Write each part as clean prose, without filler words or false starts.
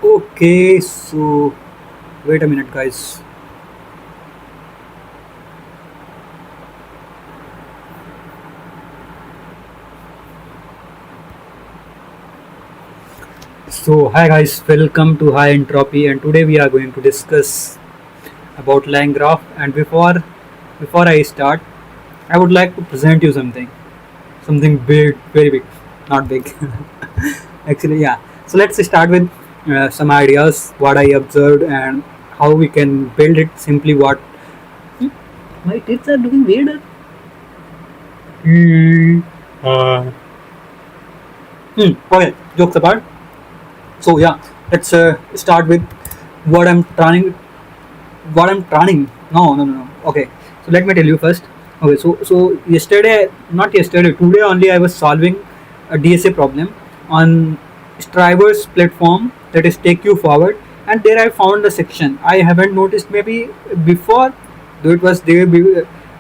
Okay, so wait a minute, guys. So, hi guys, welcome to High Entropy, and today we are going to discuss about Langgraph. And before I start, I would like to present you something big, very big, not big, actually, yeah. So let's start with some ideas, what I observed, and how we can build it. Simply, what my kids are doing weird. Hmm. Uh, okay, jokes apart. So yeah, let's start with what I'm trying. What I'm trying. No, no, no, no. Okay, so let me tell you first. Okay, so yesterday, not yesterday, today only I was solving a DSA problem on Striver's platform, that is Take You Forward, and there I found a section I haven't noticed maybe before, though it was there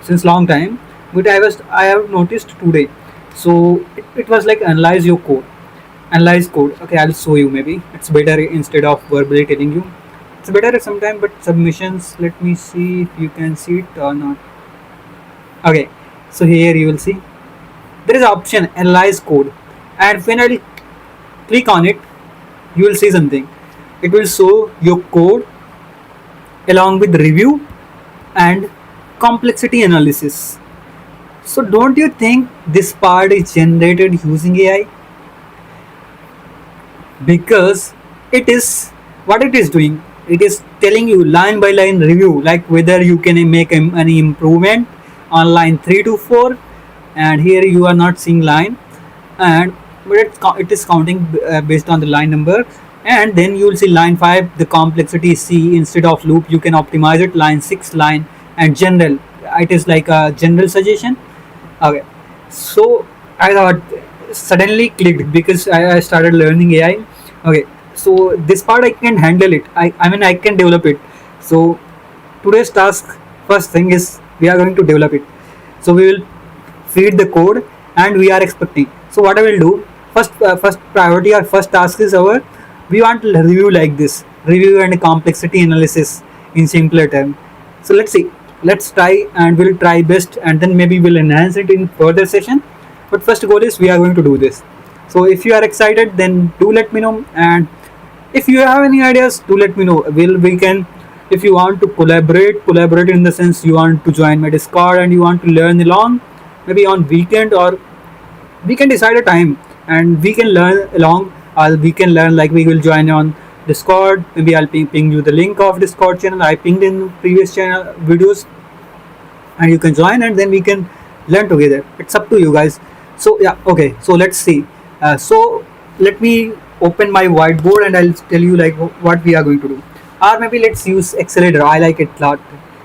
since long time, but I have noticed today. So it was like analyze code. Okay, I'll show you. Maybe it's better instead of verbally telling you. It's better sometimes, but submissions, let me see if you can see it or not. Okay, so here you will see there is an option analyze code, and when I click on it, you will see something. It will show your code along with review and complexity analysis. So don't you think this part is generated using AI? Because it is what it is doing. It is telling you line by line review, like whether you can make any improvement on line 3 to 4, and here you are not seeing line, and but it is counting based on the line number, and then you will see line 5 the complexity is C instead of loop, you can optimize it, line 6 line, and general, it is like a general suggestion. Okay, so I thought suddenly clicked because I started learning AI. Okay, so this part I can handle it. I mean I can develop it. So today's task, first thing is we are going to develop it. So we will feed the code and we are expecting. So what I will do first priority or first task is our, we want to review like this, review and complexity analysis in simpler term. So let's see, let's try and we'll try best, and then maybe we'll enhance it in further session, but first goal is we are going to do this. So if you are excited, then do let me know, and if you have any ideas, do let me know. We can, if you want to collaborate in the sense you want to join my Discord and you want to learn along, maybe on weekend, or we can decide a time and we can learn along, or we can learn like we will join on Discord. Maybe I'll ping you the link of Discord channel I pinged in previous channel videos, and you can join and then we can learn together. It's up to you guys. So yeah, okay, so let's see. So let me open my whiteboard and I'll tell you like what we are going to do, or maybe let's use accelerator. I like it a lot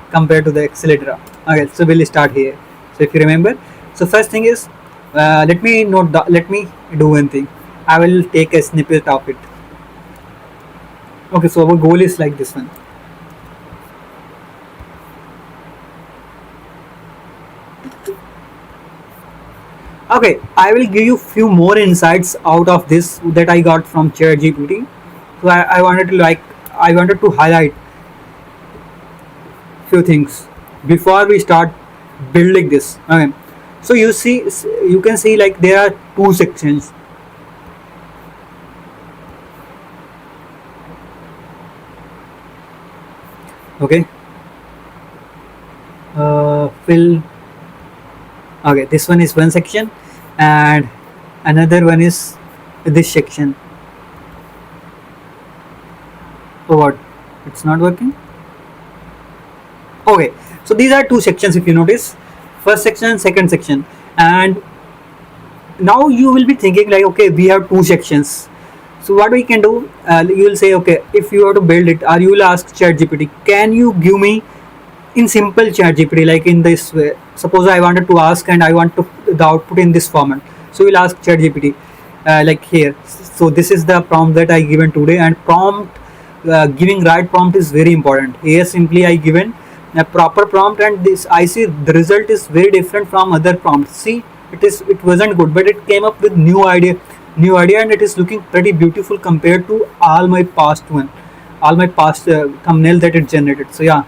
compared to the accelerator. Okay, so we'll start here. So if you remember, so first thing is, let me do one thing. I will take a snippet of it. Okay, so our goal is like this one. Okay, I will give you few more insights out of this that I got from ChatGPT. So I wanted to highlight few things before we start building this. Okay, so you can see like there are two sections. Okay, fill. Okay, this one is one section, and another one is this section. So what? It's not working. Okay, so these are two sections if you notice, first section and second section, and now you will be thinking like, okay, we have two sections. So what we can do, you will say, okay, if you have to build it, or you will ask ChatGPT, can you give me in simple ChatGPT, like in this way. Suppose I wanted to ask and I want to the output in this format. So we'll ask ChatGPT, like here. So this is the prompt that I given today, and prompt giving right prompt is very important. Here simply I given a proper prompt, and this I see the result is very different from other prompts. See, it wasn't good, but it came up with new idea, new idea, and it is looking pretty beautiful compared to all my past one, all my past thumbnail that it generated. So yeah,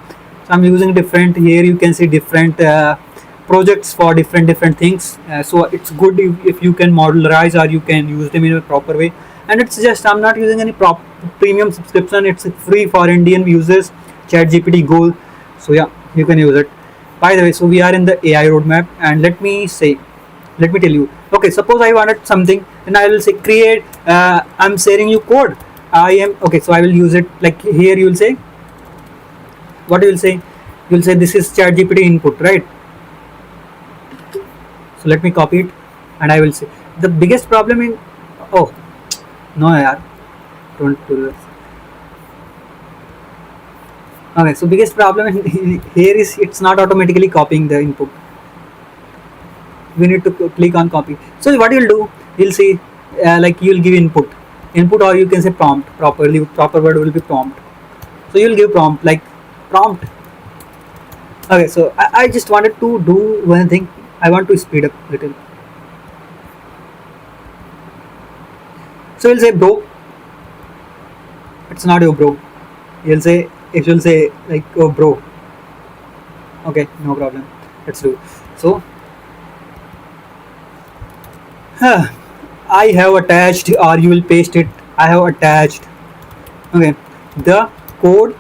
so I'm using different. Here you can see different projects for different things. So it's good if you can modularize or you can use them in a proper way. And it's just, I'm not using any premium subscription. It's free for Indian users. ChatGPT Go. So yeah, you can use it. By the way, so we are in the AI roadmap, and let me tell you. Okay, suppose I wanted something, and I will say create. I'm sharing you code. I am okay. So I will use it like here. You will say what you will say. You will say this is ChatGPT input, right? So let me copy it, and I will say the biggest problem in. Oh no, yaar, don't do this. Okay, so biggest problem in here is it's not automatically copying the input. We need to click on copy. So what you'll do, you'll see like you'll give input, or you can say prompt. Proper word will be prompt. So you'll give prompt like prompt. Okay, so I just wanted to do one thing. I want to speed up a little. So you'll say bro. It's not your bro. You'll say, if you'll say like, oh bro. Okay, no problem. Let's do. So I have attached, or you will paste it. I have attached. Okay, the code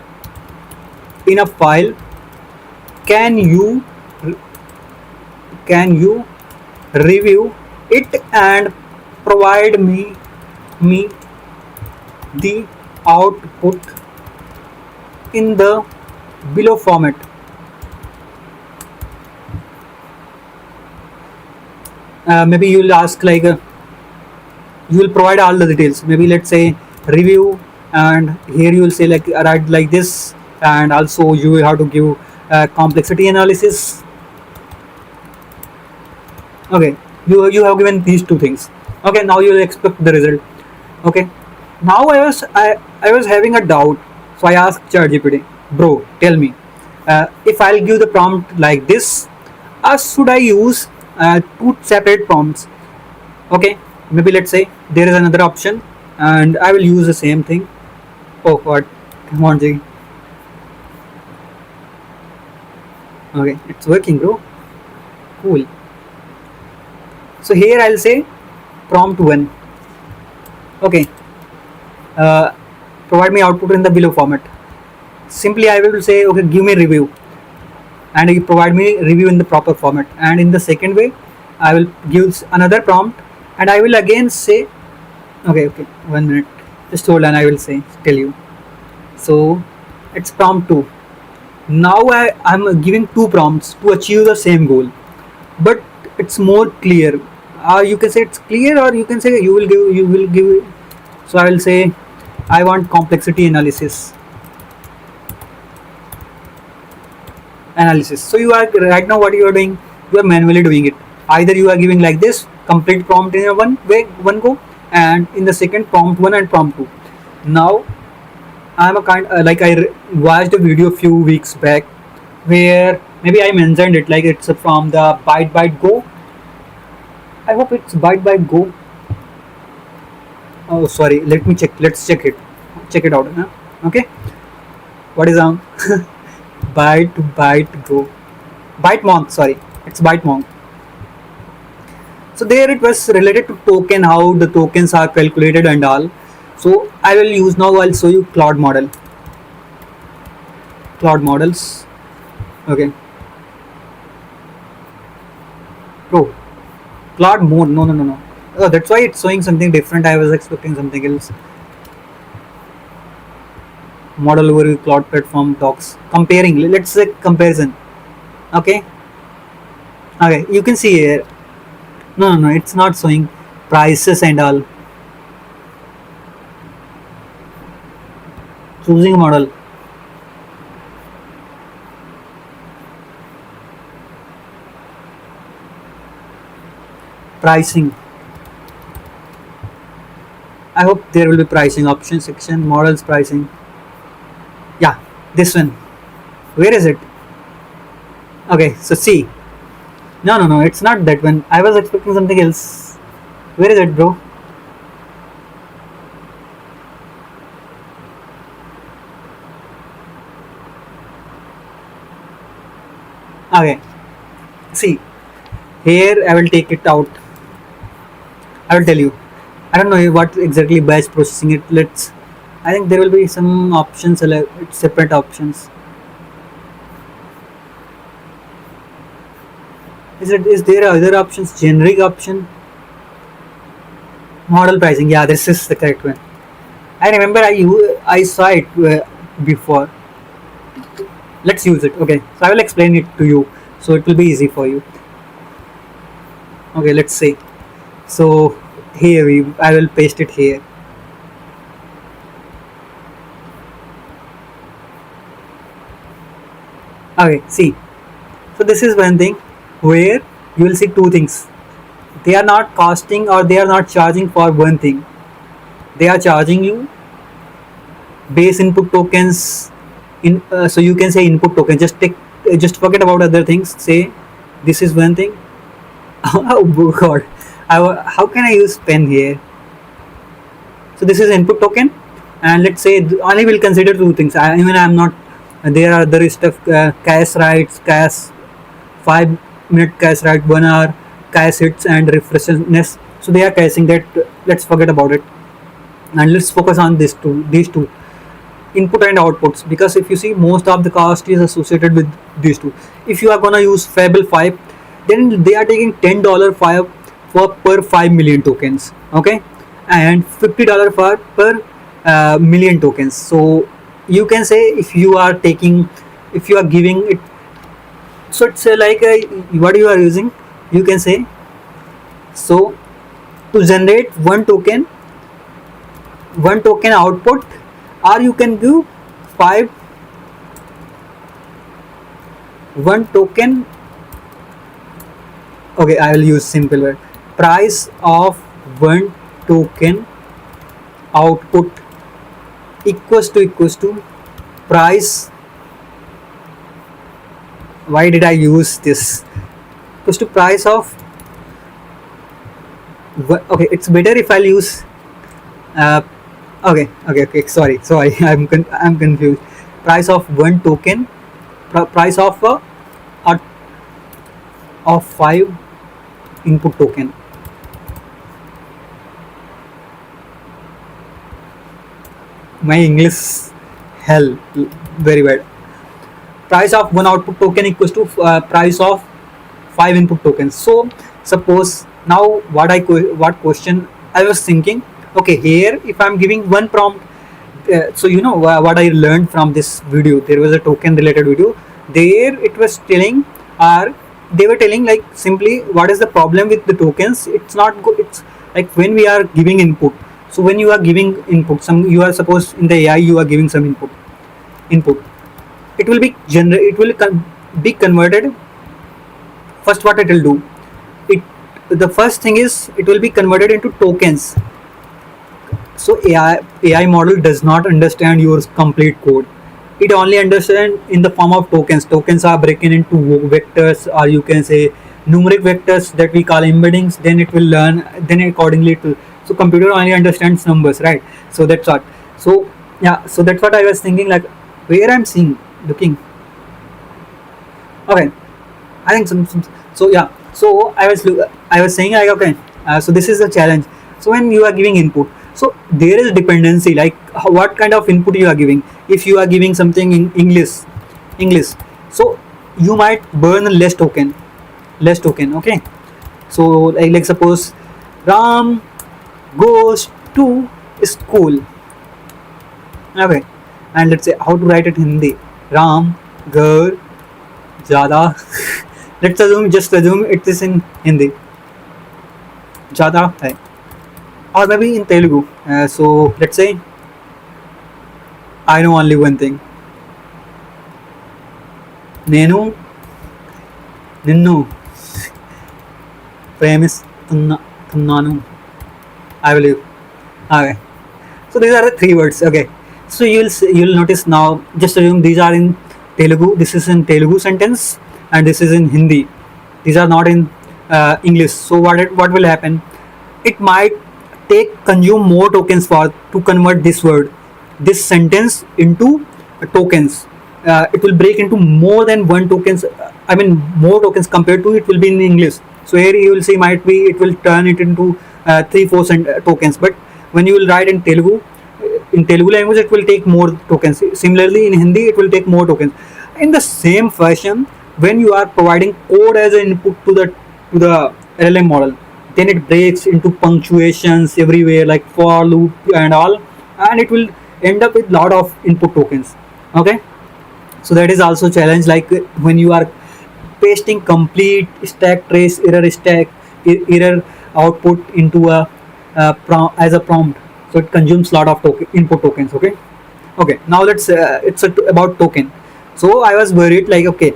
in a file. Can you review it and provide me the output in the below format? Maybe you will ask like you will provide all the details. Maybe let's say review, and here you will say like write like this, and also you will have to give complexity analysis. Okay, you have given these two things. Okay, now you will expect the result. Okay, now I was having a doubt, so I asked ChatGPT, bro, tell me, if I'll give the prompt like this, should I use two separate prompts? Okay, maybe let's say there is another option, and I will use the same thing. Oh what, come on G. Okay, it's working bro, cool. So here I'll say prompt 1. Okay, uh, provide me output in the below format. Simply I will say okay, give me review, and you provide me review in the proper format. And in the second way, I will give another prompt, and I will again say okay, 1 minute, just hold on, I will say tell you. So it's prompt 2. Now I'm giving two prompts to achieve the same goal, but it's more clear. You can say it's clear, or you can say you will give. So I will say I want complexity analysis. So you are right now, what you are doing, you are manually doing it. Either you are giving like this complete prompt in a one go, and in the second prompt 1 and prompt 2. Now I'm a kind like watched a video a few weeks back where maybe I mentioned it, like it's from the Byte Go. I hope it's Byte Go. Oh sorry, let me check. Let's check it. Check it out. Huh? Okay. What is Byte Go? Byte Sorry, it's Byte. So there it was related to token, how the tokens are calculated and all. So I will use now. I'll show you Cloud models. Okay. Oh, Cloud mode. No. Oh, that's why it's showing something different. I was expecting something else. Model overview, cloud platform docs. Comparing. Let's say comparison. Okay. Okay. You can see here. No. It's not showing prices and all. Choosing a model. Pricing. I hope there will be pricing option section, models pricing. Yeah, this one. Where is it? Okay, so see. No, it's not that one. I was expecting something else. Where is it, bro? See, here I will take it out. I will tell you. I don't know what exactly batch processing it. Let's. I think there will be some options, separate options. Is there other options? Generic option, model pricing. Yeah, this is the correct one. I remember I saw it before. Let's use it. Okay, so I will explain it to you, so it will be easy for you. Okay, let's see. So here I will paste it here. Okay, see. So this is one thing where you will see two things. They are not costing or they are not charging for one thing. They are charging you base input tokens in so you can say input token. Just forget about other things. Say this is one thing. Oh god, how can I use pen here? So this is input token, and let's say only will consider two things. Even I'm not. There are other stuff, cache writes, cache 5 minute cache write, 1 hour cache hits and refreshness. So they are caching that. Let's forget about it, and let's focus on these two input and outputs, because if you see most of the cost is associated with these two. If you are gonna use Fable 5, then they are taking $10 for per 5 million tokens, okay, and $50 for per million tokens. So you can say if you are giving it, so it's like what you are using, you can say. So to generate one token output, or you can give 5 one token. Okay, I will use simple word. Price of one token output equals to price. Why did I use this? Equals to price of. Okay, it's better if I'll use. Okay. Sorry. I'm confused. Price of one token. Price of of 5 input token. My English hell, very bad. Price of one output token equals to price of 5 input tokens. So suppose now what question I was thinking. Okay, here if I'm giving one prompt, so you know what I learned from this video. There was a token related video. There it was telling, or they were telling, like, simply what is the problem with the tokens. It's not good. It's like when we are giving input. So when you are giving input, you are suppose in the AI you are giving some input, it will be converted. First, what it will do, the first thing is it will be converted into tokens. So AI model does not understand your complete code. It only understands in the form of tokens. Tokens are broken into vectors, or you can say numeric vectors that we call embeddings. Then it will learn, then accordingly to. So computer only understands numbers, right? So that's what. So yeah, so that's what I was thinking, like where I'm looking. Okay, I think so yeah. So I was saying, like, okay, so this is a challenge. So when you are giving input, so there is dependency, like what kind of input you are giving. If you are giving something in English, so you might burn less token. Okay. So like suppose Ram goes to school. Okay, and let's say how to write it in Hindi. Ram घर ज़्यादा. Just assume it is in Hindi. ज़्यादा है, or maybe in Telugu. So let's say I know only one thing. నేను నిన్ను ప్రేమిస్తున్నాను. I believe. Okay. So these are the 3 words. Okay. So you'll notice now. Just assume these are in Telugu. This is in Telugu sentence, and this is in Hindi. These are not in English. So what will happen? It might consume more tokens to convert this sentence into tokens. It will break into more than one tokens I mean more tokens compared to it will be in English. So here you will see might be it will turn it into 3 4 tokens, but when you will write in Telugu language it will take more tokens. Similarly in Hindi it will take more tokens. In the same fashion, when you are providing code as an input to the LLM model, then it breaks into punctuations everywhere like for loop and all, and it will end up with lot of input tokens. Okay, so that is also challenge, like when you are pasting complete stack trace error output into as a prompt, so it consumes lot of input tokens. Okay, okay, now let's about token. So I was worried like, okay,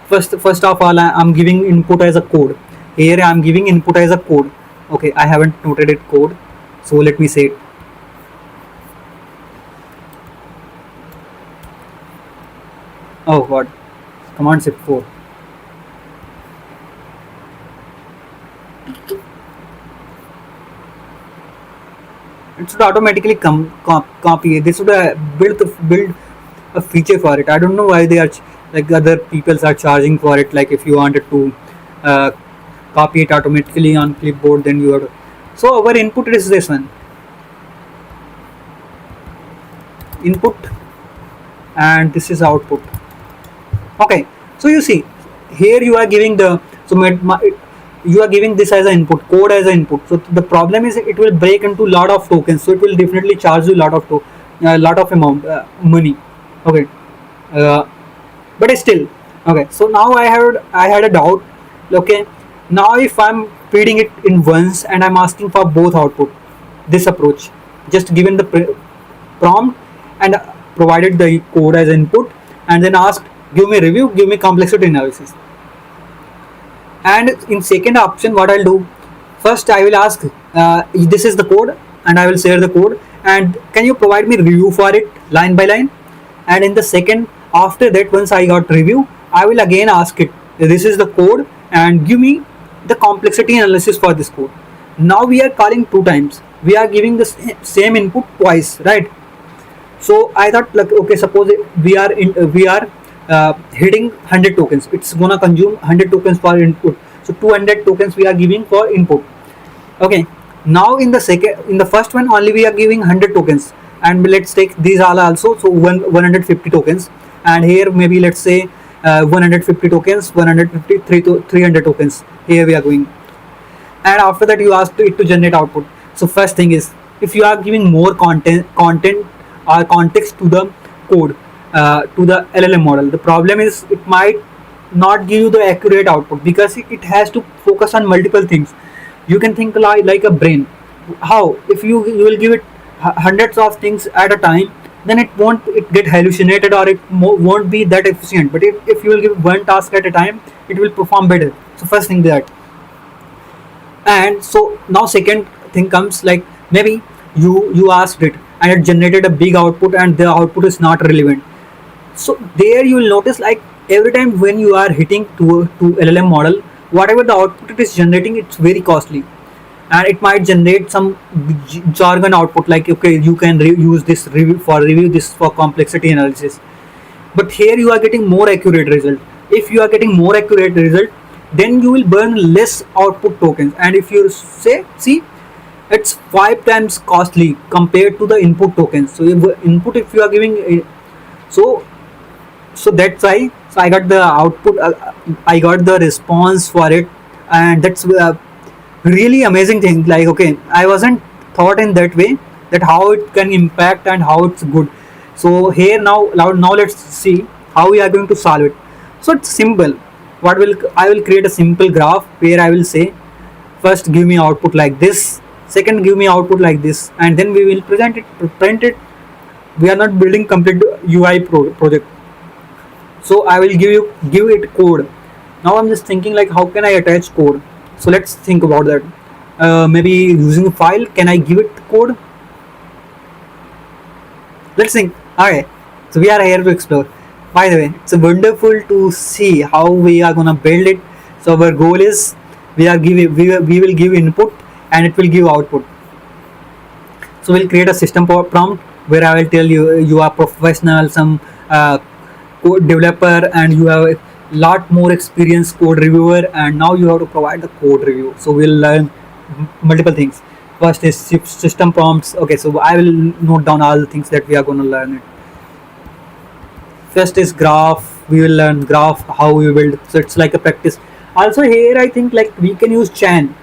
first of all I'm giving input as a code. Here I'm giving input as a code. Okay, I haven't noted it code, so let me say it. Oh god, command shift 4. It should automatically copy it. They should build a feature for it. I don't know why they are like other peoples are charging for it. Like if you wanted to uh, copy it automatically on clipboard, then you are. So our input is this one, input, and this is output. Okay, so you see here you are giving the you are giving this as an input, code as an input. So the problem is it will break into lot of tokens, so it will definitely charge you lot of amount money. Okay, uh, but still, okay, so now I had a doubt. Okay, now if I'm feeding it in once and I'm asking for both output, this approach, just given the prompt and provided the code as input, and then asked give me review, give me complexity analysis. And in second option what I'll do, first I will ask this is the code, and I will share the code, and can you provide me review for it line by line. And in the second, after that, once I got review, I will again ask it this is the code and give me the complexity analysis for this code. Now we are calling two times, we are giving the same input twice, right? So I thought like, okay, suppose we are hitting 100 tokens, it's gonna consume 100 tokens for input, so 200 tokens we are giving for input. Okay, now in the first one only we are giving 100 tokens, and let's take these all also, so 150 tokens, and here maybe let's say 150 tokens, 153 to 300 tokens, here we are going. And after that you ask it to generate output. So first thing is, if you are giving more content or context to the code, to the LLM model, the problem is it might not give you the accurate output, because it has to focus on multiple things. You can think like a brain. How if you will give it hundreds of things at a time, then it get hallucinated, or it won't be that efficient. But if you will give one task at a time, it will perform better. So first thing that. And so now second thing comes, like maybe you asked it and it generated a big output, and the output is not relevant. So there you will notice, like every time when you are hitting to LLM model, whatever the output it is generating, it's very costly, and it might generate some jargon output like, okay, you can use this review this for complexity analysis. But here you are getting more accurate result. If you are getting more accurate result, then you will burn less output tokens. And if you say, see, it's 5 times costly compared to the input tokens. So input, if you are giving so that's why, so I got the output, I got the response for it, and that's really amazing thing. Like, okay, I wasn't thought in that way, that how it can impact and how it's good. So here now let's see how we are going to solve it. So it's simple. I will create a simple graph where I will say, first give me output like this, second give me output like this, and then we will print it. We are not building complete UI project. So I will give it code. Now I'm just thinking like, how can I attach code? So let's think about that. Maybe using a file, can I give it code? Let's think. Okay, so we are here to explore. By the way, it's wonderful to see how we are gonna build it. So our goal is, we will give input and it will give output. So we'll create a system prompt where I will tell you, you are professional, some code developer, and you have lot more experienced code reviewer, and now you have to provide the code review. So we'll learn multiple things. First is system prompts. Okay, so I will note down all the things that we are going to learn it. First is graph. We will learn graph, how we build. So it's like a practice. Also here I think like we can use chan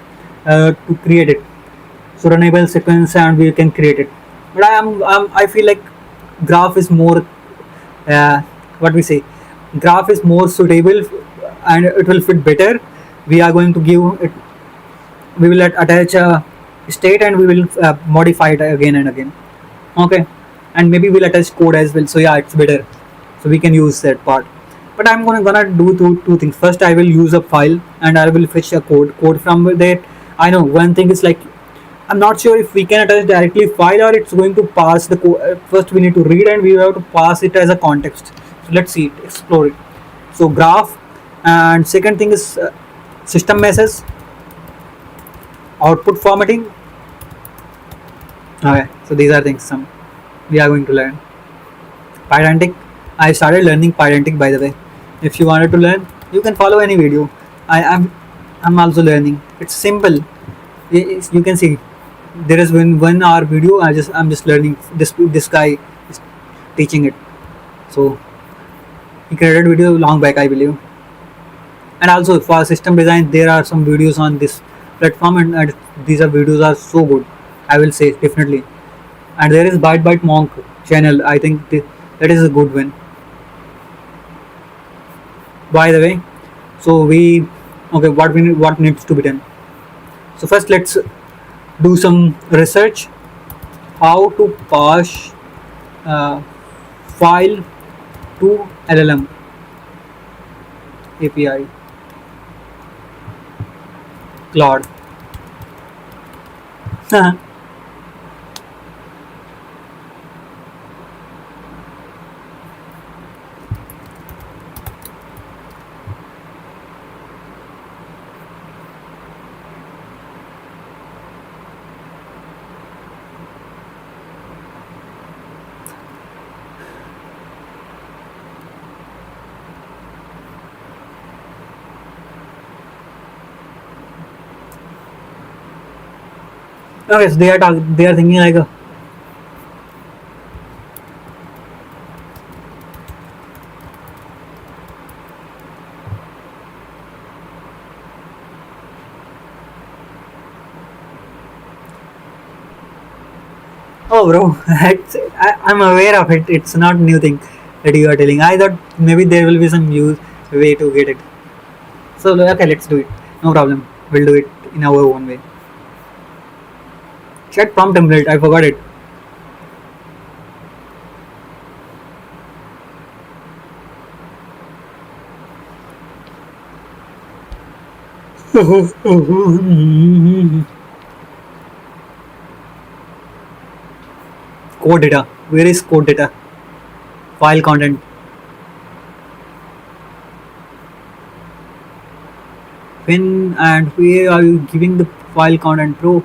to create it. So runnable sequence and we can create it. But I feel like graph is more uh, what we say, graph is more suitable and it will fit better. We are going to give it, we will attach a state and we will modify it again and again. Okay, and maybe we'll attach code as well, so yeah, it's better, so we can use that part. But I'm gonna do two things. First I will use a file and I will fetch a code from that. I know one thing is like, I'm not sure if we can attach directly file or it's going to pass the code. First we need to read and we have to pass it as a context. So let's see it, explore it. So graph, and second thing is system message, output formatting. Okay, so these are things some we are going to learn. Pydantic. I started learning Pydantic, by the way. If you wanted to learn, you can follow any video. I'm also learning. It's simple. You can see there is 1 hour video. I'm just learning. This guy is teaching it. So he created video long back, I believe. And also for system design, there are some videos on this platform, and these are videos are so good. I will say definitely. And there is Byte Monk channel. I think that is a good one. By the way, so we okay. What needs to be done? So first, let's do some research. How to pass uh, file to LLM API Claude. Okay, so they are thinking like a, oh bro, I'm aware of it. It's not new thing that you are telling. I thought maybe there will be some use way to get it. So okay, let's do it. No problem. We'll do it in our own way. Chat prompt template. I forgot it. Code data. Where is code data? File content. When and where are you giving the file content, bro?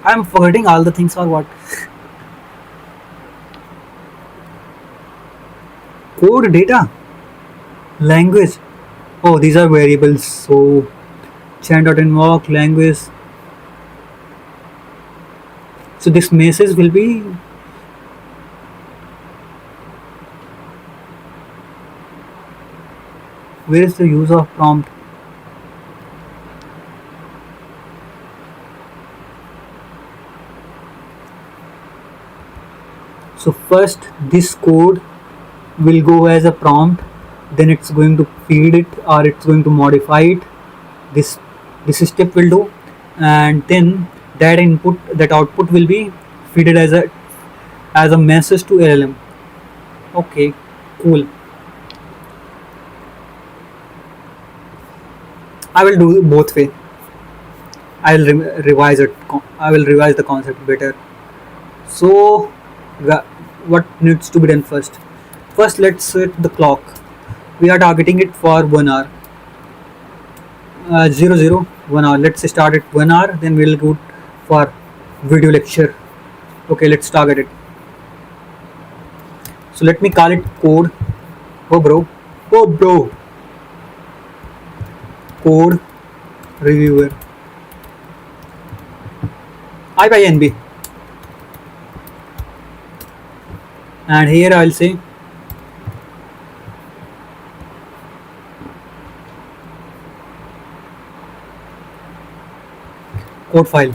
I'm forgetting all the things or what? Code data. Language. Oh, these are variables. So chain.invoke language. So this message will be, where is the use of prompt? So first this code will go as a prompt, then it's going to feed it or it's going to modify it. This step will do, and then that output will be feeded as a message to LLM. Okay, cool. I will do both way. I will revise it. I will revise the concept better. So what needs to be done first? First let's set the clock. We are targeting it for 1 hour. 0 0 1 hour. Let's start at 1 hour, then we'll go for video lecture. Okay, let's target it. So let me call it code. Oh bro, oh bro, code reviewer I by NB, and here I'll say code file.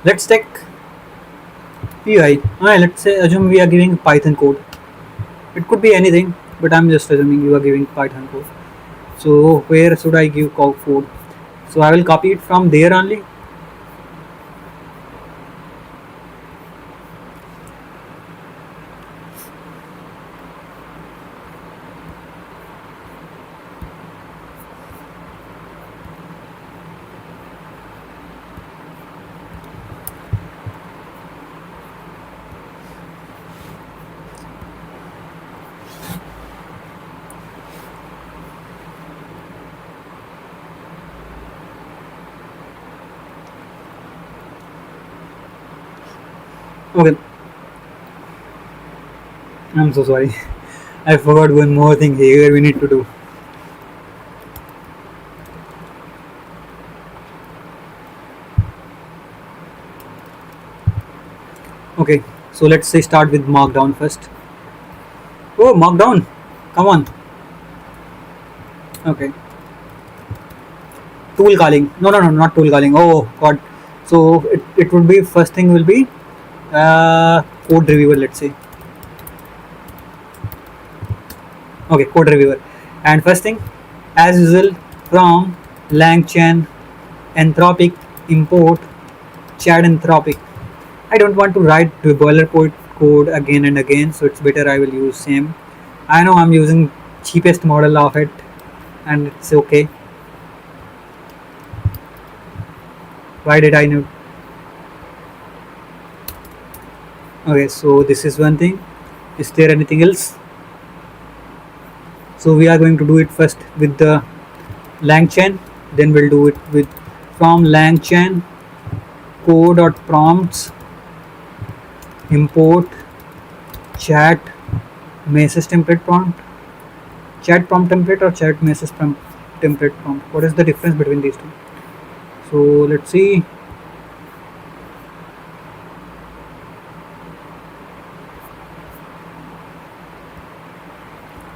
Let's take PI. Let's say assume we are giving Python code. It could be anything, but I'm just assuming you are giving Python code. So where should I give code? So I will copy it from there only. Okay, I'm so sorry. I forgot one more thing here we need to do. Okay, so let's say start with Markdown first. Oh, Markdown, come on. Okay, tool calling. No, no, no, not tool calling. Oh God. So it would be first thing will be code reviewer. Let's say. Okay, code reviewer, and first thing, as usual, from langchain anthropic import chat anthropic. I don't want to write the boilerplate code again and again, so it's better I will use same. I know I'm using cheapest model of it, and it's okay. Why did I know? Okay, so this is one thing. Is there anything else? So we are going to do it first with the langchain, then we'll do it with from langchain code.prompts import chat message template prompt, chat prompt template or chat message template prompt. What is the difference between these two? So let's see.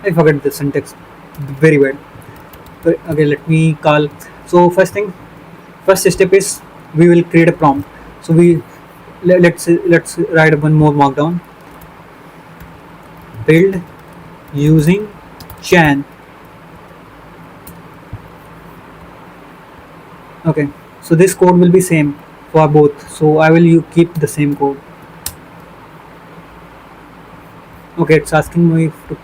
I forget the syntax very well. Okay, let me call. So first thing, first step is we will create a prompt. So let's write one more markdown. Build using chan. Okay, so this code will be same for both. So I will keep the same code. Okay, it's asking me to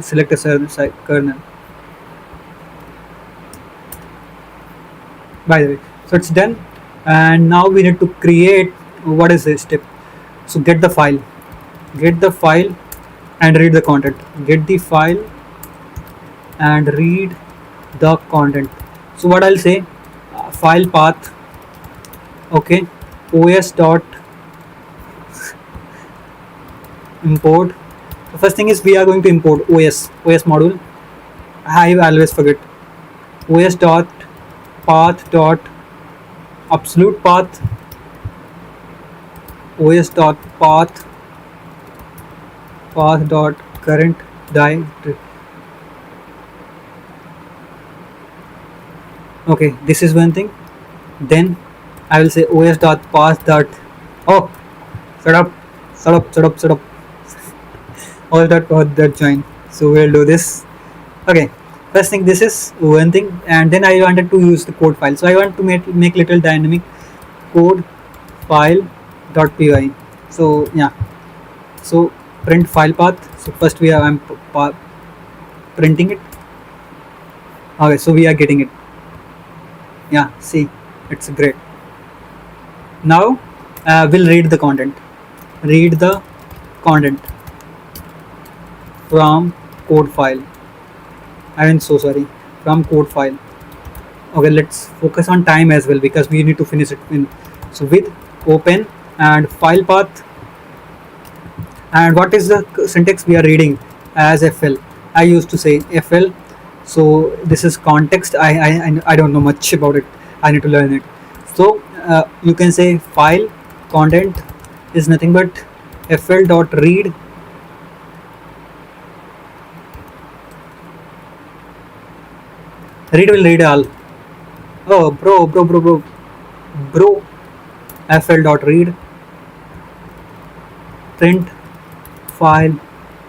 select a kernel. By the way, so it's done, and now we need to create. What is this step? So get the file, and read the content. Get the file and read the content. So what I'll say, file path. Okay, os dot import. The first thing is we are going to import os module. I always forget. Os dot path dot absolute path, os dot path dot current directory. Okay, this is one thing. Then I will say os dot path dot oh shut up all that join. So we'll do this. Okay, first thing, this is one thing, and then I wanted to use the code file. So I want to make little dynamic code file dot py. So yeah, so print file path. So first I'm printing it. Okay, so we are getting it. Yeah, see, it's great. Now we'll read the content. Read the content from code file. I am so sorry. From code file. Okay, let's focus on time as well because we need to finish it in. So with open and file path, and what is the syntax we are reading as FL? I used to say FL. So this is context. I don't know much about it. I need to learn it. So you can say file content is nothing but fl dot read. Read will read all. Oh, bro. Fl dot read print file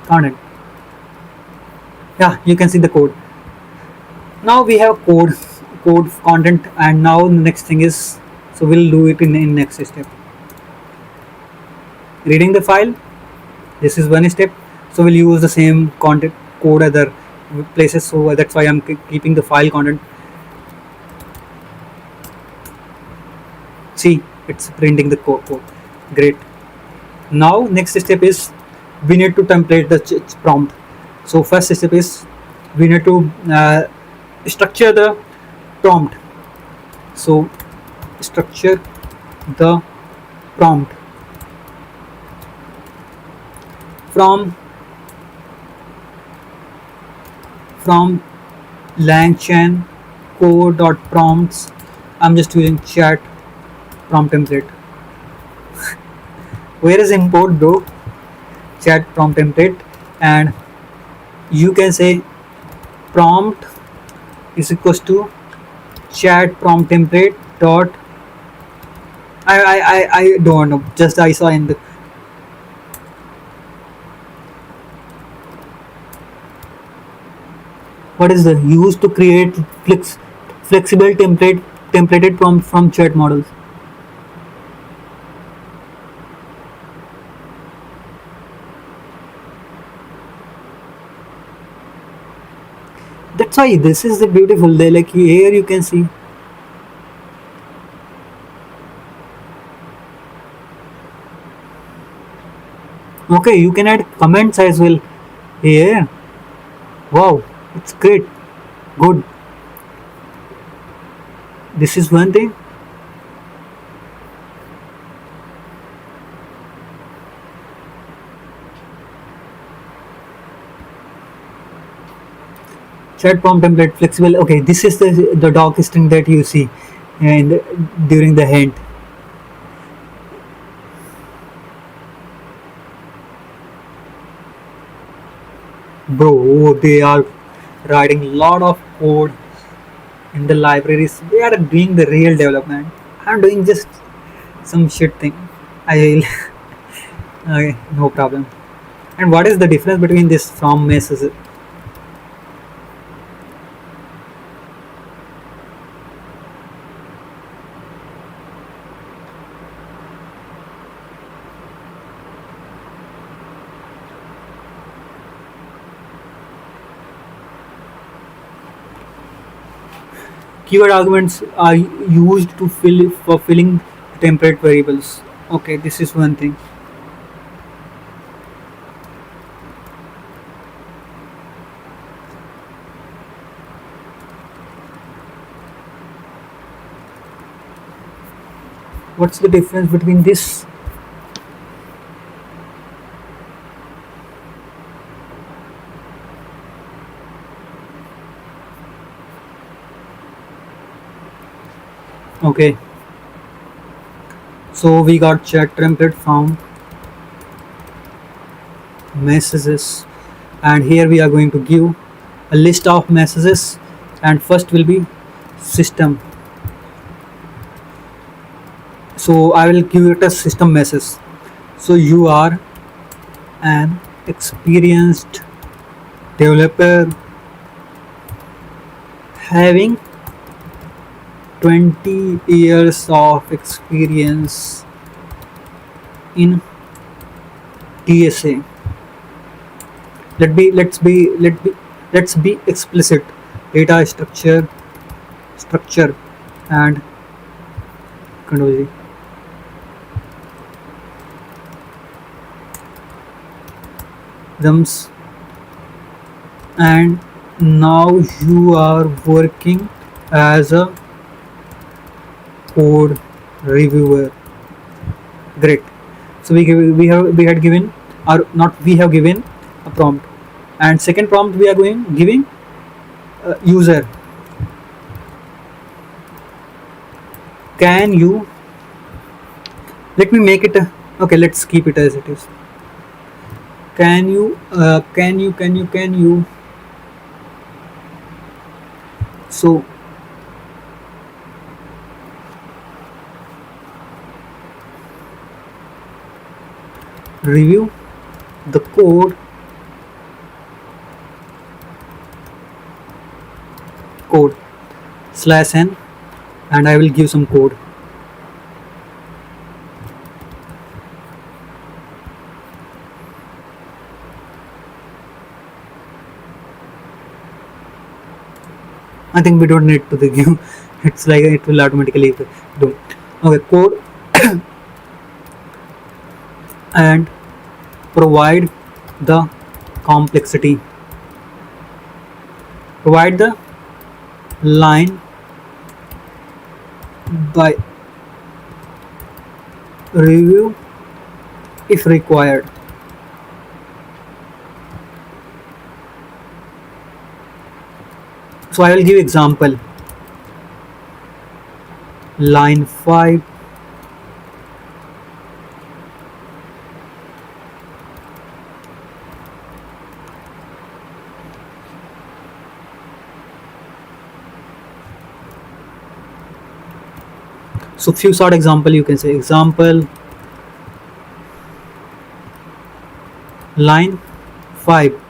content. Yeah, you can see the code. Now we have code content, and now the next thing is, so we'll do it in next step. Reading the file. This is one step. So we'll use the same content code other places. So that's why I'm keeping the file content. See, it's printing the code. Great. Now next step is we need to template the prompt. So first step is we need to structure the prompt. So structure the prompt from langchain code.prompts. I'm just using chat prompt template. Where is import, bro? Chat prompt template, and you can say prompt is equals to chat prompt template dot. I don't know. Just I saw in the. What is the used to create flexible templated prompt from chat models? That's why this is the beautiful. They like here you can see. Okay, you can add comments as well here. Wow, it's great. Good. This is one thing. Chat prompt template flexible. Okay, this is the doc string that you see and during the hint. Bro, they are writing a lot of code in the libraries. They are doing the real development. I'm doing just some shit thing. I will. Okay, no problem. And what is the difference between this from message? Keyword arguments are used to filling template variables. Okay, this is one thing. What's the difference between this? Okay, so we got chat template from messages, and here we are going to give a list of messages, and first will be system. So I will give it a system message. So you are an experienced developer having 20 years of experience in TSA. Let's be explicit. Data structure and controversy. Rums and Now you are working as a code reviewer. Great. So we had given, or not, we have given a prompt, and second prompt we are going giving user. Can you, let me make it okay, let's keep it as it is. Can you so review the code slash n, and I will give some code. I think we don't need to give. It's like it will automatically do. Okay, code and provide the complexity. Provide the line by review if required. So I will give example. Line 5. So few short example you can say. Example, line 5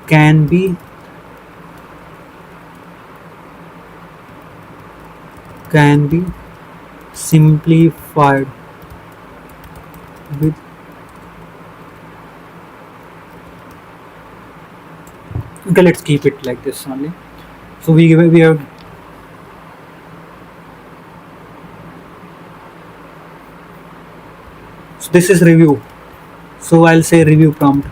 can be simplified with, okay, let's keep it like this only. So we have, so this is review, so I'll say review prompt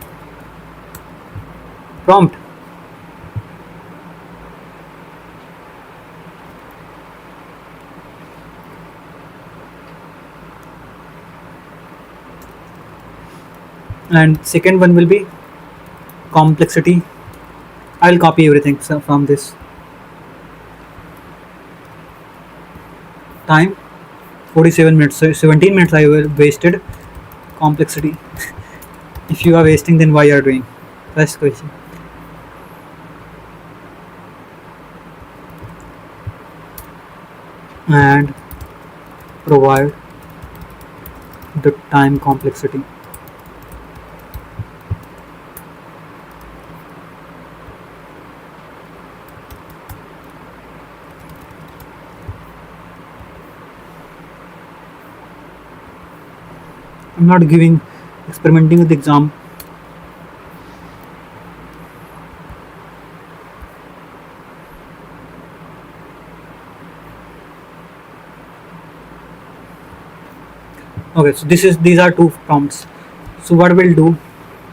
and second one will be complexity. I'll copy everything from this. Time 47 minutes, so 17 minutes I will wasted. Complexity. If you are wasting, then why you are doing? First question. And provide the time complexity. I'm not giving experimenting with the exam. Okay, so these are two prompts. So what we'll do,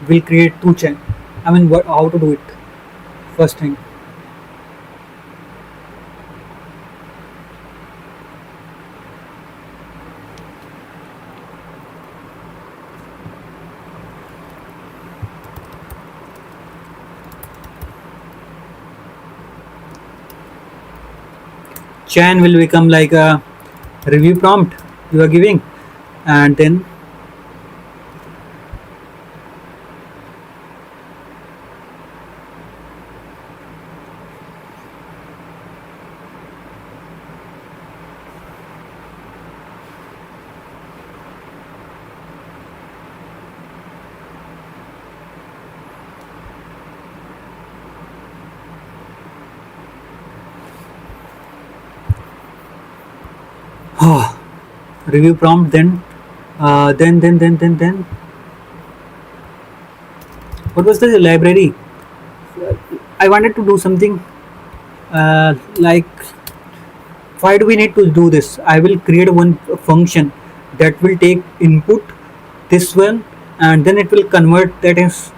we'll create two chain. I mean, how to do it? First thing, chain will become like a review prompt you are giving, and then review prompt, then what was the library? I wanted to do something like, why do we need to do this? I will create one function that will take input this one, and then it will convert that as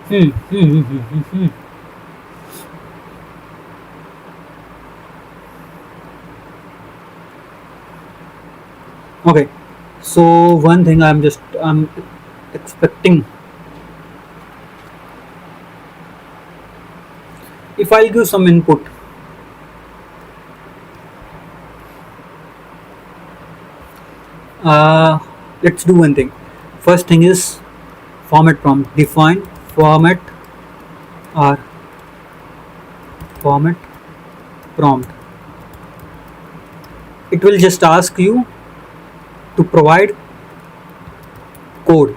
Hmm. Hmm. Hmm. Hmm. Hmm. Okay. So one thing I'm expecting, if I'll give some input, uh, let's do one thing. First thing is format prompt. Define format or format prompt. It will just ask you to provide code,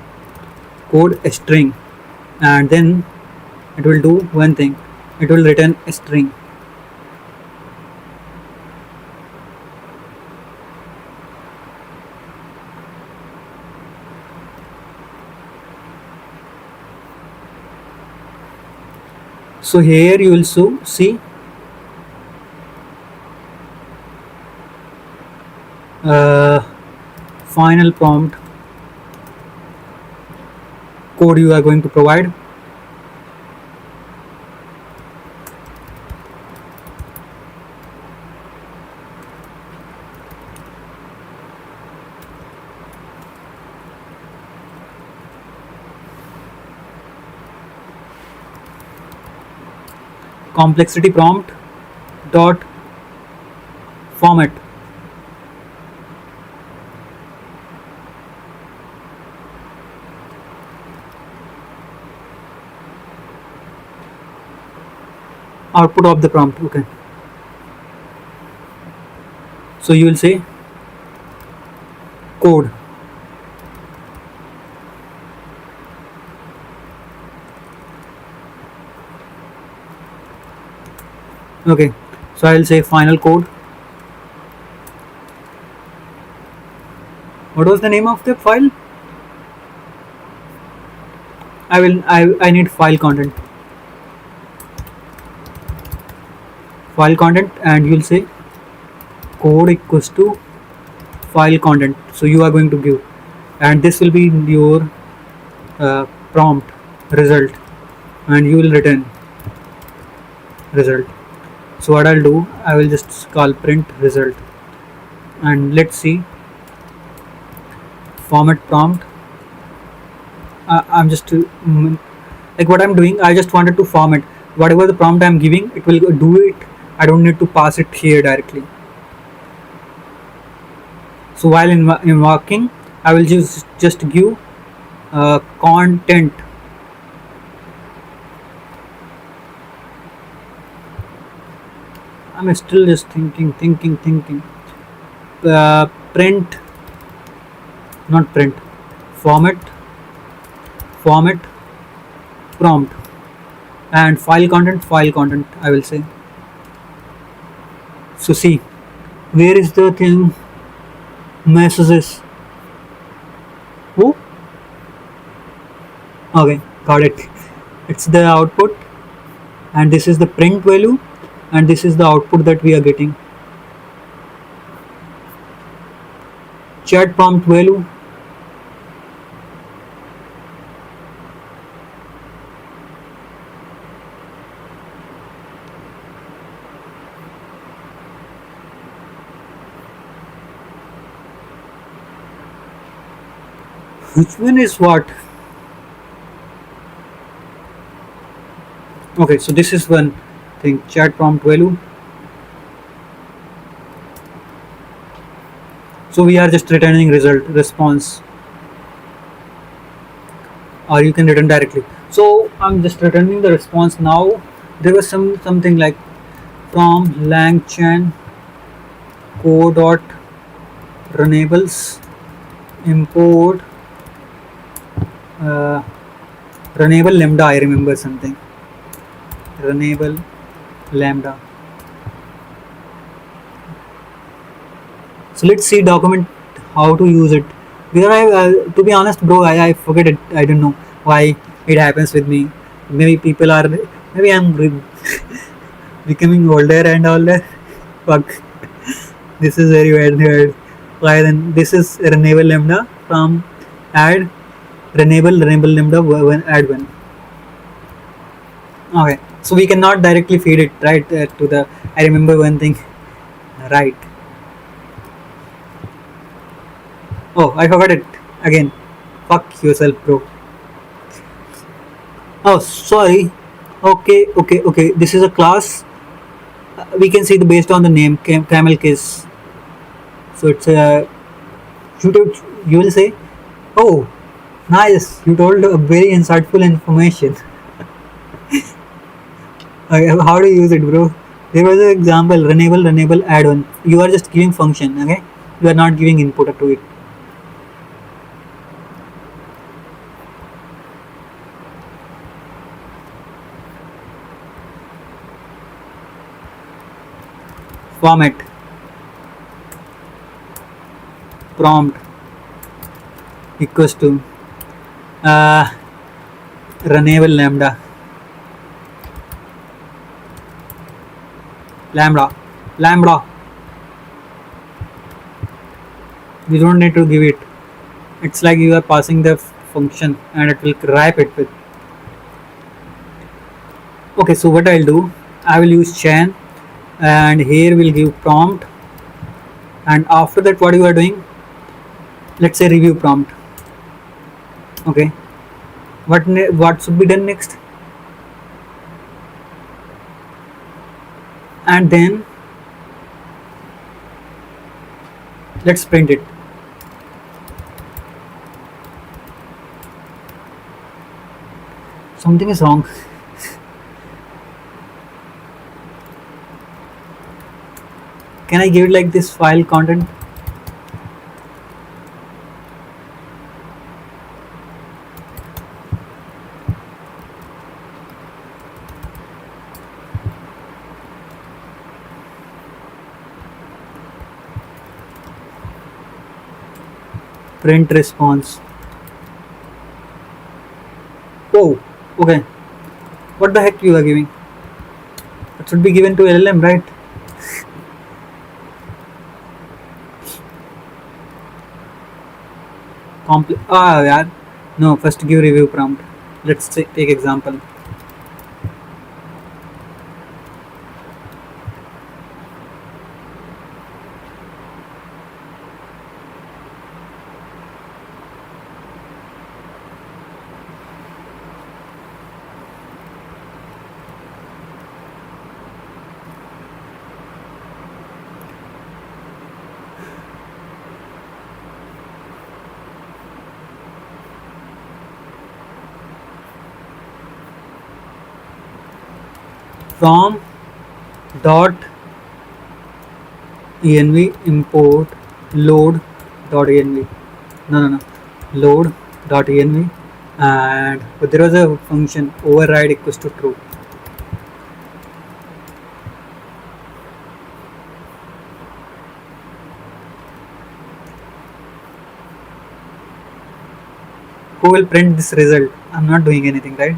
code a string, and then it will do one thing. It will return a string. So here you will see uh, final prompt code you are going to provide. Complexity prompt dot format. Output of the prompt. Okay. So you will say code. Okay. So I will say final code. What was the name of the file? I need file content. File content, and you'll say code equals to file content. So you are going to give, and this will be your prompt result, and you will return result. So what I'll do, I will just call print result, and let's see format prompt. I'm just like what I'm doing. I just wanted to format whatever the prompt I'm giving. It will do it. I don't need to pass it here directly. So while invoking, I will just give content. I'm still just thinking. Print, not print. Format, format prompt, and file content. File content. I will say. So see, where is the thing? Messages. Oh, okay, got it. It's the output, and this is the print value, and this is the output that we are getting. Chat prompt value. Which one is what? Okay, so this is one thing. Chat prompt value. So we are just returning result response, or you can return directly. So I'm just returning the response now. There was something like from langchan co dot runables import uh, runnable lambda. I remember something. Runnable lambda. So let's see document how to use it. Because to be honest, bro, I forget it. I don't know why it happens with me. Maybe people are, maybe I'm becoming older and all that. Fuck, this is very weird. Why then? This is renewable lambda from add renewable lambda one add one. Okay, so we cannot directly feed it, right, to the. I remember one thing, right? Oh, I forgot it again. Fuck yourself, bro. Oh, sorry. Okay, okay, okay. This is a class. We can see the based on the name camel case. So it's a you will say, oh, nice. You told a very insightful information. How to use it, bro? There was an example, runnable add-on. You are just giving function, okay? You are not giving input to it. Format, prompt equals to uh, runnable lambda, lambda. You don't need to give it. It's like you are passing the function and it will wrap it with. Okay, so what I'll do, I will use chain and here we'll give prompt, and after that what you are doing, let's say review prompt. Okay, what should be done next? And then let's print it. Something is wrong. Can I give it like this file content? Print response. Oh, okay. What the heck you are giving? It should be given to LLM, right? Yeah. No, first give review prompt. Let's take example. From dot env import load dot env. No. Load dot env, and but there was a function override equals to true. Who will print this result? I'm not doing anything, right?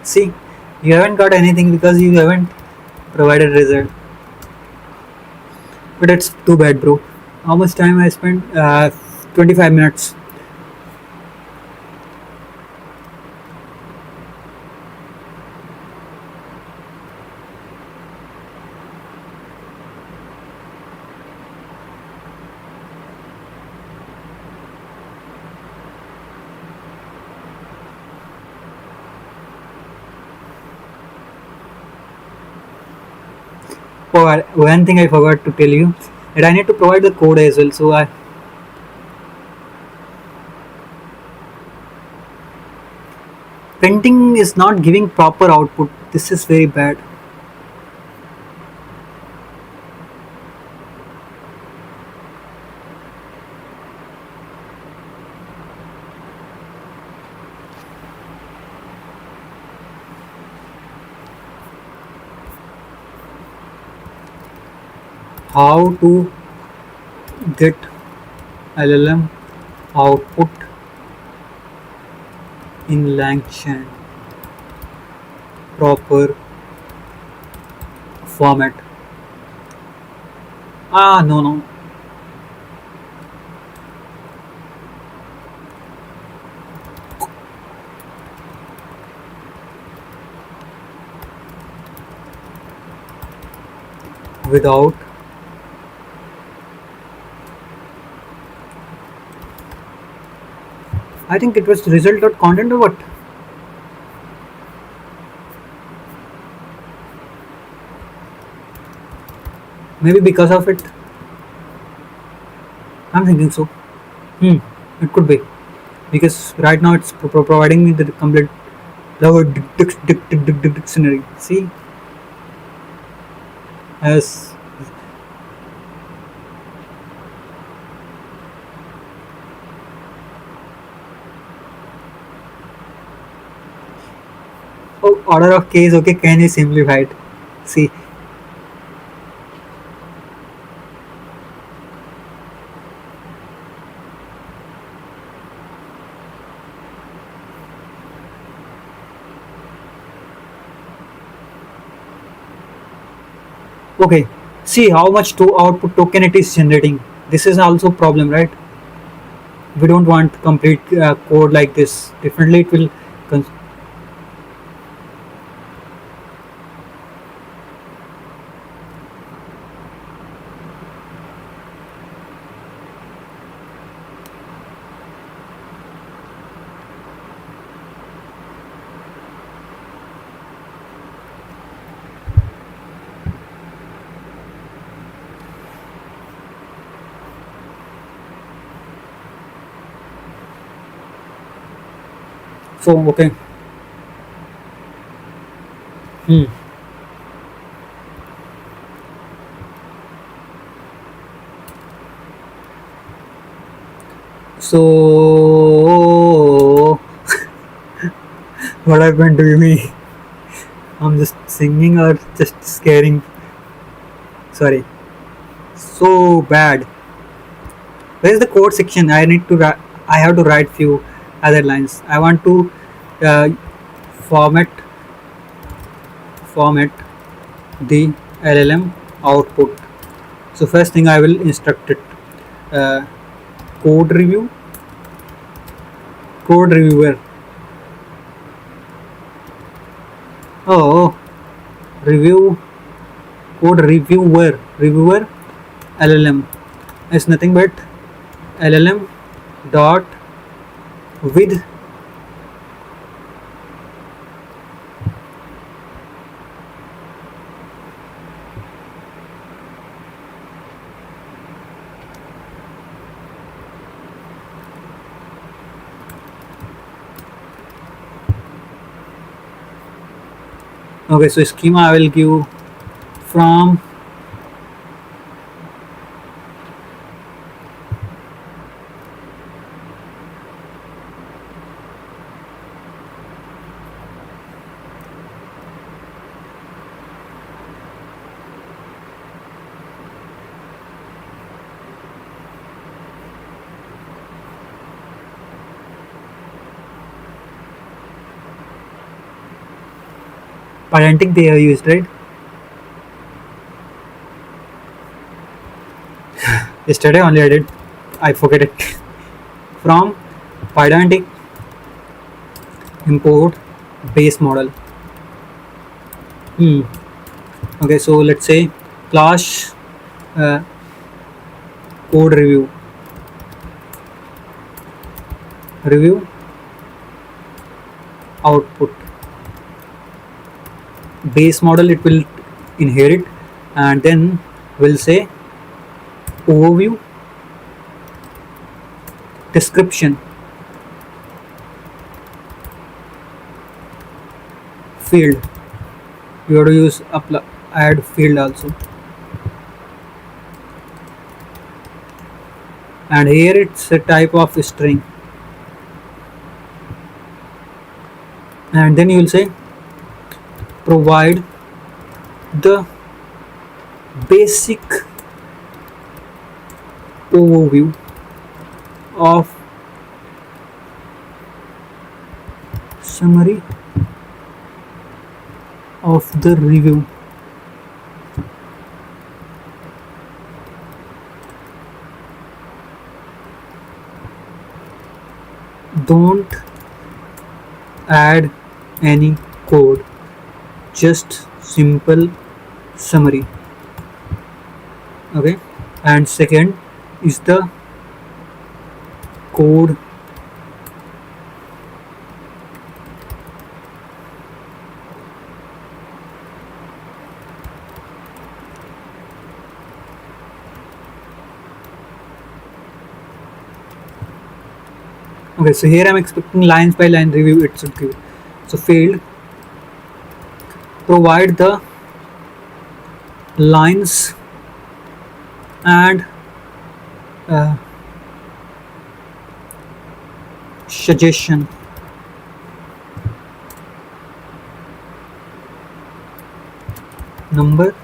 See, you haven't got anything because you haven't provided result. But it's too bad, bro. How much time I spent? 25 minutes. Oh, one thing I forgot to tell you that I need to provide the code as well. So I printing is not giving proper output. This is very bad. How to get LLM output in Langchain proper format? No. without. I think it was result dot content or what? Maybe because of it. I'm thinking so. Hmm. It could be because right now it's providing me the complete dictionary. See, as oh, order of case. Okay, can you simplify it? See, okay. See how much to output token it is generating. This is also problem, right? We don't want complete code like this. Definitely, it will. Cons- so okay. Hmm. So what happened to me? I'm just singing or just scaring. Sorry. So bad. Where is the code section? I need to. I have to write few other lines. I want to uh, format format the LLM output. So first thing I will instruct it. Uh, code review. Code reviewer. Oh, review code reviewer LLM is nothing but LLM dot with. Okay, so schema I will give from parenting they have used, right? Yesterday only I did. I forget it. From Pydantic import base model. Hmm. Okay, so let's say class uh, code review output base model it will inherit, and then we'll say overview description field. You have to use add field also, and here it's a type of string, and then you will say provide the basic overview of summary of the review. Don't add any code, just simple summary. Okay, and second is the code. Okay, so here I'm expecting lines by line review it should give. So field provide the lines and uh, suggestion number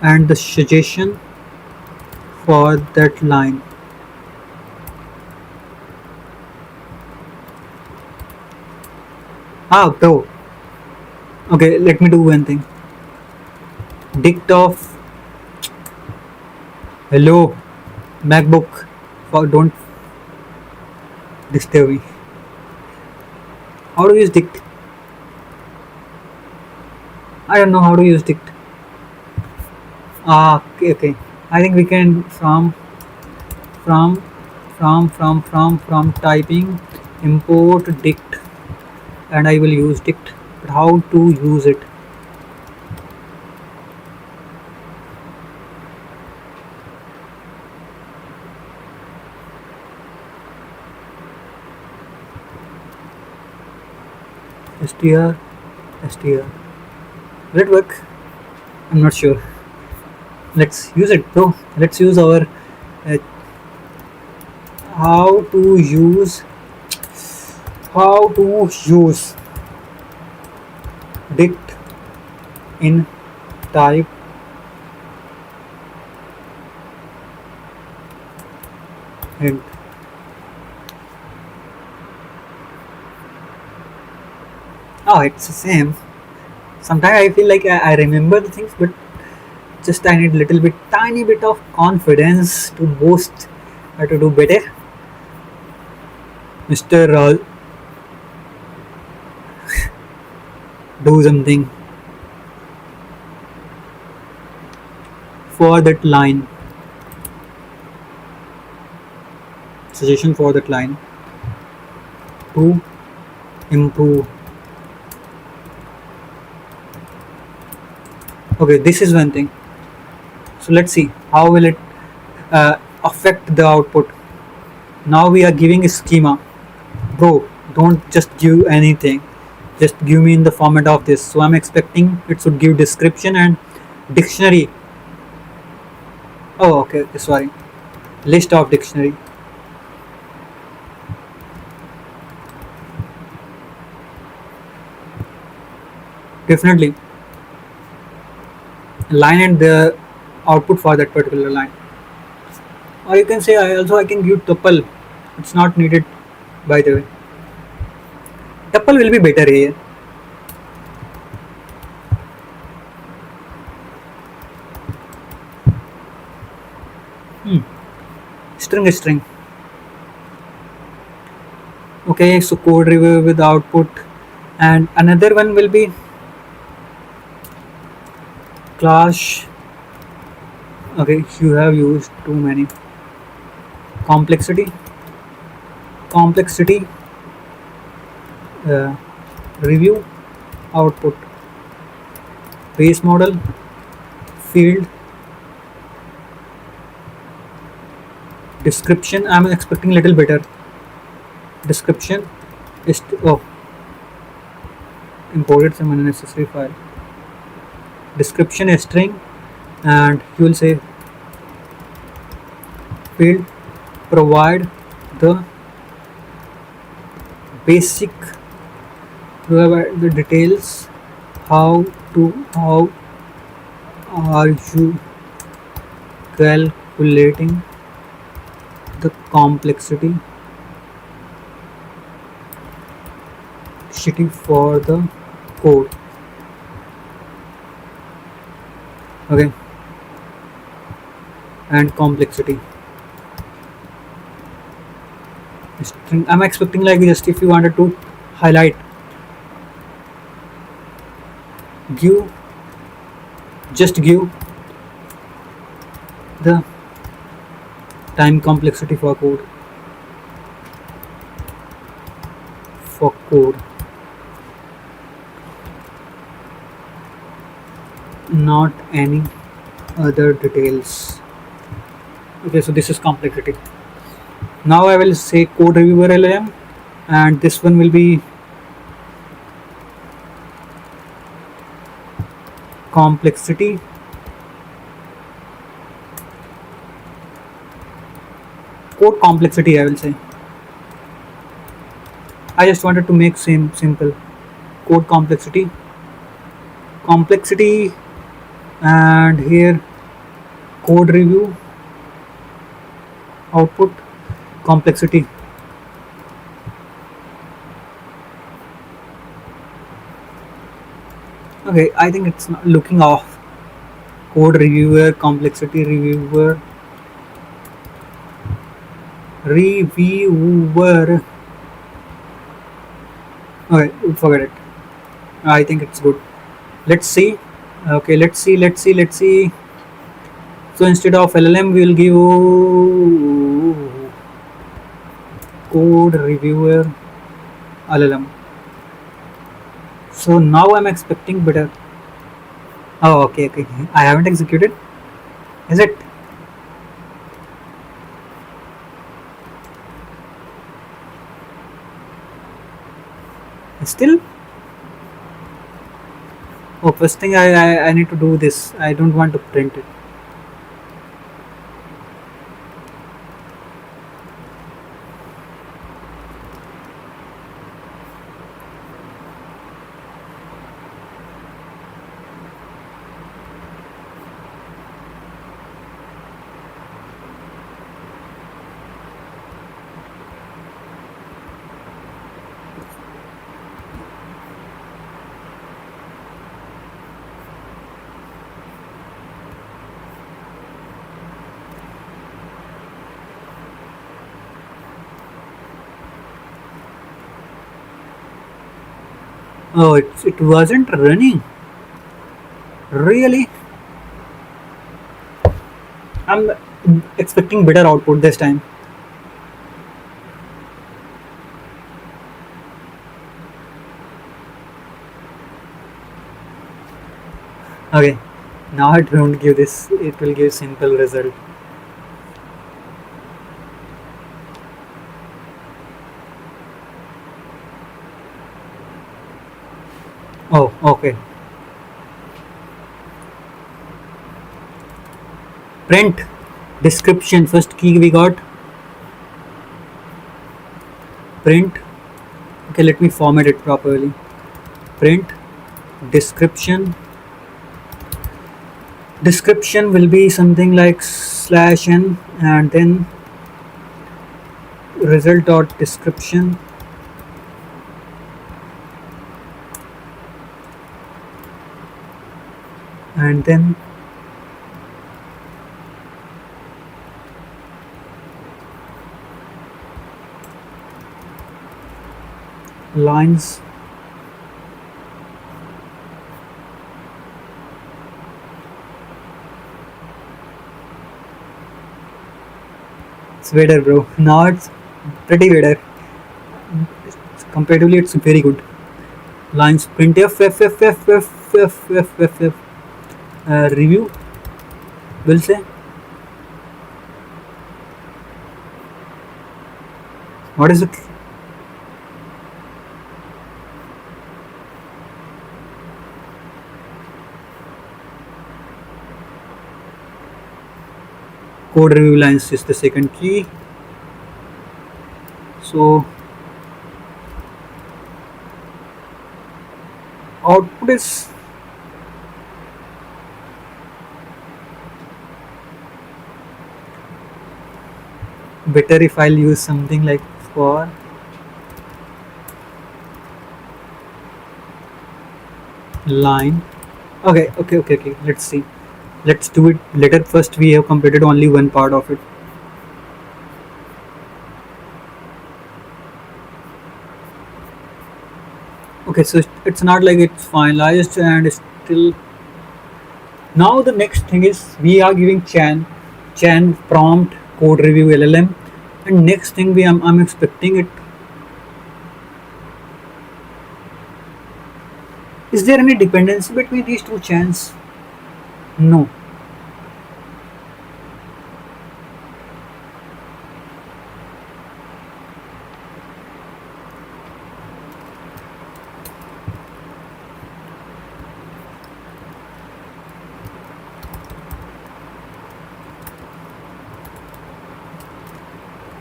and the suggestion for that line. Ah, bro. Okay, let me do one thing. Dict of hello MacBook. For don't disturb me. How do you use dict? I don't know how to use dict. Ah, okay, okay. I think we can from from typing import dict and I will use dict. But how to use it? str str. Will it work? I'm not sure. Let's use it, bro. Let's use our uh, how to use how to use dict in type hint. Oh, it's the same. Sometimes I feel like I remember the things, but just I need little bit, tiny bit of confidence to boost or to do better. Mr. Do something for that line. Suggestion for that line to improve. Okay, this is one thing. So let's see how will it affect the output. Now we are giving a schema, bro. Don't just give anything. Just give me in the format of this. So I'm expecting it should give description and dictionary. Oh, okay. Sorry, list of dictionary. Definitely line and the output for that particular line. Or you can say I can give tuple. It's not needed by the way. Tuple will be better here. Hmm. String. Okay, so code review with output, and another one will be clash. Okay, you have used too many. Complexity uh, review output base model field description. I'm expecting little better description is oh imported some unnecessary file description string and you will say field provide the basic provide the details how are you calculating the complexity for the code. Okay, and complexity string. I'm expecting like just if you wanted to highlight give just give the time complexity for code, not any other details. Okay, so this is complexity. Now I will say code reviewer LLM, and this one will be complexity. Code complexity I will say. I just wanted to make same simple. Code complexity, and here code review output complexity. Okay, I think it's not looking off. Code reviewer complexity reviewer. Okay, forget it. I think it's good. Let's see. Okay, let's see. So instead of LLM, we will give code reviewer LLM. So now I'm expecting better. Oh, okay. I haven't executed. Is it? Still? Oh, first thing I need to do this. I don't want to print it. Oh, it wasn't running. Really? I'm expecting better output this time. Okay, now it won't give this. It will give simple result. Oh, okay. Print description. First key we got print. Okay, let me format it properly. Print description. Description will be something like /n and then result dot description, and then lines. It's better, bro. Now it's pretty better. Comparatively, it's very good. Lines printf review will say. What is it? Code review lines is the second key. So output is better if I'll use something like for line. Okay. Let's see. Let's do it later. First, we have completed only one part of it. Okay, so it's not like it's finalized and still. Now the next thing is we are giving Chan chain prompt code review LLM. And next thing I'm expecting it. Is there any dependency between these two chains? No.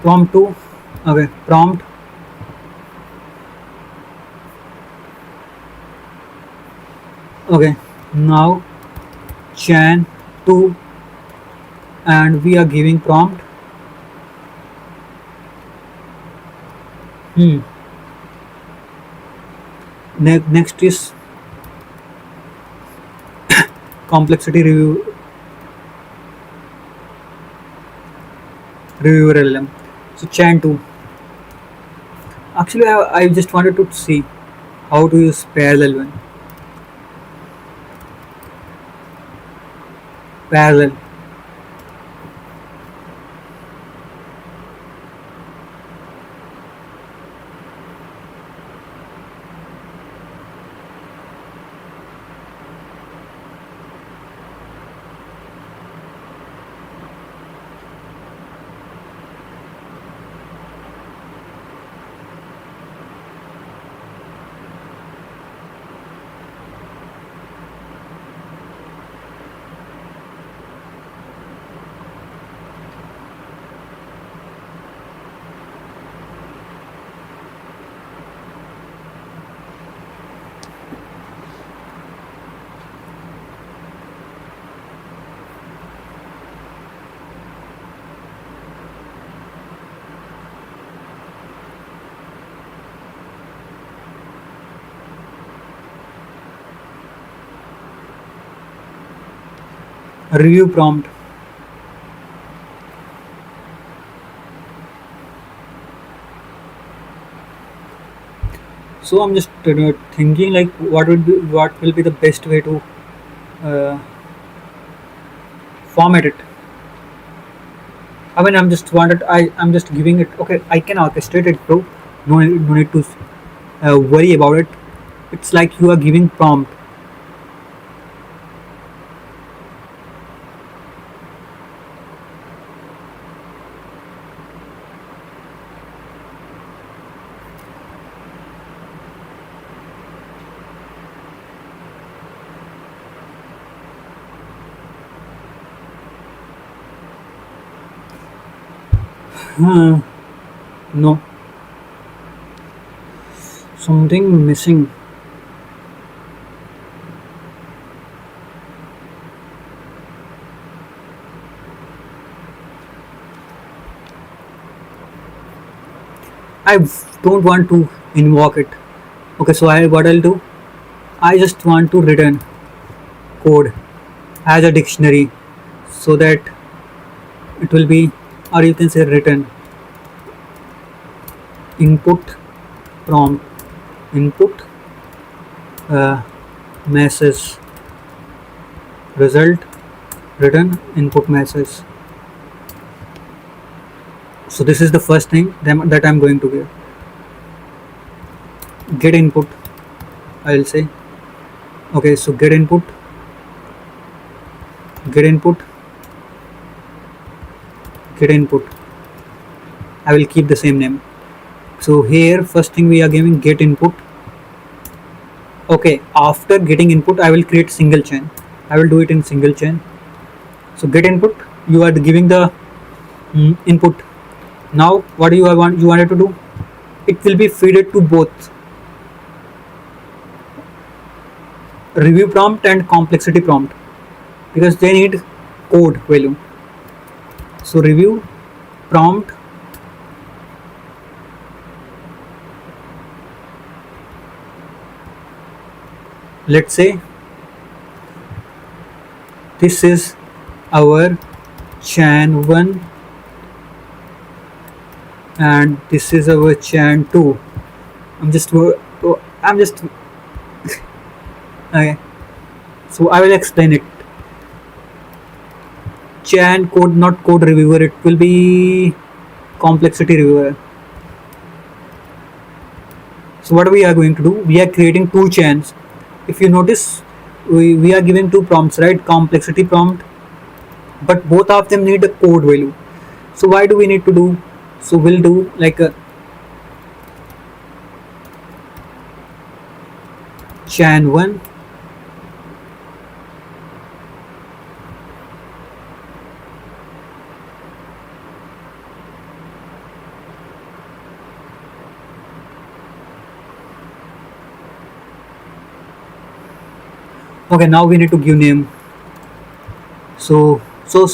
Prompt 2. Okay, prompt. Okay, now chain 2, and we are giving prompt. Hmm. Next is complexity reviewer LLM. So chain 2. Actually, I just wanted to see how to use parallel one. Parallel. Review prompt. So I'm just thinking like what will be the best way to uh, format it. I mean, I'm just giving it. Okay, I can orchestrate it, bro. No need to worry about it. It's like you are giving prompt. Hmm, no, something missing. I don't want to invoke it. Okay, so what I'll do? I just want to return code as a dictionary, so that it will be, or you can say return input prompt input uh, message result return input message. So this is the first thing that I'm going to get input. I'll say, okay, so get input get input. I will keep the same name. So here first thing we are giving get input. Okay, after getting input I will create single chain. I will do it in single chain. So get input, you are giving the input. Now what do you wanted to do? It will be feed it to both review prompt and complexity prompt, because they need code value. So review prompt, let's say this is our chain 1 and this is our chain 2. I'm just okay. So I will explain it. chan code, not code reviewer, it will be complexity reviewer. So what we are going to do, we are creating two chans. If you notice, we are giving two prompts, right? Complexity prompt, but both of them need a code value. So why do we need to do? So we'll do like a chan1. Okay, now we need to give name. So huh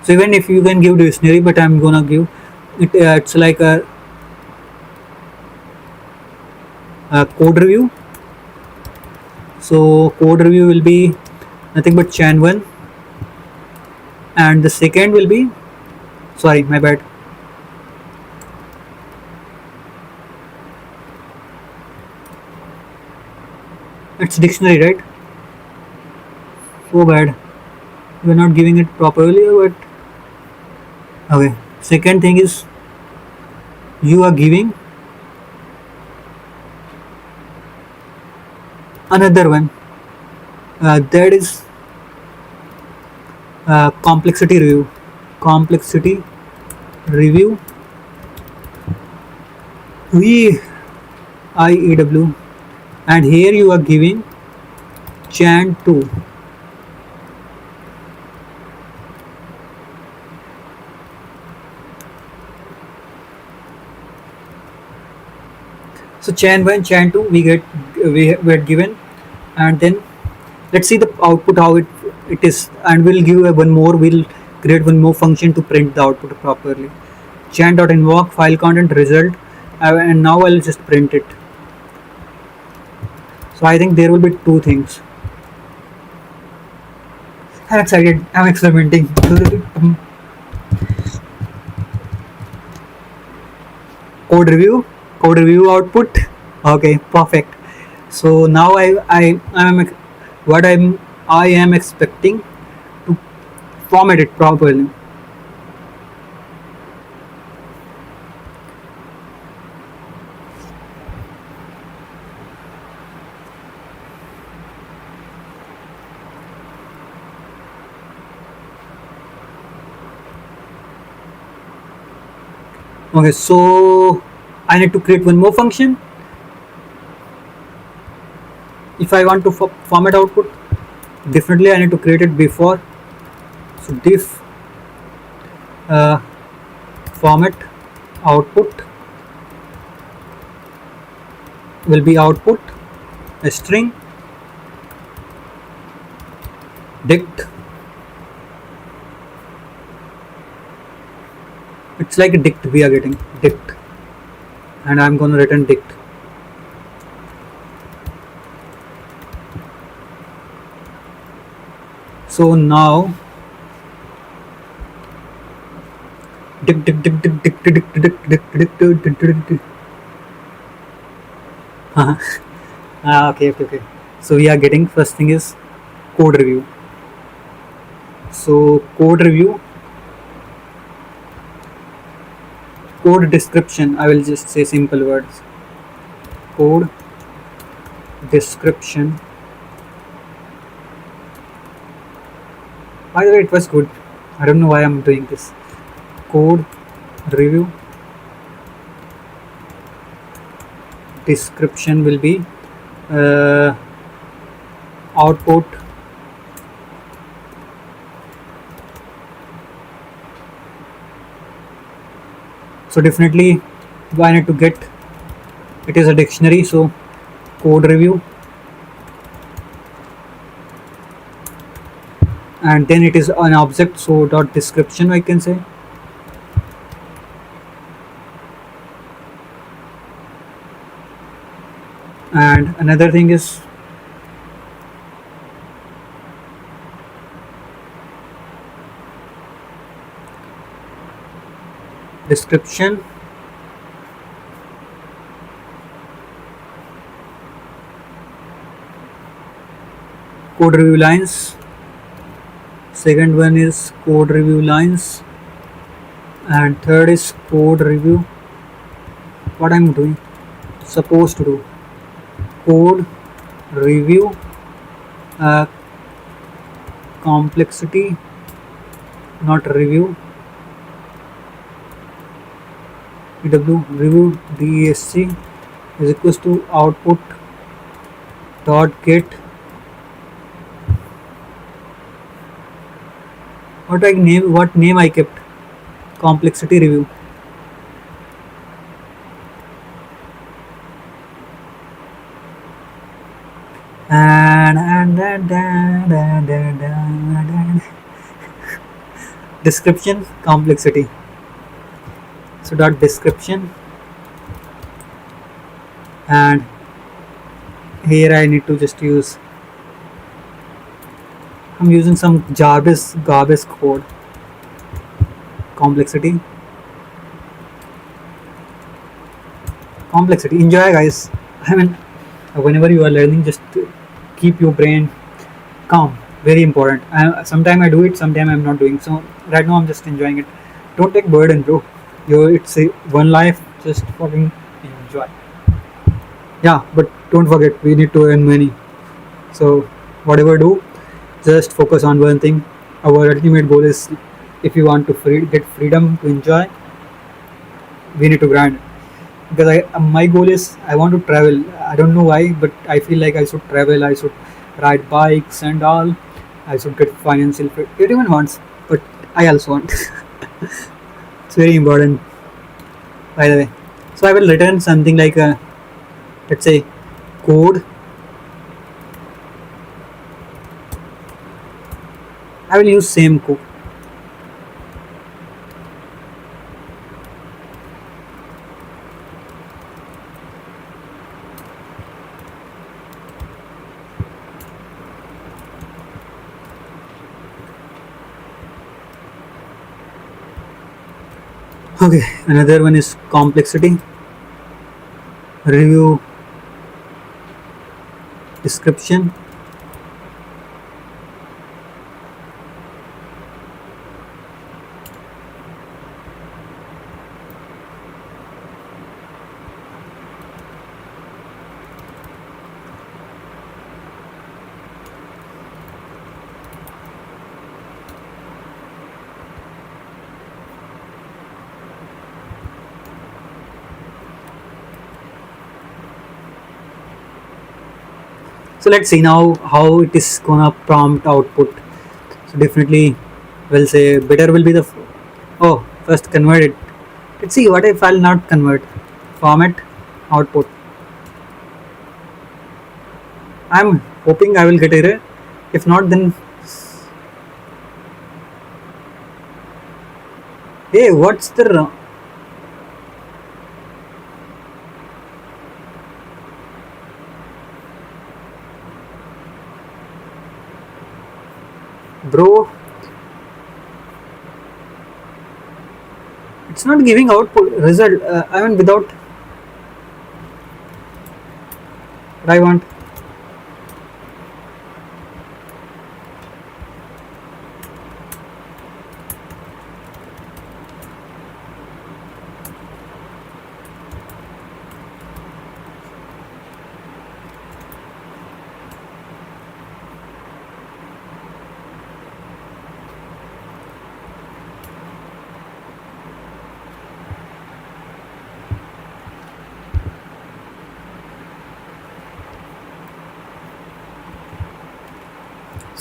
so even if you can give dictionary, but I'm gonna give it, it's like a code review. So code review will be nothing but chan1, and the second will be, sorry, my bad, it's dictionary, right? So bad, we're not giving it properly, but okay. Second thing is, you are giving another one, that is complexity review. Complexity review, v IEW, and here you are giving chan2. So chan1, chan2, we had given, and then let's see the output how it is, and we'll give one more, we'll create one more function to print the output properly. Chan.invoke file content result, and now I'll just print it. So I think there will be two things. I'm excited, I'm experimenting. Code review, code review output. Okay, perfect. So now what I am expecting to format it properly. Okay, so I need to create one more function if I want to format output. Definitely I need to create it before. So diff uh, format output will be output a string dict. It's like a dict, we are getting dict, and I'm gonna return dict. So now dict dict dict dict dict dict dict dict dict dict dict dict. Okay. So we are getting, first thing is code review. So code review, code description, I will just say simple words, code description. By the way, it was good, I don't know why I'm doing this. Code review description will be output so definitely I need to get, it is a dictionary, so code review, and then it is an object, so dot description I can say. And another thing is description, code review lines. Second one is code review lines, and third is code review. What I'm doing, supposed to do, code review, uh, complexity, not review, EW review DESC is equals to output dot get. What name I kept? Complexity review. And description complexity. So dot description, and here I need to just use, I'm using some garbage code. Complexity. Enjoy, guys. I mean, whenever you are learning, just keep your brain calm. Very important. Sometime I do it, sometime I'm not doing. So right now I'm just enjoying it. Don't take burden, bro. It's one life. Just fucking enjoy. Yeah, but don't forget, we need to earn money. So whatever do, just focus on one thing. Our ultimate goal is, if you want to get freedom to enjoy, we need to grind. Because my goal is, I want to travel. I don't know why, but I feel like I should travel. I should ride bikes and all. I should get financial fit. Everyone wants, but I also want. It's very important, by the way. So I will return something like let's say code. I will use same code. Okay, another one is complexity review description. So let's see now how it is gonna prompt output. So definitely we'll say better will be the oh, first convert it. Let's see what if I'll not convert. Format output. I'm hoping I will get error. If not, then hey, what's the bro? It's not giving output result. I mean, without what I want.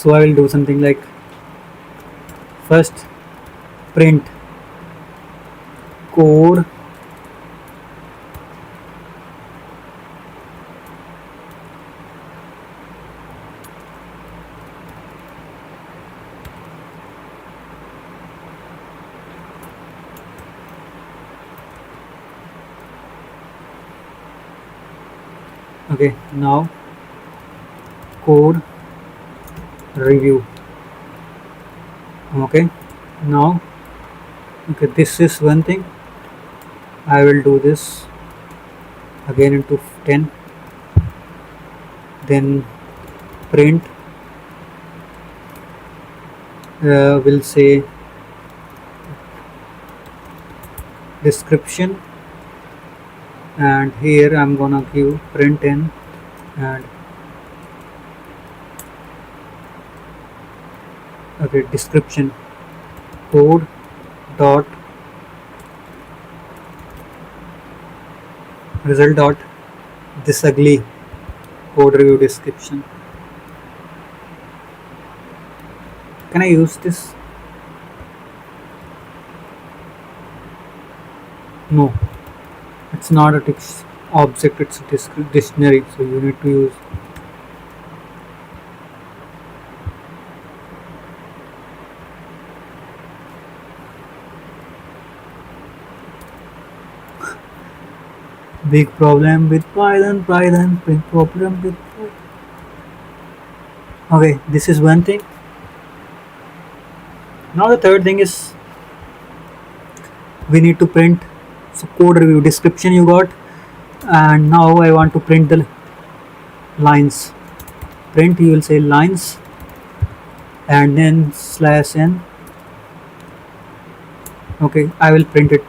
So I will do something like first print code okay, now code review. Okay, now okay, this is one thing. I will do this again into 10, then print, will say description, and here I'm gonna give print in, and okay, description code dot result dot this ugly code review description. Can I use this? No, it's not a text object, it's a dictionary, so you need to use big problem with Python, big problem with okay, this is one thing. Now the third thing is we need to print, so code review description you got, and now I want to print the lines. Print, you will say lines, and then slash n. Okay, I will print it.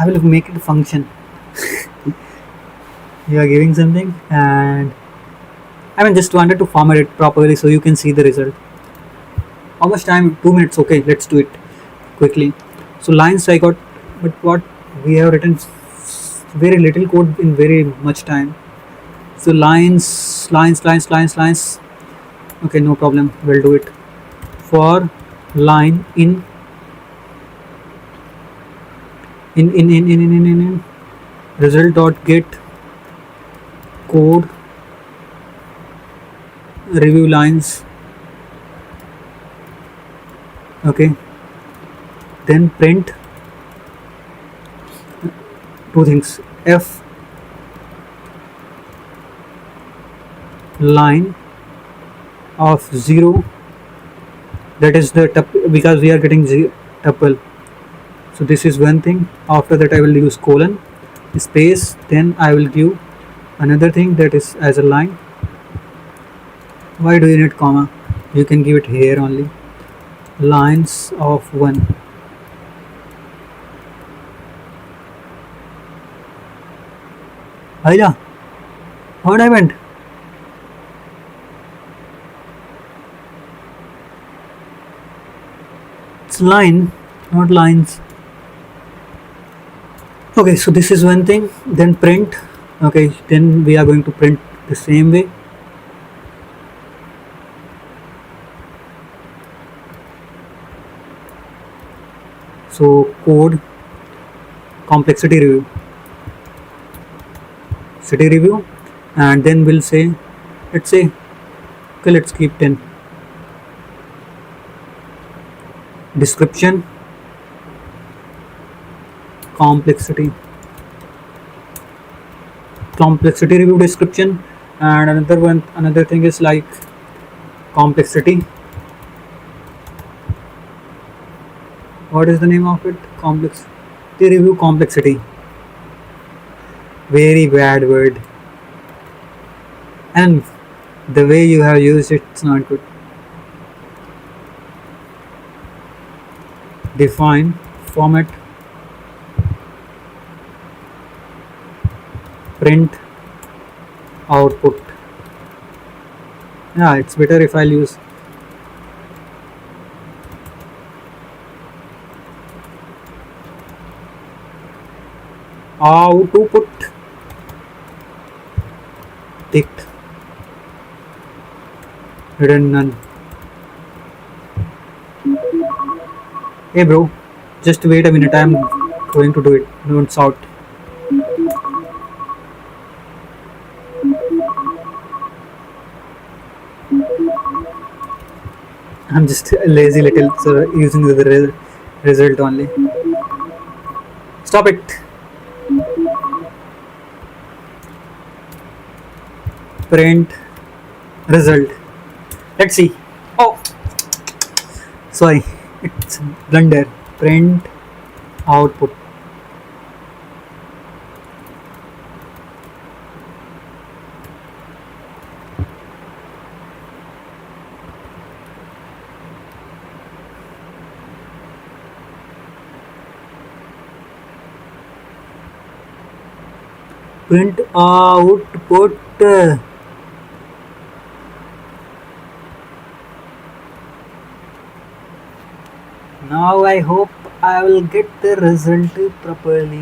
I will make it a function. You are giving something, and I mean just wanted to format it properly so you can see the result. How much time? 2 minutes. Okay, let's do it quickly. So lines I got, but what we have written very little code in very much time. So lines. Okay, no problem. We'll do it. For line in result dot get code review lines. Okay, then print two things, f line of 0, that is the because we are getting tuple, so this is one thing. After that I will use colon space, then I will give another thing that is as a line. Why do you need comma? You can give it here only. Lines of 1. Aja, what happened? It's line, not lines. Okay, so this is one thing. Then print. Okay, then we are going to print the same way. So code complexity review, city review, and then we'll say, let's say, okay, let's keep 10. Description complexity review description, and another thing is like complexity. What is the name of it? Complexity review complexity. Very bad word, and the way you have used it, it's not good. Define format print output. Yeah, it's better if I'll use output ticked hidden none. Hey bro, just wait a minute, I'm going to do it. Don't shout. I'm just a lazy little, so using the result only. Stop it. Print result. Let's see. Oh, sorry, it's blunder. Print output. Print output. Now I hope I will get the result properly.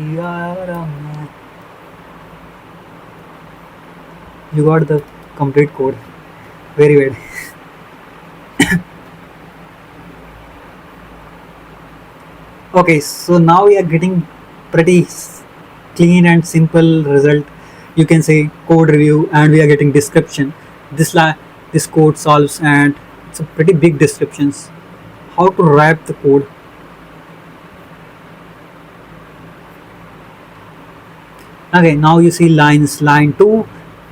You got the complete code. Very well. Okay, so now we are getting pretty clean and simple result. You can say code review, and we are getting description. This code solves, and it's a pretty big descriptions. How to write the code. Okay, now you see lines. Line 2,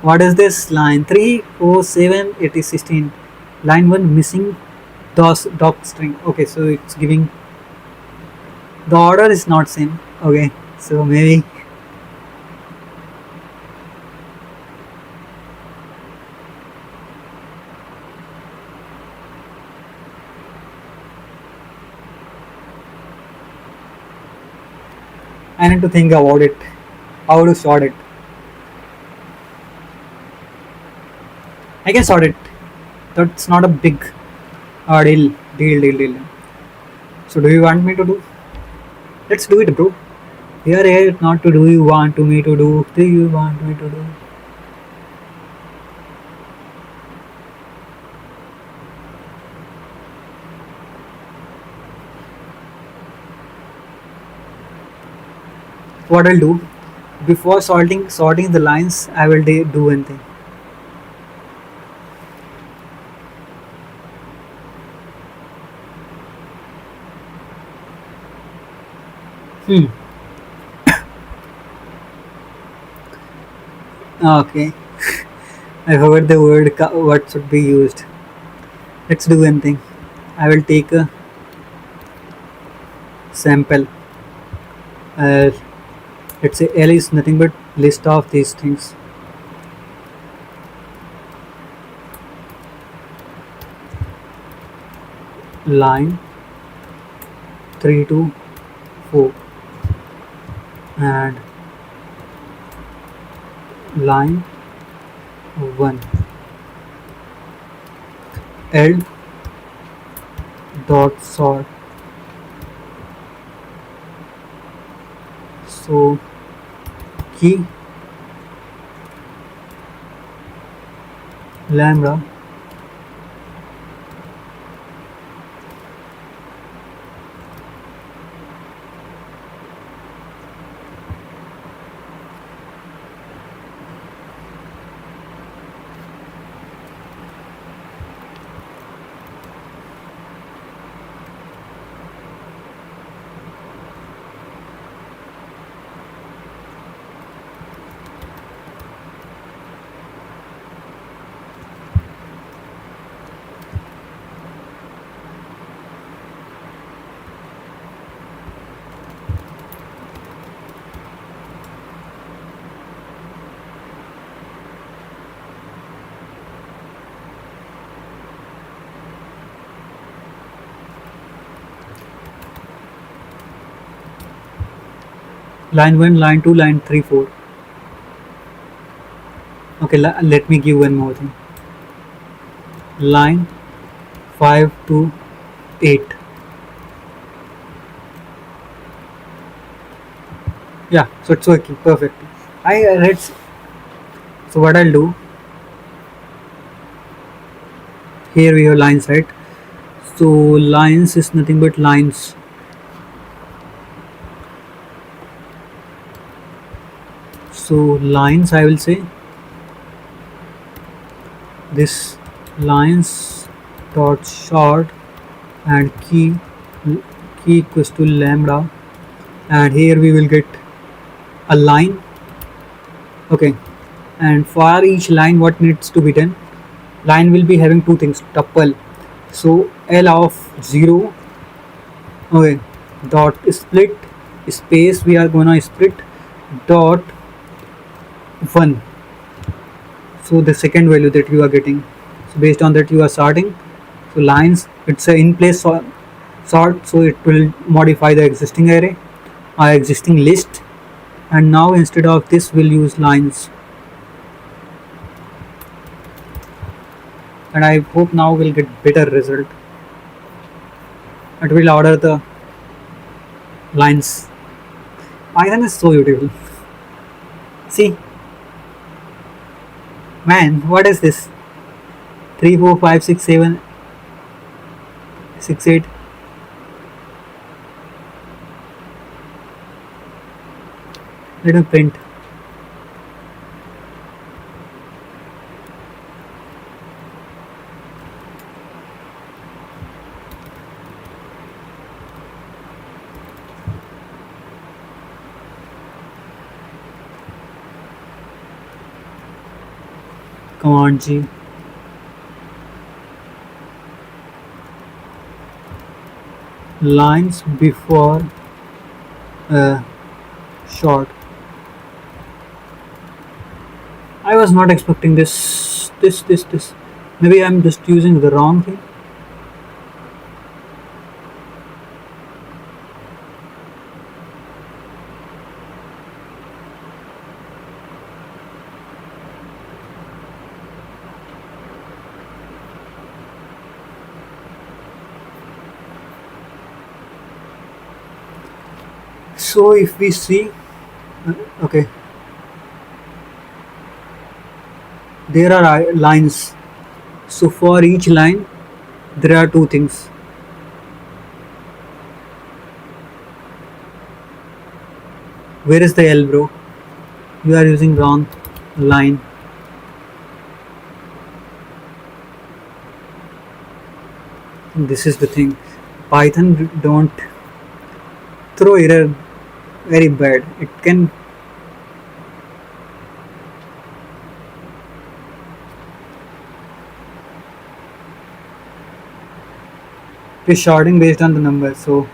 what is this? Line 3, 4, 7, it is 16. Line 1, missing DOS doc string. Okay, so it's giving the order is not same. Okay, so maybe I need to think about it. How to sort it. I can sort it. That's not a big deal. So do you want me to do? Let's do it, bro. We are here not to do you want to me to do. Do you want me to do? What I'll do before sorting the lines, I will do one thing. Hmm. Okay. I forgot the word. What should be used? Let's do one thing. I will take a sample. Uh, let's say L is nothing but list of these things. Line 3 to 4 and line 1. L dot sort. So key lambda line 1, line 2, line 3, 4. Okay, let me give one more thing. Line 5 to 8. Yeah, so it's working perfectly. I read. So what I'll do here, we have lines, right? So lines is nothing but lines. So lines, I will say this lines dot sort and key equals to lambda, and here we will get a line. Okay, and for each line what needs to be done, line will be having two things, tuple. So L of 0, okay, dot split space we are gonna split dot 1. So the second value that you are getting, so based on that you are sorting. So lines, it's a in place sort, so it will modify the existing array or existing list, and now instead of this we'll use lines, and I hope now we'll get better result. It will order the lines. Python is so beautiful. See, man, what is this? 3, 4, 5, 6, 7, 6, 8. Let me print. Command G. Lines before short. I was not expecting this. Maybe I'm just using the wrong thing. So if we see, okay, there are lines. So for each line, there are two things. Where is the L, bro? You are using wrong line. This is the thing. Python don't throw error very bad. It can be sorting based on the number. So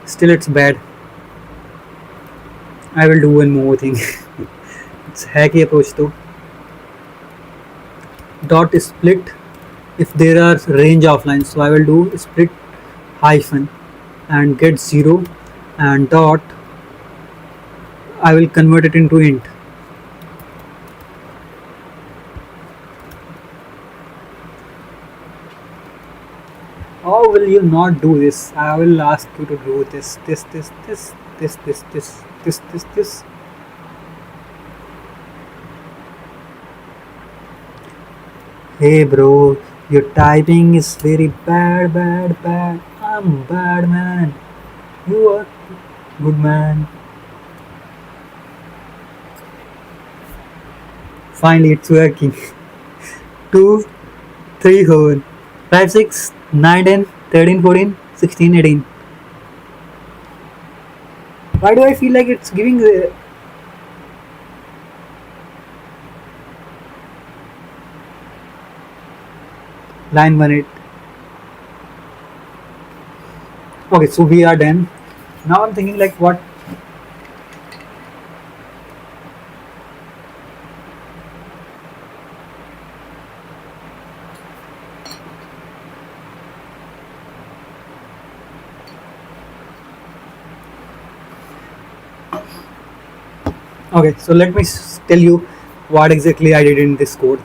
still it's bad. I will do one more thing. It's hacky approach though. Dot split if there are range of lines. So I will do split hyphen and get 0 and dot. I will convert it into int. How will you not do this? I will ask you to do this. This. Hey bro, your typing is very bad. I'm bad man. You are good man. Finally it's working. 2, 3, 4, 5, 6, 9, 10, 13, 14, 16, 18. Why do I feel like it's giving the line 1 8? Okay, so we are done. Now I'm thinking like what. Okay, so let me tell you what exactly I did in this code.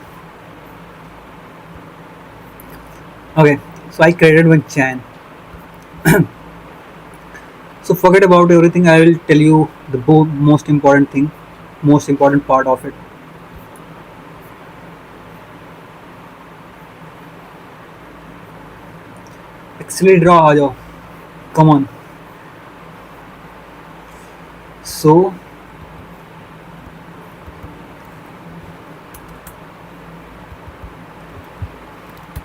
Okay, so I created one chain. So forget about everything. I will tell you the most important thing, most important part of it. Actually draw आ जाओ. Come on. So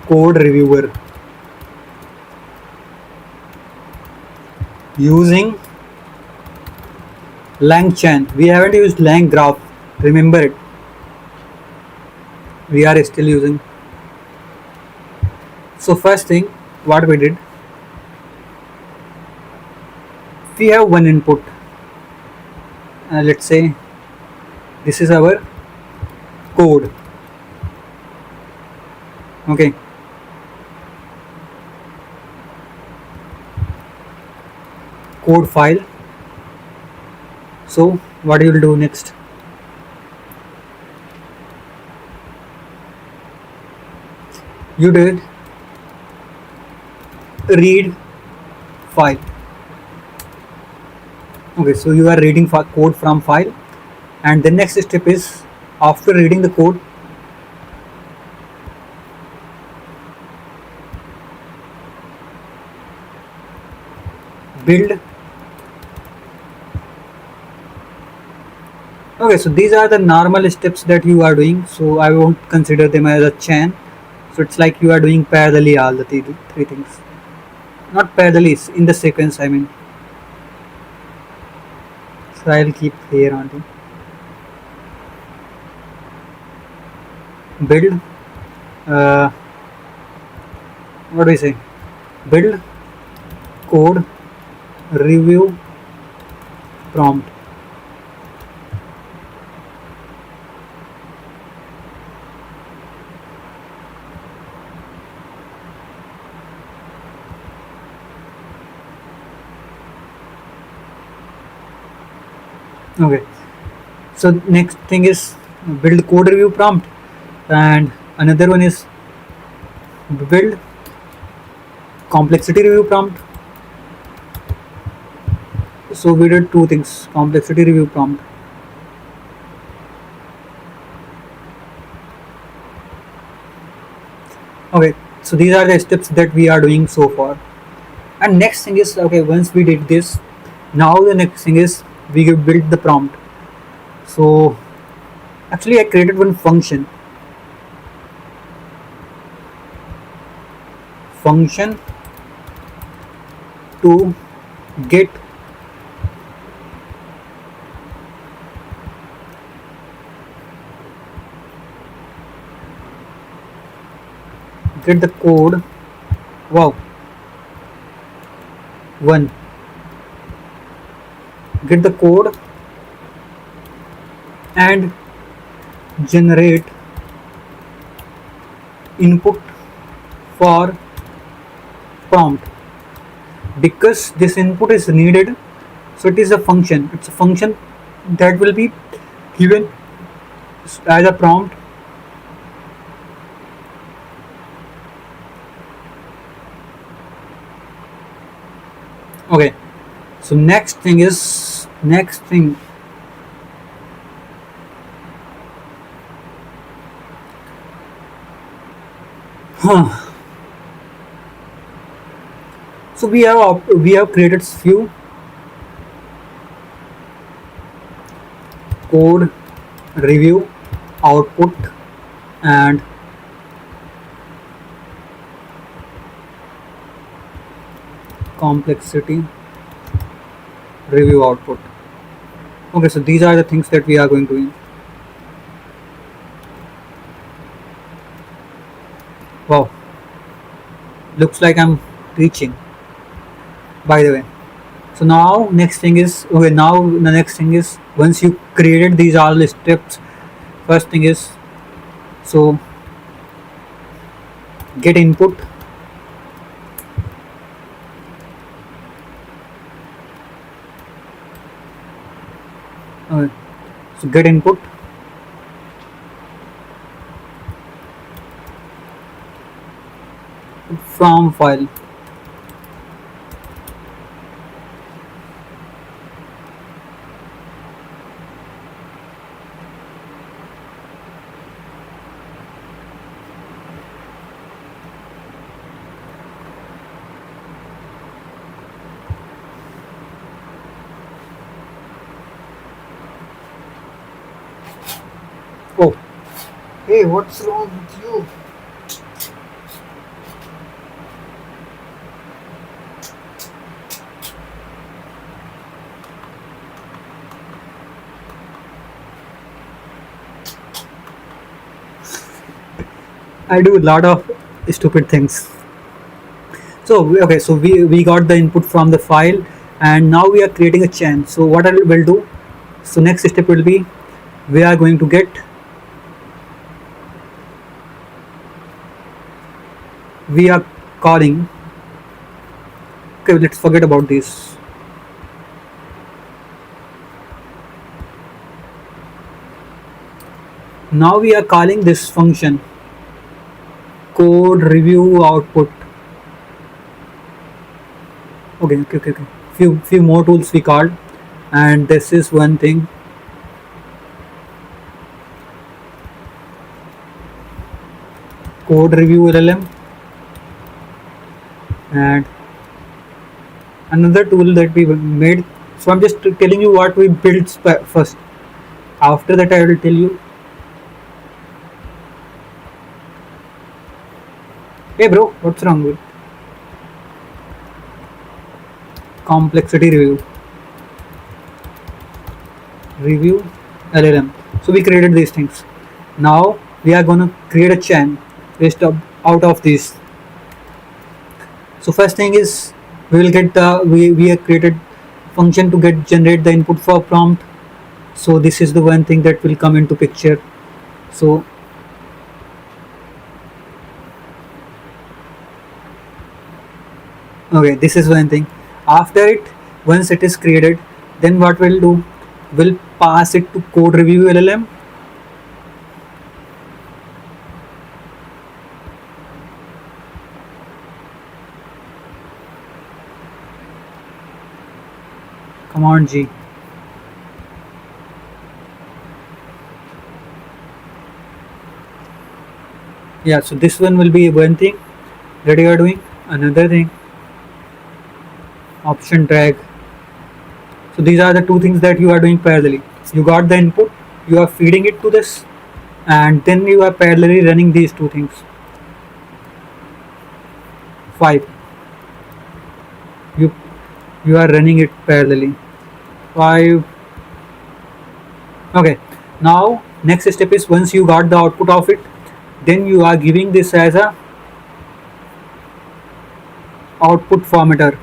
code reviewer using Langchain. We haven't used Langgraph. Remember it. We are still using. So first thing, what we did, we have one input. Let's say this is our code. Okay, code file. So what you will do next? You did read file. Okay, so you are reading code from file, and the next step is, after reading the code, build. Okay, so these are the normal steps that you are doing, so I won't consider them as a chain. So it's like you are doing parallelly all the three things, not parallelly, in the sequence, I mean. So I'll keep here only. Build, uh, what do I say? Build code review prompt. Okay, so next thing is build code review prompt, and another one is build complexity review prompt. So we did two things: complexity review prompt. Okay, so these are the steps that we are doing so far. And next thing is, okay, once we did this, now the next thing is we can build the prompt. So actually I created one function to get the code. Wow, one, get the code and generate input for prompt. Because this input is needed, so it is a function. It's a function that will be given as a prompt. Okay, so next thing is, huh. So we have created few code review output and complexity review output. Okay, so these are the things that we are going to do. Wow, looks like I'm teaching, by the way. So now next thing is, okay, now the next thing is, once you created these all the steps, first thing is, so get input, so get input from file. Oh, hey, what's wrong with you? I do a lot of stupid things. Okay, so we got the input from the file, and now we are creating a chain. So what I will do, so next step will be, we are going to get, we are calling, okay, let's forget about this. Now we are calling this function code review output. Okay. Few more tools we called, and this is one thing, code review LLM, and another tool that we made. So I'm just telling you what we built first. After that, I will tell you. Hey bro, what's wrong with complexity review LLM? So we created these things. Now we are gonna create a chain based out of these. So first thing is, we will get the, we have created function to get generate the input for prompt. So this is the one thing that will come into picture. So okay, this is one thing. After it, once it is created, then what we'll do, we'll pass it to code review LLM, command G. Yeah, so this one will be one thing that you are doing. Another thing, option drag. So these are the two things that you are doing parallelly. You got the input, you are feeding it to this, and then you are parallelly running these two things. 5. You you are running it parallelly. 5. Okay. Now next step is, once you got the output of it, then you are giving this as a output formatter,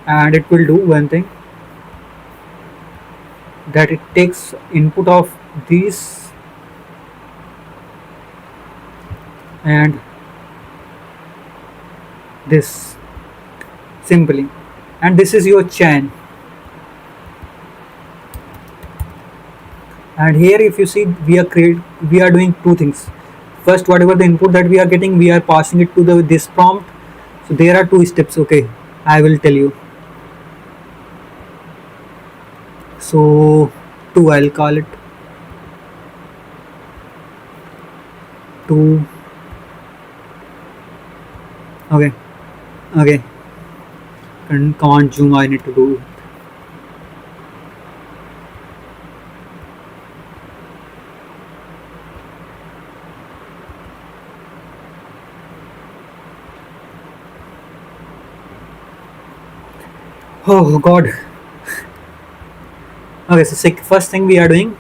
and it will do one thing, that it takes input of these and this simply, and this is your chain. And here if you see, we are doing two things. First, whatever the input that we are getting, we are passing it to the this prompt. So there are two steps. Okay, I will tell you. So 2, I'll call it 2. Okay, and command zoom I need to do. Oh god. Okay, so first thing we are doing,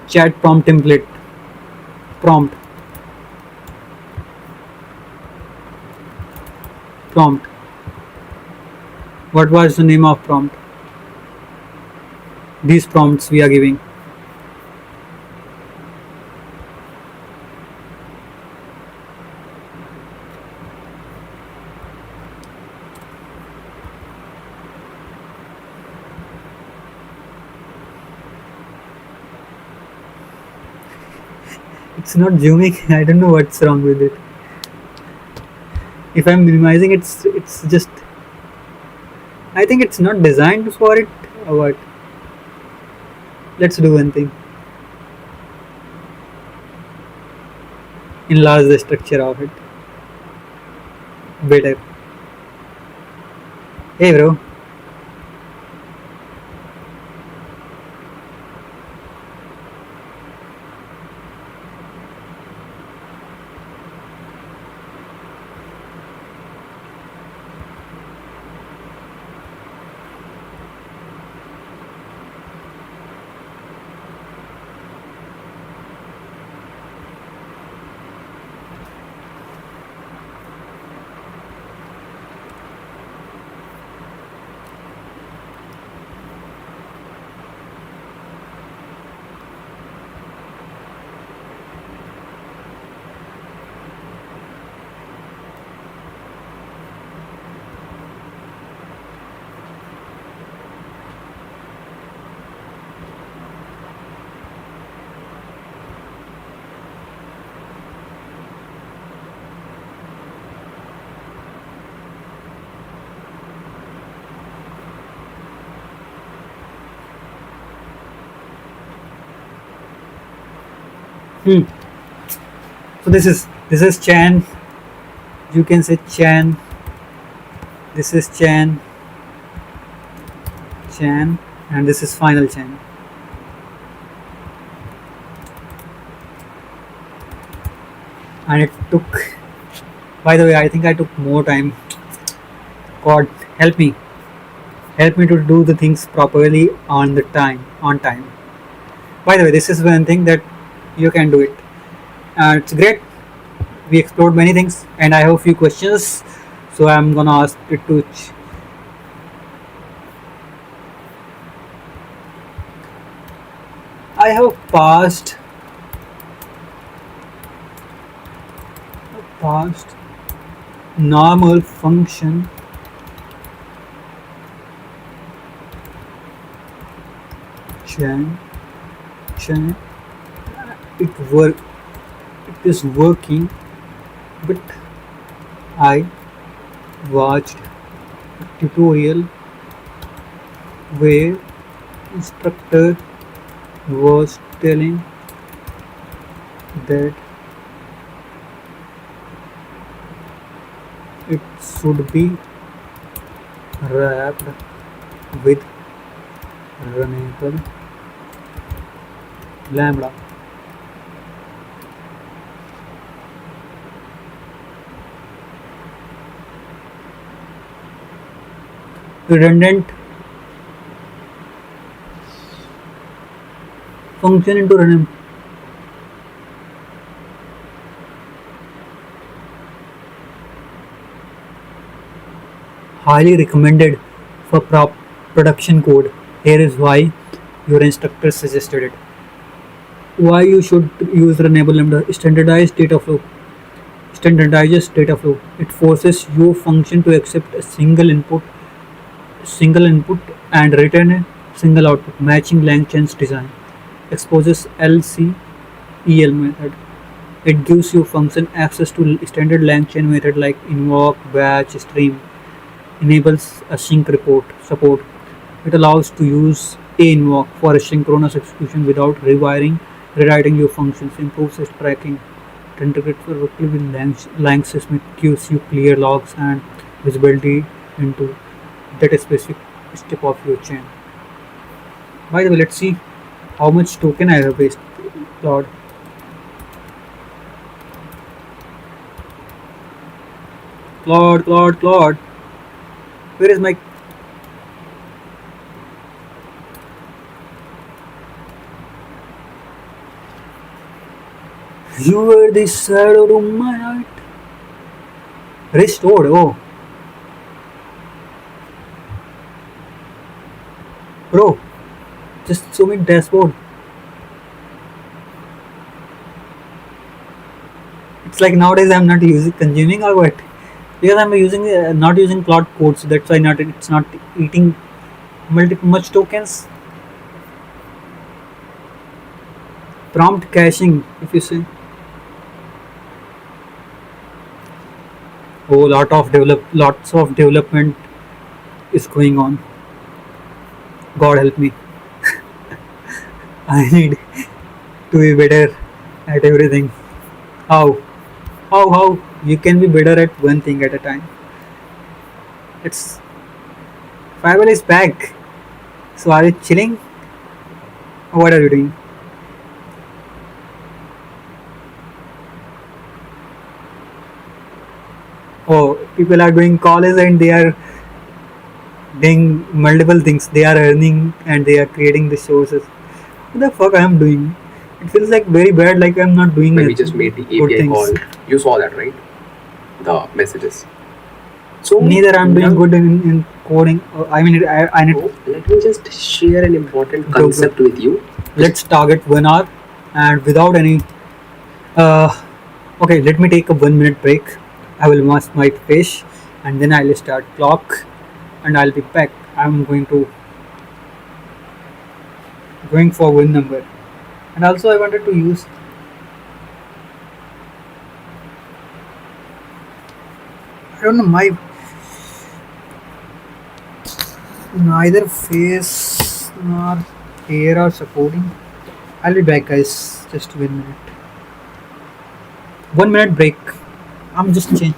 chat prompt template, prompt prompt. What was the name of prompt? These prompts we are giving. It's not zooming. I don't know what's wrong with it. If I'm minimizing, it's just, I think it's not designed for it or what. Let's do one thing. Enlarge the structure of it. Better. Hey bro. Hmm. So this is Chan. You can say Chan. This is Chan, and this is final Chan. And it took. By the way, I think I took more time. God, help me, help me to do the things properly on time. By the way, this is one thing that you can do it. It's great. We explored many things, and I have a few questions. So I'm gonna ask it to. I have passed normal function chain chain. It it is working, but I watched a tutorial where instructor was telling that it should be wrapped with runnable lambda. Redundant function into random. Highly recommended for production code. Here is why your instructor suggested it. Why you should use runnable lambda. Standardizes data flow. It forces your function to accept a single input and return a single output, matching Langchain's design. Exposes LCEL method. It gives your function access to standard LangChain method like invoke, batch, stream. Enables async report support. It allows to use invoke for asynchronous execution without rewriting your functions. Improves its tracking. It integrates directly with LangSys. It gives you clear logs and visibility into that specific step of your chain. By the way, let's see how much token I have wasted. Claude, Claude. Where is my? You were the shadow of my night. Restored. Oh, bro, just show me dashboard. It's like nowadays I'm not using consuming or what? Because I'm using not using cloud code, so that's why not it's not eating much tokens. Prompt caching, if you say. Oh, lots of development is going on. God help me. I need to be better at everything. How? How? You can be better at one thing at a time. It's Fireball is back. So are you chilling? Or what are you doing? Oh, people are doing college and they are doing multiple things. They are earning and they are creating the shows. What the fuck I am doing? It feels like very bad, like I'm not doing when it. we just made the Good API things. call. You saw that, right? The messages. So Neither I'm doing now, good in coding. I mean, I need. so let me just share an important Go, go. concept with you. Let's target 1 hour and without any. Uh, okay, let me take a 1 minute break. I will wash my face and then I'll start clock and I'll be back. I'm going for one number. And also I wanted to use. I don't know, my neither face nor hair are supporting. I'll be back, guys. Just 1 minute. 1 minute break. I'm just changing.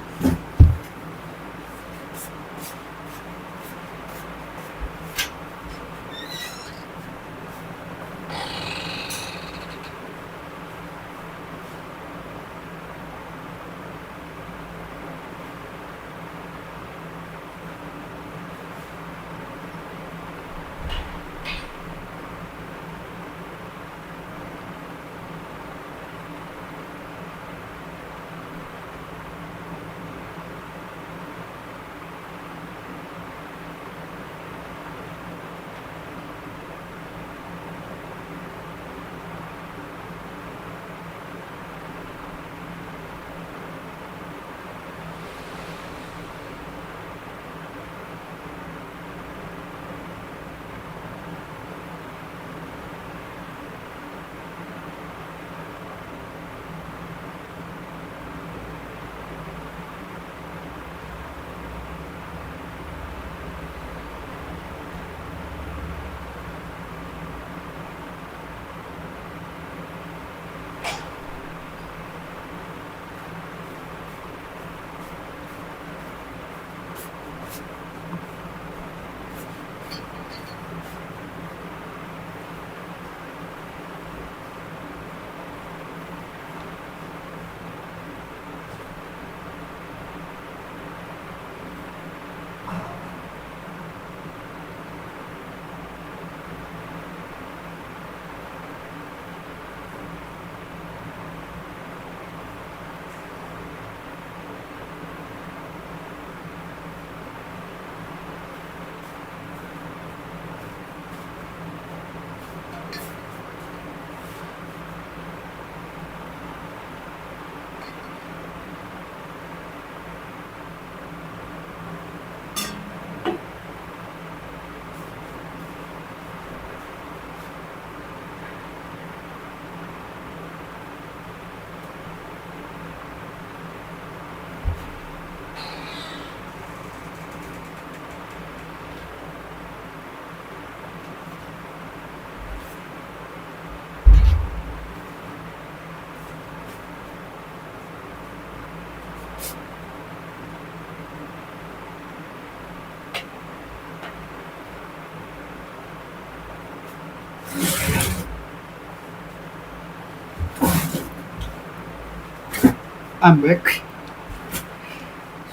I'm back.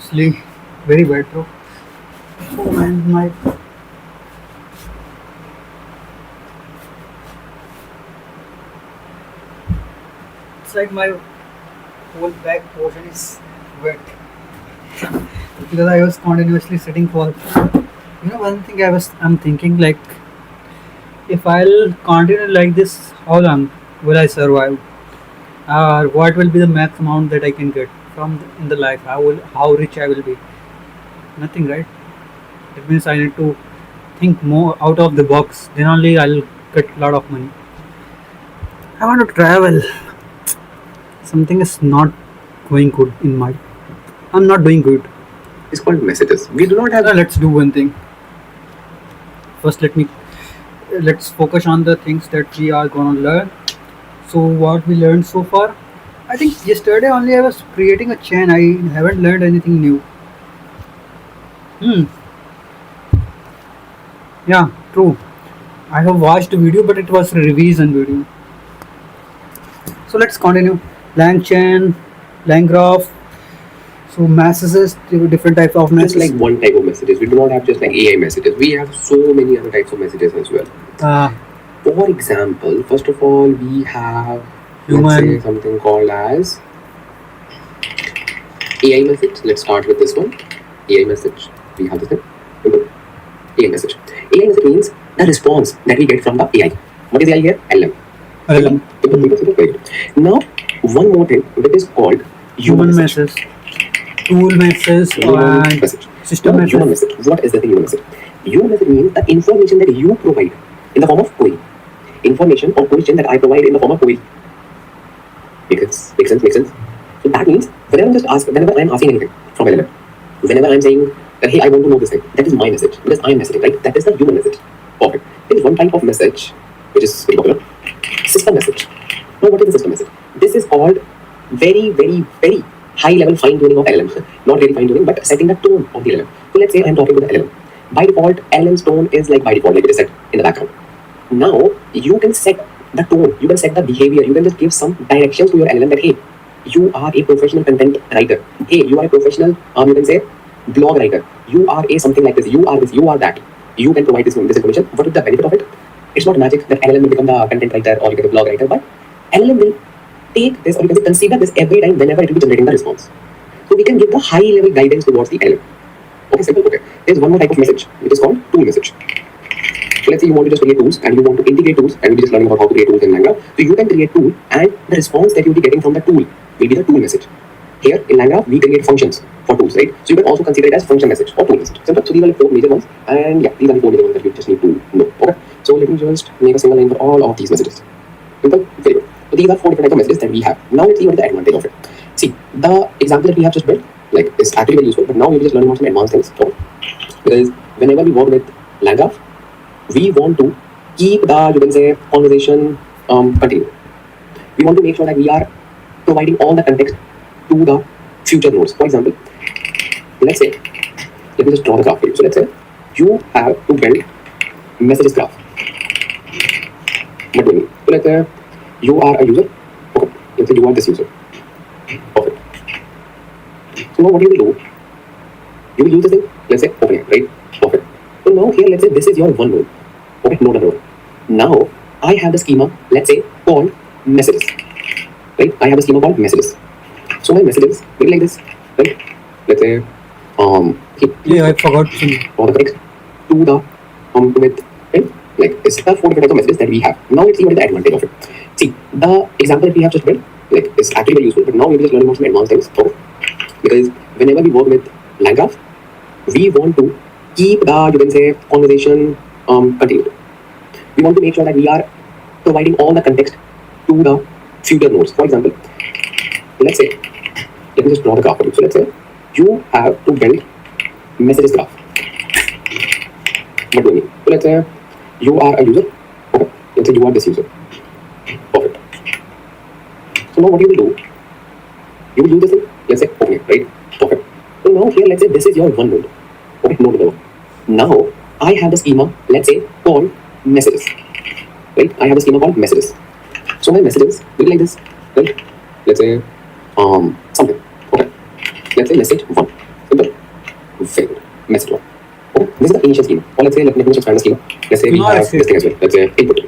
Sleep very bad, bro. Oh man, my it's like my whole back portion is wet because I was continuously sitting for. One thing I'm thinking like if I'll continue like this, how long will I survive? Or what will be the max amount that I can get in the life? How rich I will be? Nothing, right? It means I need to think more out of the box. Then only I'll get a lot of money. I want to travel. Something is not going good in my. I'm not doing good. It's called messages. We do not have. Let's do one thing. First, let's focus on the things that we are gonna learn. So what we learned so far, I think yesterday only I was creating a chain. I haven't learned anything new. Hmm. Yeah, true. I have watched the video, but it was a revision video. So let's continue. Lang chain, Langgraph. So messages, different types of Just messages. like one type of messages. We do not have just like AI messages. We have so many other types of messages as well. For example, first of all, we have let's say human. something called as AI message. Let's start with this one. AI message. We have this thing. AI message. AI message means the response that we get from the AI. What is AI here? LM. Now, one more thing, which is called human message. Tool message Human and message. system Now, message. human message. What is the thing human message? Human message means the information that you provide in the form of query. Information or question that I provide in the form of query. Make sense? So that means whenever I'm asking anything from LLM, whenever I'm saying that hey, I want to know this thing, that is my message because I'm messaging, right? That is the human message. Perfect. There is one type of message which is very popular. System message. Now, what is the system message? This is called very high level fine tuning of LLM. Not really fine tuning, but setting the tone of the LLM. So let's say I'm talking to the LLM. By default, LLM's tone is like by default, like it is set in the background. Now you can set the tone, you can set the behavior, you can just give some directions to your LLM that hey, you are a professional content writer. Hey, you are a professional, you can say blog writer. You are a something like this. You are this. You are that. You can provide this information. What is the benefit of it? It's not magic that LLM will become the content writer or you get a blog writer, but LLM will take this or you can say consider this every time whenever it will be generating the response. So we can give the high level guidance towards the LLM. Okay, simple. Okay. There's one more type of message which is called tool message. So let's say you want to just create tools and you want to integrate tools and we'll be just learning about how to create tools in Langgraph. So you can create tool and the response that you'll be getting from the tool will be the tool message. Here in Langgraph, we create functions for tools, right? So you can also consider it as function message or tool message. Simple. So these are the four major ones, and yeah, these are the four major ones that you just need to know. Okay. So let me just make a single line for all of these messages. Simple. Very good. So these are four different types of messages that we have. Now let's see what is the advantage of it. See, the example that we have just built, like, is actually very useful, but now we'll just learn about some advanced things. Okay? Because whenever we work with Langgraph, we want to keep the, you can say, conversation continued. We want to make sure that we are providing all the context to the future nodes. For example, let's say, let me just draw the graph for you. So let's say you have to build messages graph. What do you mean? So let's say you are a user. Okay. Let's say you are this user. Perfect. So now what you will do? You will use this thing. Let's say open it, right? Perfect. So now here, let's say this is your one node. Okay, node number one. Now I have the schema. Let's say called messages. Right? I have a schema called messages. So my messages will be like this, right? Let's say Yeah, I forgot some. for the text to the with right? Like it's the four different types of messages that we have. Now let's see what is the advantage of it. See, the example that we have just built, like, is actually very useful, but now we'll just learn about some advanced things. Okay? Because whenever we work with Langgraph, we want to keep the, you can say, conversation continued. We want to make sure that we are providing all the context to the future nodes. For example, let's say, let me just draw the graph for you. So let's say you have to build messages graph. What do you mean? So let's say you are a user. Okay. Let's say you are this user. Perfect. So now what you will do? You will use this thing. Let's say open it, right? Perfect. So now here, let's say this is your one node. Okay, node number one. Now I have the schema. Let's say called messages. Right? I have a schema called messages. So my messages will be like this, right? Let's say something. Okay. Let's say message one. Simple. Very good. Message one. Okay. This is the initial schema. Or let's say let me just expand the schema. Let's say we have this thing as well. Let's say input.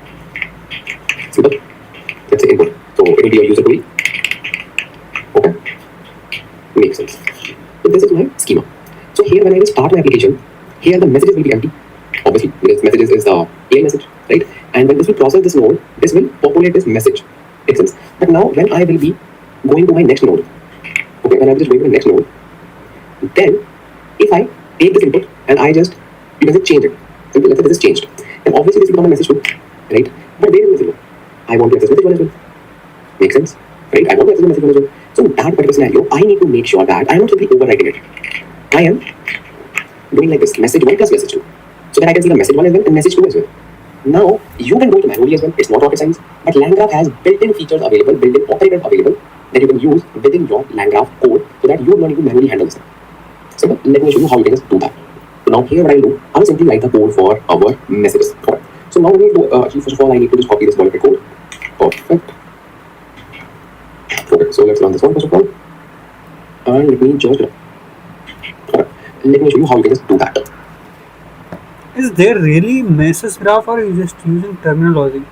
Simple. Let's say input. So it will be your user query. Okay. Makes sense. So this is my schema. So here when I will start my application, here the messages will be empty. Obviously, because messages is the AI message, right? And when this will process this node, this will populate this message. Makes sense. But now when I will be going to my next node, okay, when I will just going to my next node, then if I take this input and I just, you can say, change it. Simply let's say this is changed. Then obviously this will become a message too, right? But where is the message? I want to access message one as well. Makes sense, right? I want to access the message one as well. So in that particular scenario, I need to make sure that I am not simply overwriting it. I am doing like this, message one plus message two. So that I can see the message one as well and message two as well. Now you can do it manually as well. It's not rocket science, but Langgraph has built-in features available, built-in operators available that you can use within your Langgraph code so that you do not need to manually handle this. So let me show you how you can just do that. So now here what I do, I will simply write the code for our messages. Okay. So now what we do, actually first of all I need to just copy this boilerplate code. Perfect. Okay, so let's run this one first of all. And let me just let me show you how you can just do that. Is there really message graph or are you just using terminology?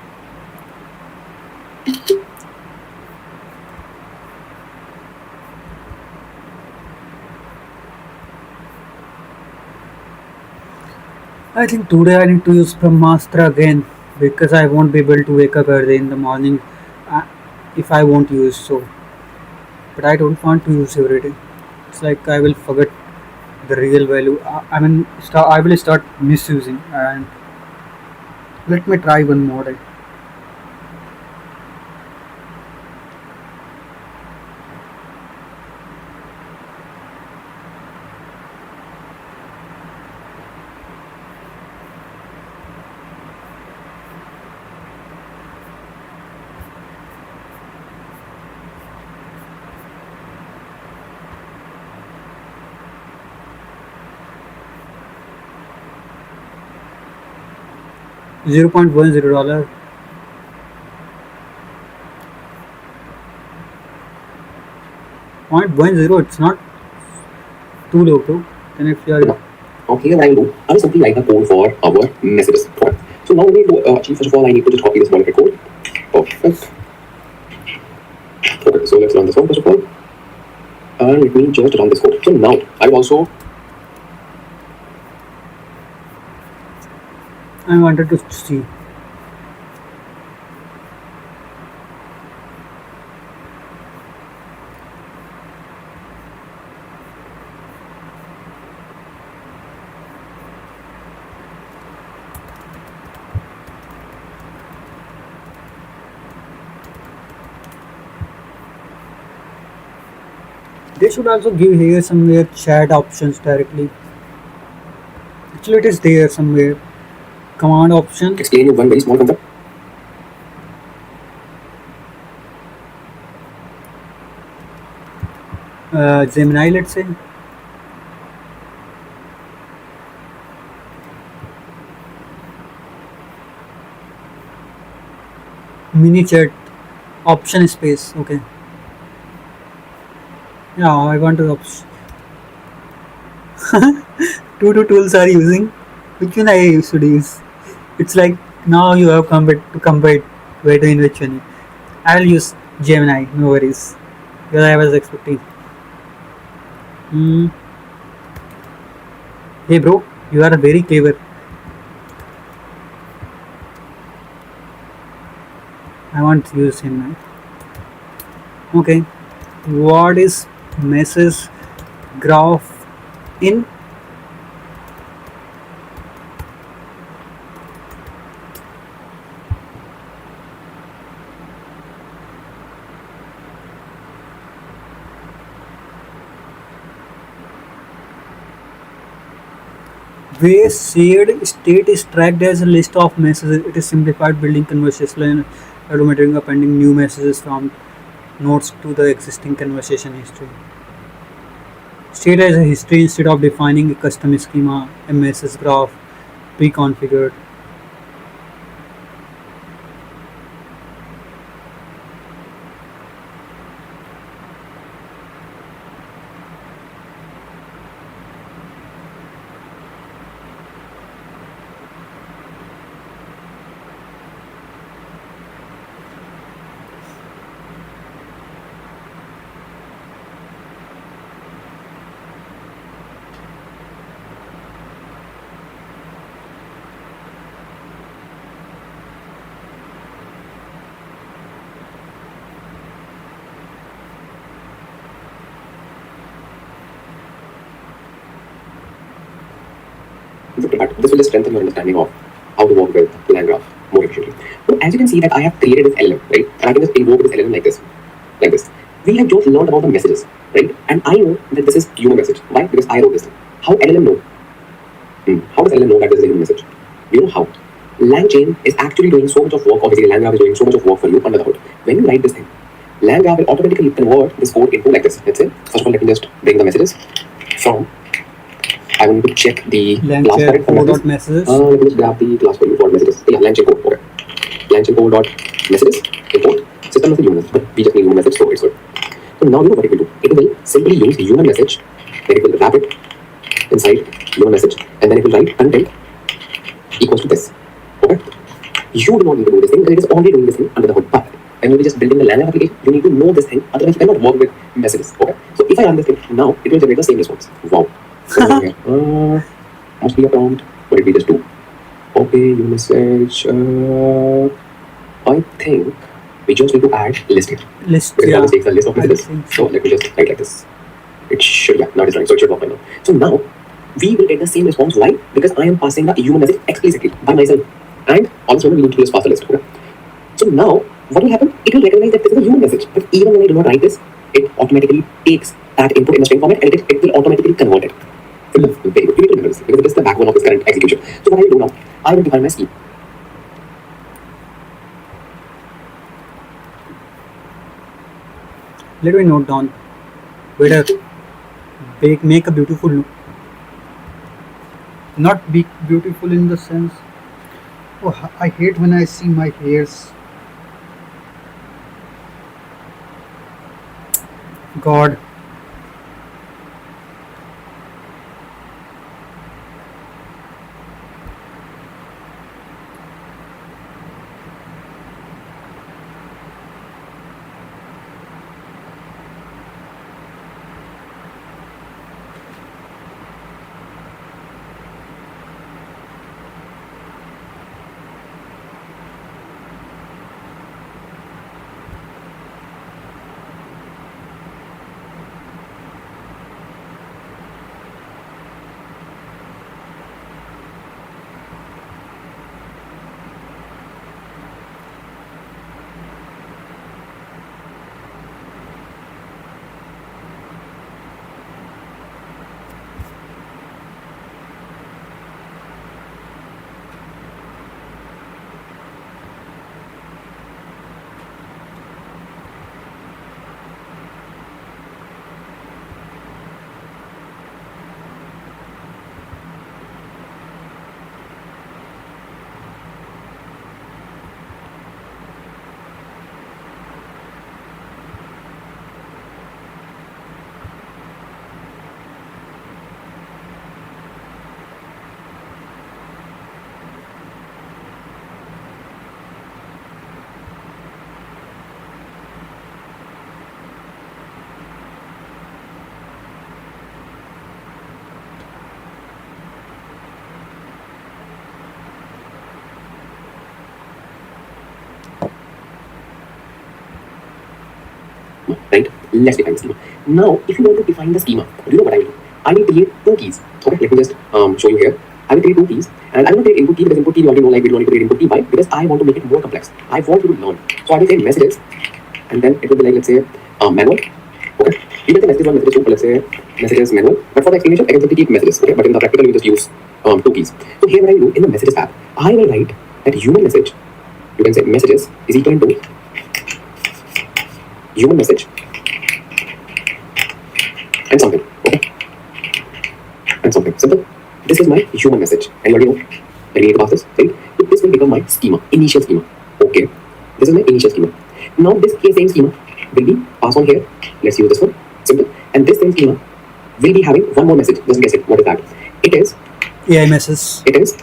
I think today I need to use Brahmastra again because I won't be able to wake up early in the morning uh, if I won't use so. But I don't want to use every day. It's like I will forget the real value. I will start misusing. And let me try one more day. $0.10. 0.10. It's not too low, bro. Then if you are Now here what I will do, I will simply write the code for our messages. Okay. So now we need to achieve, first of all, I need to just copy this modified code. Perfect. Okay, so let's run this one first of all. And let me just run this code. So now I will also I wanted to see. They should also give here somewhere chat options directly. Actually, it is there somewhere. Command option. explain you one very small concept. Gemini, let's say. Mini chat option space. Okay. Yeah, I want to two tools are using. Which one I should use? It's like now you have to compare between which one. I'll use Gemini. No worries. Because I was expecting. Hmm. Hey bro, you are very clever. I want to use him now. Okay. What is message graph in where shared state is tracked as a list of messages? It is simplified building conversational automating appending new messages from notes to the existing conversation history. State as a history instead of defining a custom schema, a message graph pre-configured. But this will just strengthen your understanding of how to work with Langgraph more efficiently. So as you can see that I have created this LLM, right? And I can just invoke this LLM like this, like this. We have just learned about the messages, right? And I know that this is human message. Why? Because I wrote this thing. How LLM know? How does LLM know that this is a human message? You know how? LangChain is actually doing so much of work, or basically Langgraph is doing so much of work for you under the hood. When you write this thing, Langgraph will automatically convert this code into like this. Let's say, first of all, let me just bring the messages from. I want to check the class for it for messages. Messages. Let me just grab the class for you for messages. Yeah, LangChain code. Okay. LangChain code dot messages import system message human, but we just need human message, so it's good. So now you know what it will do. It will simply use human message, then it will wrap it inside human message, and then it will write content equals to this. Okay. You do not need to do this thing because it is already doing this thing under the hood. But when you are just building the Langgraph application, you need to know this thing. Otherwise, you cannot work with messages. Okay. So if I run this thing now, it will generate the same response. Wow. Must be a prompt. What did we just do? Okay, your message. I think we just need to add list here. List. Because Yeah. it takes a list of messages. So let me just write like this. It should, yeah, now it's running. So it should work by now. So now we will get the same response. Why? Because I am passing the human message explicitly by myself. And also we need to just pass the list. Okay? So now what will happen? It will recognize that this is a human message. But even when I do not write this, it automatically takes that input in the string format and it will automatically convert it. Very good. You need to remember this because it is the backbone of this current execution. So what I will do now, I will define my scheme. Let me note down. Better make a beautiful look. Not be beautiful in the sense. Oh, I hate when I see my hairs. God. Right? Let's define the schema. Now, if you want to define the schema, do you know what I will do? I will create two keys. Okay, let me just show you here. I will create two keys, and I will create input key because input key you already know, like we don't need to create input key. Why? Because I want to make it more complex. I want you to learn. So I will say messages, and then it will be like, let's say manual. Okay, you can say messages one, messages two, but let's say messages manual. But for the explanation, I can simply keep messages. Okay, but in the practical, you just use two keys. So here, what I do in the messages tab, I will write that human message. You can say messages is equal to human message and something. Okay, and something simple. This is my human message, and you already know. I need to pass this, right? So this will become my schema, initial schema. Okay, this is my initial schema. Now this same schema will be passed on here. Let's use this one, simple. And this same schema will be having one more message. Just guess it. What is that? It is AI message. it is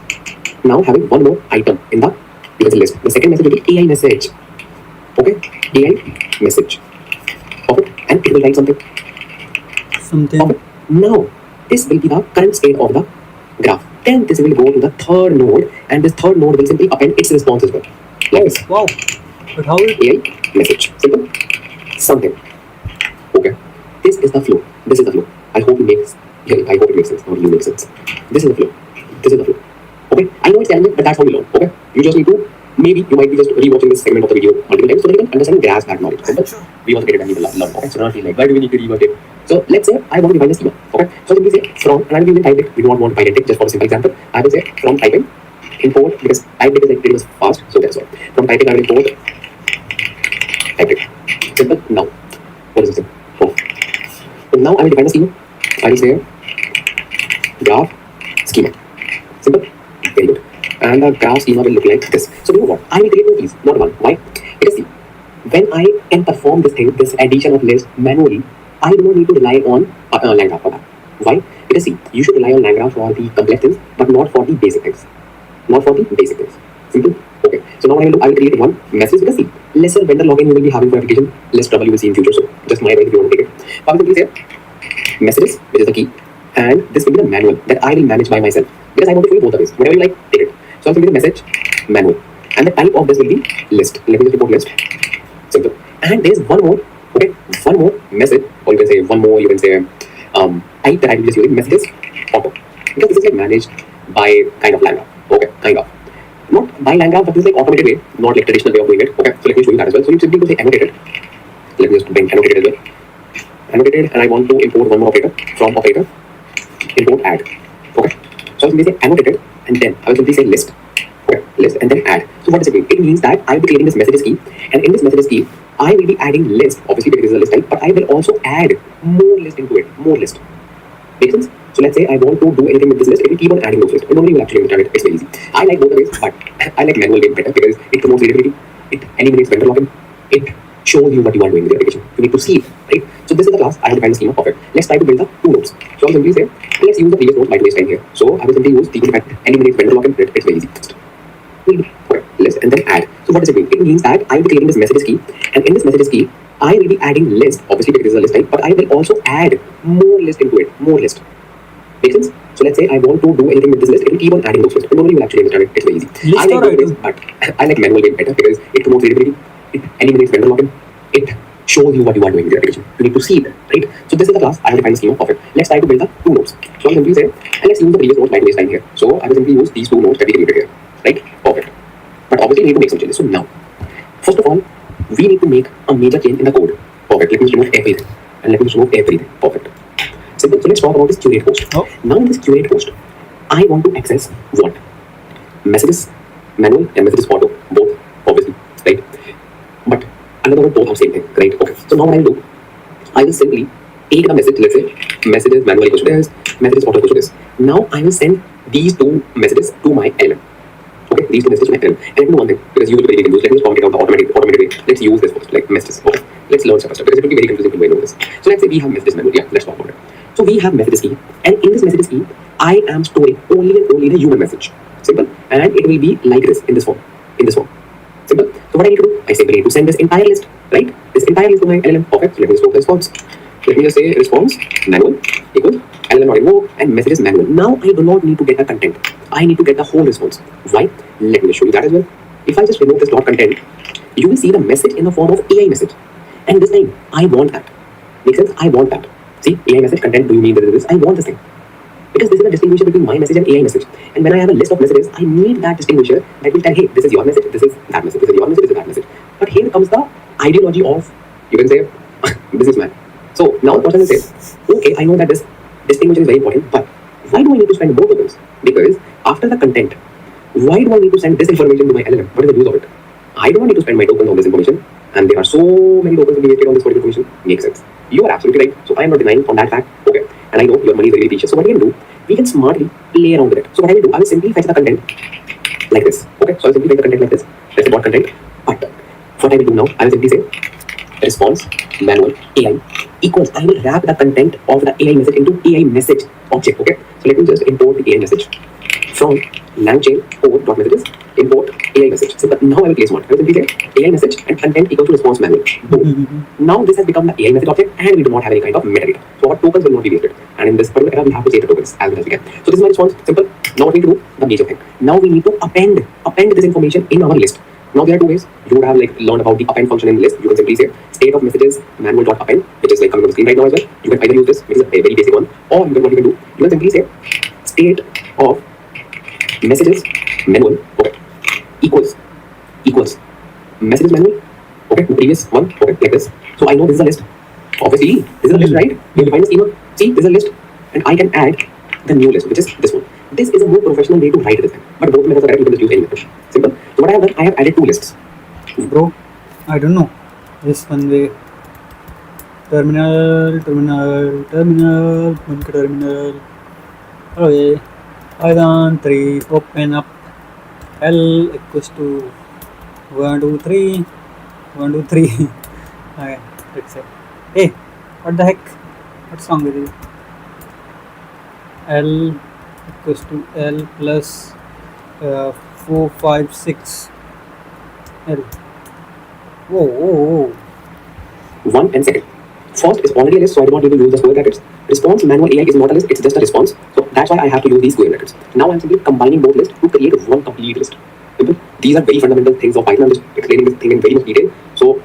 now having one more item in the list. The second message will be AI message. Okay, AI message. Okay, and it will write something. Something. Okay. Now, this will be the current state of the graph. Then this will go to the third node, and this third node will simply append its response as well. Like this. Wow. But how it? AI message. Simple. Something. Okay. This is the flow. This is the flow. I hope it makes. Yeah, I hope it makes sense. Or you make sense. This is the flow. This is the flow. Okay. I know it's challenging, but that's how we learn. Okay. You just need to. Maybe you might be just rewatching this segment of the video multiple times so that you can understand and grasp that knowledge. Simple. We also get it and we will learn. Okay. So not feel like why do we need to rewatch it? So let's say I want to define a schema. Okay. So simply say from, and I will even type it. We don't want to find it just for a simple example. I will say from typing import because type it is like it was fast. So that's all. From typing I will import type it. Simple. Now what is this thing? Oh. So now I will define a schema. I will say graph schema. Simple. Very good. And the graph schema will look like this. So you know what? I will create two keys, not one. Why? Because see, when I can perform this thing, this addition of list manually, I do not need to rely on Langgraph for that. Why? Because see, you should rely on Langgraph for the complex things, but not for the basic things. Not for the basic things. Simple. Okay. So now what I will do, I will create one message because see, lesser vendor login you will be having for application, less trouble you will see in future. So just my advice if you want to take it. So I will simply say messages, which is the key, and this will be the manual that I will manage by myself because I want to show you both the ways. Whatever you like, take it. So I'll simply the message manual, and the type of this will be list. Let me just report list. Simple. And there's one more. Okay, one more message, or you can say one more. You can say type that I will just use messages auto because this is like managed by kind of Langgraph. Okay, kind of. Not by Langgraph, but this is like automated way, not like traditional way of doing it. Okay, so let me show you that as well. So you simply go say annotated. Let me just bring annotated as well. Annotated, and I want to import one more operator from operator. Import add. Okay, so I'll simply say annotated, and then I will simply say list. Okay, list, and then add. So what does it mean? It means that I will be creating this messages key, and in this messages key, I will be adding list. Obviously, because it is a list type, but I will also add more list into it. More list. Make sense? So let's say I want to do anything with this list, it will keep on adding those lists. And nobody will actually understand it. It's very easy. I like both the ways, but I like manual way better because it promotes readability, it eliminates vendor lock-in, it shows you what you are doing with the application. You need to see it, right? So this is the class. I have defined the schema of it. Let's try to build the two nodes. So I'll simply say, let's use the previous node by waste time here. So I will simply use the that eliminates vendor lock-in. It's very easy. Okay, list and then add. So what does it mean? It means that I will be creating this messages key, and in this messages key, I will be adding list, obviously because this is a list type, but I will also add more list into it, more list. Make sense? So let's say I want to do anything with this list, it will keep on adding those lists. Nobody will actually understand it. It's very easy. List I like or both item? ways, but I like manual way better because it promotes readability, it eliminates vendor lock-in, it shows you what you are doing with the application. You need to see it, right? So this is the class. I have defined the schema of it. Let's try to build the two nodes. So I'll simply say, and let's use the previous nodes by waste time here. So I will simply use these two nodes that we created here, right? Perfect. But obviously we need to make some changes. So now, first of all, we need to make a major change in the code. Perfect. Let me just remove everything. And let me just remove everything. Perfect. Simple. So let's talk about this curate post. Oh. Now in this curate post, I want to access what? Messages manual and messages auto. Both, obviously. Right? But another one, both are same thing. Right? Okay. So now what I will do, I will simply take the message, let's say, messages manual equals to this, messages auto equals to this. Now I will send these two messages to my element. Okay, these two messages to my element. And let me do one thing, because you will be very confused. Let me just comment it out the automated way. Let's use this first, like messages. Okay, let's learn step by step, because it will be very confusing to know this. So let's say we have messages manual. Yeah, let's talk about it. So we have messages key, and in this messages key, I am storing only and only the human message. Simple. And it will be like this, in this form. In this form. Simple. So what I need to do, I simply need to send this entire list, right? This entire list to my LLM. Perfect. So let me just store the response. Let me just say response manual equals LLM not invoke and messages manual. Now I do not need to get the content. I need to get the whole response. Why? Let me show you that as well. If I just remove this dot content, you will see the message in the form of AI message. And this time, I want that. Makes sense? I want that. See, AI message content, do you mean that it is? I want this thing. Because this is a distinguisher between my message and AI message. And when I have a list of messages, I need that distinguisher that will tell, hey, this is your message, this is that message, this is your message, this is that message. But here comes the ideology of, you can say, businessman. So now the person will say, okay, I know that this distinguisher is very important, but why do I need to spend both of those? Because after the content, why do I need to send this information to my LLM? What is the use of it? I don't need to spend my tokens on this information, and there are so many tokens to be wasted on this particular information. Makes sense. You are absolutely right. So I am not denying on that fact. Okay. And I know your money is very precious. So what we can do, we can smartly play around with it. So what I will do, I will simply fetch the content like this. Okay. So I will simply fetch the content like this. That's the bot content. But what I will do now, I will simply say response manual AI equals, I will wrap the content of the AI message into AI message object. Okay. So let me just import the AI message from langchain code.messages, import AI message. So now I will place one. I will simply say AI message and content equal to response manual. Boom. Now this has become the AI message object, and we do not have any kind of metadata. So our tokens will not be wasted. And in this particular era, we have to save the tokens as well as we can. So this is my response. Simple. Now what we need to do, the major thing. Now we need to append this information in our list. Now there are two ways. You would have like learned about the append function in the list. You can simply say state of messages manual.append, which is like coming on the screen right now as well. You can either use this, which is a very basic one, or you can, what you can do, you can simply say state of messages manual, okay, equals messages manual, okay, the previous one, okay, like this. So I know this is a list. Obviously, this is a list, right? You define the schema. See, this is a list, and I can add the new list, which is this one. This is a more professional way to write this thing. But both methods are correct. You can just use any method. Simple. So what I have done, I have added two lists. Bro, I don't know. This one way. Terminal. Okay. Python 3. Open up. L equals to 1, 2, 3. 1, 2, 3. Okay. Let's say. Hey, what the heck? What's wrong with you? L equals to L plus 4, 5, 6. L. Whoa. 1 and second. First is already a list, so I do not need to use the square brackets. Response manual AI is not a list, it's just a response. So that's why I have to use these square brackets. Now I'm simply combining both lists to create one complete list. Simple. These are very fundamental things of Python. I'm just explaining this thing in very much detail. So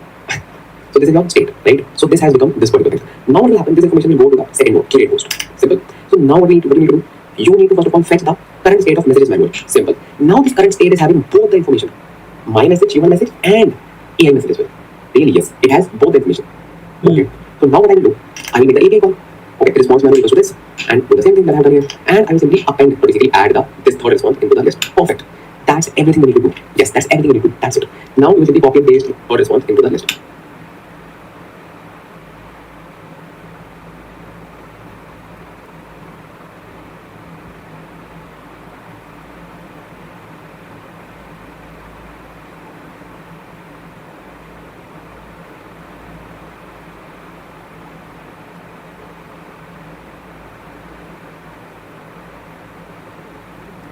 this is your state, right? So this has become this particular thing. Now what will happen? This information will go to the second node, curate post. Simple. So now what you need to do? You need to first of all fetch the current state of messages manual. Simple. Now this current state is having both the information. My message, human message, and AI message as well. Really, yes. It has both the information. Okay. So now what I will do, I will make the API call. Okay, response manual equals to this, and do the same thing that I have done here. And I will simply append, or basically add this third response into the list. Perfect. That's everything we need to do. Yes, that's everything we need to do. That's it. Now we will simply copy and paste the third response into the list.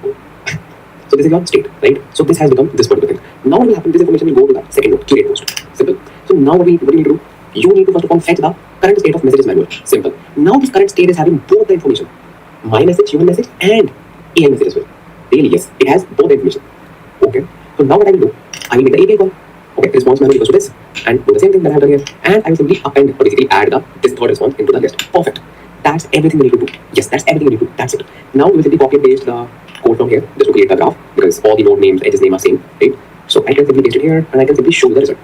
So this is your state, right? So this has become this particular thing. Now what will happen? This information will go to the second node, curate post. Simple. So now what do you need to do? You need to first of all fetch the current state of messages manual. Simple. Now this current state is having both the information, my message, human message, and AI message as well. Really, yes, it has both the information. Okay. So now what I will do? I will make the API call. Okay, response manual equals to this, and do the same thing that I have done here, and I will simply append or basically add this third response into the list. Perfect. That's everything we need to do. Yes, that's everything we need to do. That's it. Now we will simply copy and paste the code from here just to create the graph because all the node names, edges name are same, right? So I can simply paste it here and I can simply show you the result.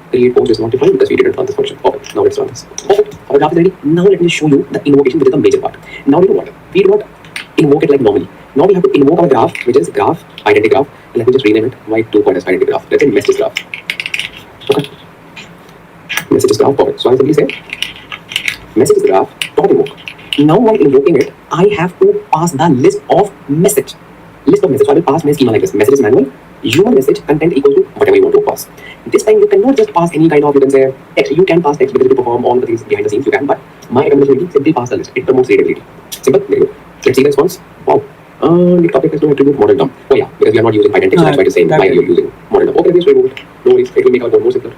Create post is not defined because we didn't run this function. Perfect. Now let's run this. Perfect. Our graph is ready. Now let me show you the invocation, which is the major part. Now you know what? We do not invoke it like normally. Now we have to invoke our graph, which is graph, identity graph. And let me just rename it. Why 2.s identity graph? Let's say messages graph. Okay. Messages graph. Perfect. So I simply say messages graph dot invoke. Now while invoking it, I have to pass the list of message. List of message. So I will pass my schema like this: messages manual, human message, content equal to whatever you want to pass. This time you cannot just pass any kind of, you can say text. You can pass text because to perform all the things behind the scenes you can, but my recommendation will be simply pass the list. It promotes readability. Simple. There you go. Let's see the response. Wow. The topic has no attribute model term. Oh yeah, because we are not using Python text, so that's why it is saying why are you using model term. Okay, let's remove it. No worries. It will make our code more simpler.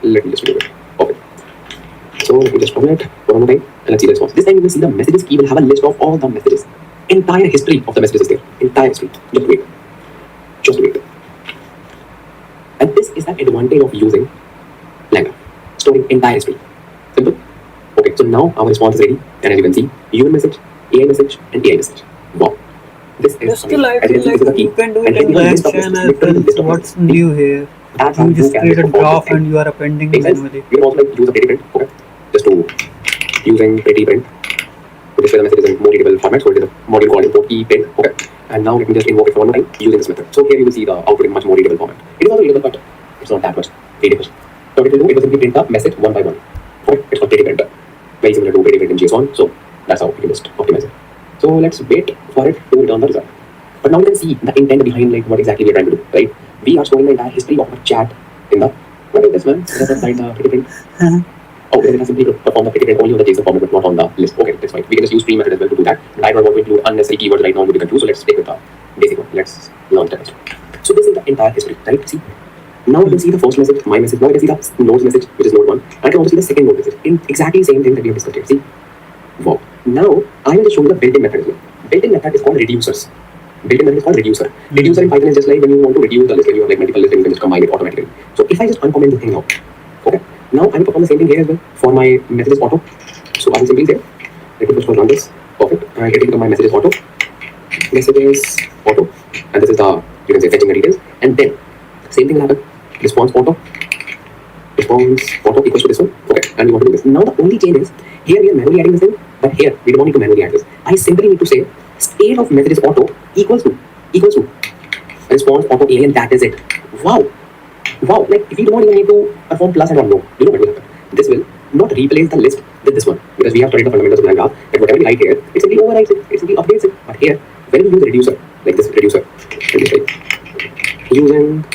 Let me just remove it. Perfect. So let me just run it one more time and let's see the response. This time you will see the messages key will have a list of all the messages. Entire history of the messages is there. Entire history. Just wait. Just wait. And this is the advantage of using Langgraph. Storing entire history. Simple. Okay, so now our response is ready. And as you can see, human message, AI message, and AI message. Wow. This is Still, I as feel you can see, like this is the key. you can do And it in here we have a list of Langchain messages. as Literally well. list of What's messages. new here? That's how You you just can create a perform this graph thing. and you are appending Makes sense? manually. You can also like use a pretty print, okay? Just to using pretty print to display the messages in more readable format. So it is a module called import key print, okay? And now let me just invoke it for one more time using this method. So here you will see the output in much more readable format. It is also readable, but it's not that much readable. So what it will do, it will simply print the message one by one. Okay? It's called pretty print. Very similar to pretty print in JSON. So that's how you can just optimize it. So let's wait for it to return the result. But now you can see the intent behind like what exactly we are trying to do, right? We are storing the entire history of our chat in the what is this one? It has inside the pretty print. Oh, it has simply perform the pretty print only on the JSON format, but not on the list. Okay, that's fine. We can just use stream method as well to do that. But I don't want to include unnecessary keywords right now to be confused. So let's stick with the basic one. Let's learn step by step. So this is the entire history, right? See. Now you can see the first message, my message. Now you can see the node's message, which is node 1. I can also see the second node message. In exactly the same thing that we have discussed here. See? Wow. Now I will just show you the built-in method as well. Built-in method is called reducers. Built-in method is called reducer. Reducer in Python is just like when you want to reduce the list, when you have like multiple lists, and you can just combine it automatically. So if I just uncomment the thing now, okay. Now I will perform the same thing here as well for my messages auto. So I will simply say, let me first run this. Perfect. And it will become my messages auto. Messages auto. And this is the, you can say, fetching the details. And then same thing will happen. Response auto. Response auto equals to this one. Okay. And we want to do this. Now the only change is here we are manually adding this thing, but here we don't need to manually add this. I simply need to say state of messages auto equals to response auto A, and that is it. Wow. Wow, like if you do not even need to perform plus and or no, you know what will happen. This will not replace the list with this one because we have studied the fundamentals of Langgraph. That whatever we write here, it simply overrides it, it simply updates it. But here, when we use reducer, like this reducer, using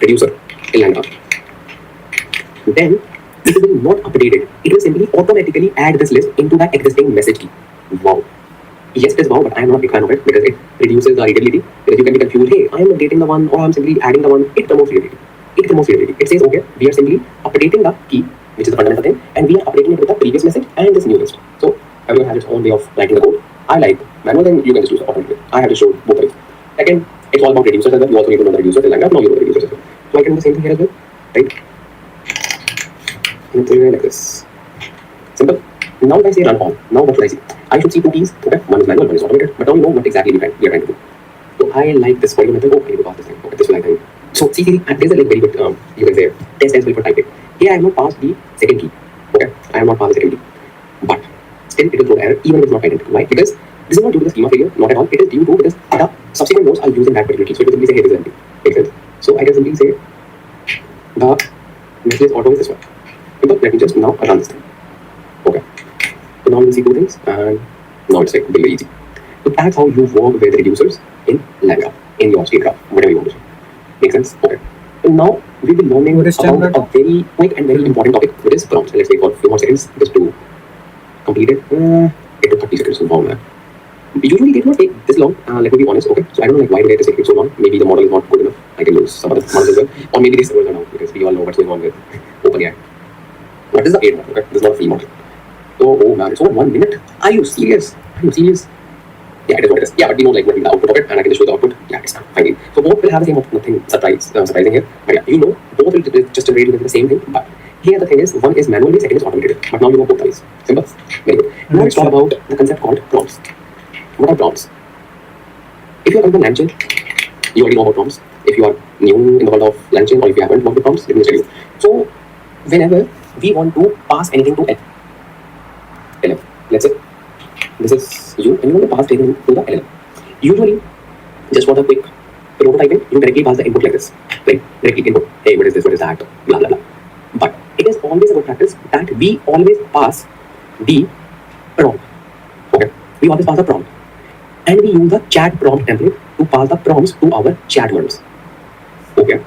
reducer in Langgraph, then it will not update it. It will simply automatically add this list into that existing message key. Wow. Yes, it is wow, but I am not a big fan of it because it reduces the readability. Because you can be confused, hey, I am updating the one or I am simply adding the one. It promotes readability. It says, okay, we are simply updating the key, which is the fundamental thing, and we are updating it with the previous message and this new list. So everyone has its own way of writing the code. I like manual, then you can just use automatically. I have to show both ways. Second, it's all about reducers as well. You also need to know the reducers in Langgraph. Now you know the reducers as well. So I can do the same thing here as well, right? And it's like this. Simple. Now if I say run on, now what should I see? I should see two keys. Okay, one is manual, one is automated. But now you know what exactly we are trying to do. So I like this particular method. Oh, I need to pass this thing. Okay, this will I think. So see, there's a like very good you can say test as well for typing. Here I have not passed the second key. Okay, I have not passed the second key. But still it will throw error even if it's not identical. Why? Because this is not due to the schema failure, not at all. It is due to because the subsequent nodes are using that particular key. So it will simply say hey, this is empty. Makes sense? So I can simply say the message auto is this one. But let me just now run this thing. Okay. So now you see two things and now it's like very easy. So that's how you work with reducers in Langgraph, in your state graph, whatever you want to say. Make sense? Okay. So now we will be learning about a very quick and very important topic, which is prompts. Let's wait for a few more seconds just to complete it. It took 30 seconds. Wow, man. Usually they do not take this long. Let me be honest. Okay, so I don't know like why do they have to take so long. Maybe the model is not good enough. I can use some other models as well, or maybe these servers are down because we all know what's going on with OpenAI. What is the paid model? Okay, this is not a free model. So oh man, it's over 1 minute. Are you serious? Are you serious? Yeah, it is what it is. Yeah, but we know like what will be the output of it, and I can just show the output. Yeah, it's fine. So both will have the same output. Nothing surprising here. But yeah, you know, both will just generate you the same thing. But here the thing is, one is manually, second is automated. But now you know both are simple. Very good. Now let's talk about the concept called prompts. What are prompts? If you are coming from LangChain, you already know about prompts. If you are new in the world of LangChain, or if you haven't worked with prompts, let me tell you. So whenever we want to pass anything to LM, let's say this is you and you want to pass anything to the LM. Usually, just for the quick prototyping, you directly pass the input like this, right? Directly input. Hey, what is this? What is that? Blah blah blah. But it is always a good practice that we always pass the prompt. Okay, we always pass the prompt, and we use the chat prompt template to pass the prompts to our chat models. Okay.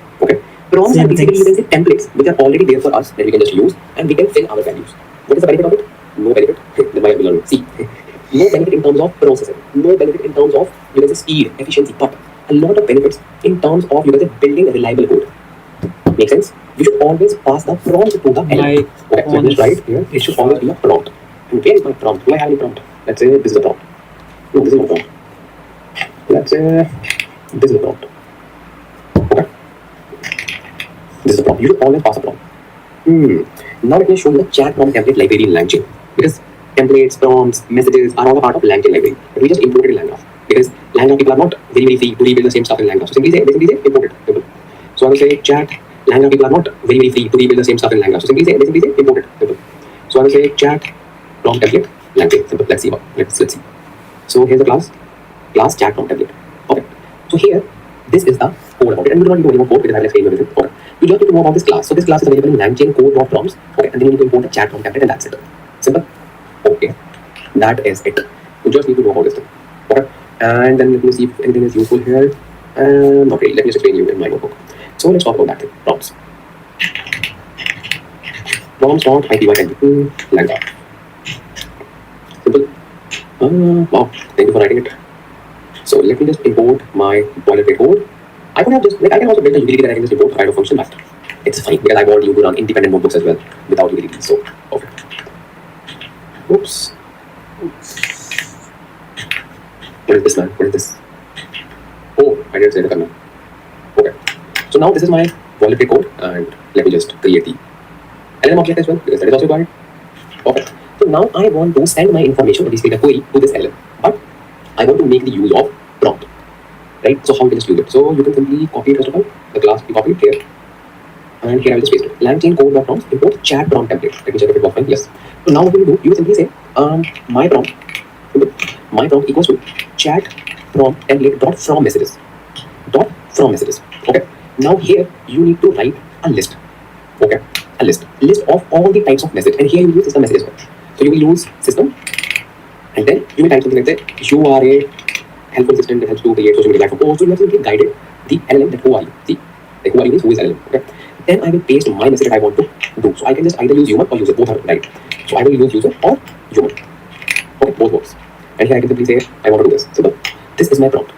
Prompts are basically you can say templates which are already there for us that we can just use and we can fill our values. What is the benefit of it? No benefit. Then why are we learning? See, no benefit in terms of processing, no benefit in terms of you can say speed, efficiency, but a lot of benefits in terms of you can say building a reliable code. Make sense? We should always pass the prompt to the LM. Okay, so let's write here. It should always be a prompt. And where is my prompt? Do I have any prompt? Let's say this is a prompt. No, this is not a prompt. Let's say this is a prompt. Okay. This is a prompt. You should always pass a prompt. Now let me show you the chat prompt template library in LangChain. Because templates, prompts, messages are all a part of LangChain library. But we just imported in Langgraph. Because Langgraph people are not very free to rebuild the same stuff in Langgraph. So simply say import it. Simple. So I will say chat. Langgraph people are not very free to rebuild the same stuff in Langgraph. So simply say import it. Simple. So I will say chat prompt template LangChain. Simple. Let's see. Let's see. So here's the class chat prompt template. Okay. So here, this is the code about it. And we do not need to know code because I will explain everything. Okay. You just need to know about this class. So this class is available in LangChain code.prompts. Okay. And then you need to import the chat prompt template and that's it. Simple. Okay. That is it. You just need to know about this thing. Okay. And then let me see if anything is useful here. Not really. Let me just explain you in my notebook. So let's talk about that thing. Prompts. Prompts.ipy Langgraph. Simple. Wow. Thank you for writing it. So let me just import my boilerplate code. I could have just I can also build a utility that I can just import kind of function, but it's fine because I want you to run independent notebooks as well without utilities. So perfect. Oops. What is this, man? What is this? Oh, I didn't say the command. Okay. So now this is my boilerplate code, and let me just create the LLM object as well because that is also required. Perfect. So now I want to send my information, or basically the query, to this LLM, but I want to make the use of prompt. Right? So how you can just use it? So you can simply copy it first of all. The class we copy it here. And here I will just paste it. LangChain code.prompts import chat prompt template. Let me check if it works fine. Yes. So now what you do, you simply say my prompt equals to chat prompt template dot from messages. Okay. Now here you need to write a list. Okay. A list of all the types of message. And here you will use system message as well. So you will use system and then you will type something like that. You are a helpful system that helps to create social media platform. So you have simply guided the LLM that who are you? See, like who are you means who is LLM. Okay. Then I will paste my message that I want to do. So I can just either use human or user. Both are right. So I will use user or human. Okay, both works. And here I can simply say I want to do this. Simple. This is my prompt.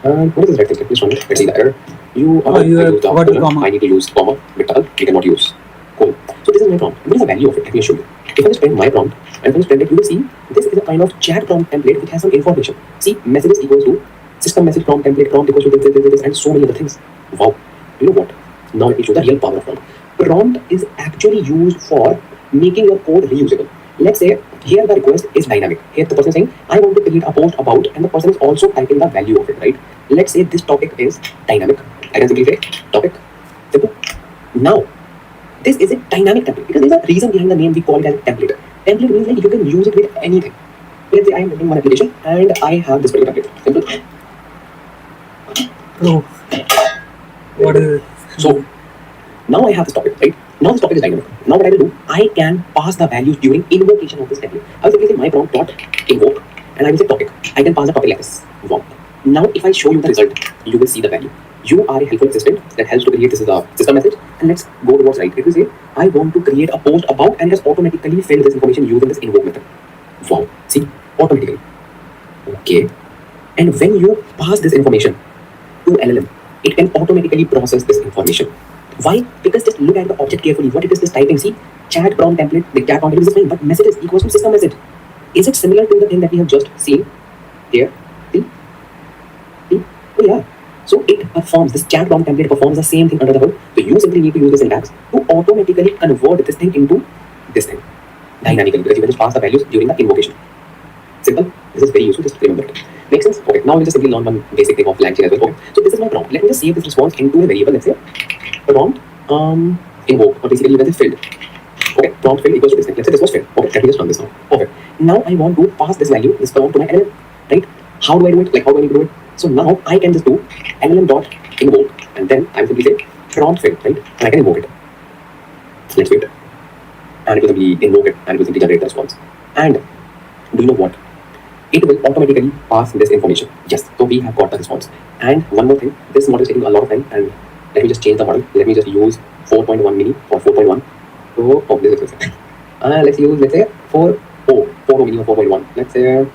And what is this red thing? Let's run it. Let's see the error. I need to use comma. We cannot use colon. So this is my prompt. What is the value of it? Let me show you. If I just print my prompt and if I just print it, you will see this is a kind of chat prompt template which has some information. See, messages equals to system message prompt template prompt equals to this and so many other things. Wow. You know what? Now let me show the real power of prompt. Prompt is actually used for making your code reusable. Let's say here the request is dynamic. Here the person is saying, I want to create a post about, and the person is also typing the value of it, right? Let's say this topic is dynamic. I can simply say topic. Simple. Now, this is a dynamic template because there's a reason behind the name we call it as template. Template means like you can use it with anything. Let's say I am building one application and I have this particular template. Simple. Oh. What is it? So now I have this topic, right? Now this topic is dynamic. Now what I will do, I can pass the values during invocation of this template. I will simply say my prompt dot invoke and I will say topic. I can pass the topic like this. Wow. Now if I show you the result, you will see the value. You are a helpful assistant that helps to create this is a system message. And let's go towards right. It will say, I want to create a post about and just automatically fill this information using this invoke method. Wow. See, automatically. Okay. And when you pass this information to LLM, it can automatically process this information. Why? Because just look at the object carefully. What it is this typing? See, chat prompt template. The chat prompt is fine, but messages equals to system message. Is it similar to the thing that we have just seen here? See? See? Oh yeah. So it performs, this chat prompt template performs the same thing under the hood. So you simply need to use the syntax to automatically convert this thing into this thing dynamically, because you can just pass the values during the invocation. Simple. This is very useful. Just remember it. Makes sense? Okay. Now we'll just simply learn one basic thing of LangChain as well. Okay. So this is my prompt. Let me just save this response into a variable. Let's say prompt invoke, or basically you can say filled. Okay. Prompt filled equals to this thing. Let's say this was filled. Okay. Let me just run this now. Okay. Now I want to pass this value, this prompt to my LLM. Right? How do I do it? Like how do I need to do it? So now I can just do LLM dot invoke, and then I'm simply say prompt filled, right? And I can invoke it. Let's wait. And it will simply invoke it, and it will simply generate the response. And do you know what? It will automatically pass this information. Yes, so we have got the response. And one more thing, this model is taking a lot of time, and let me just change the model. Let me just use 4.1 mini or 4.1. So, oh, this is let's use, let's say 4.0 mini or 4.1. Let's say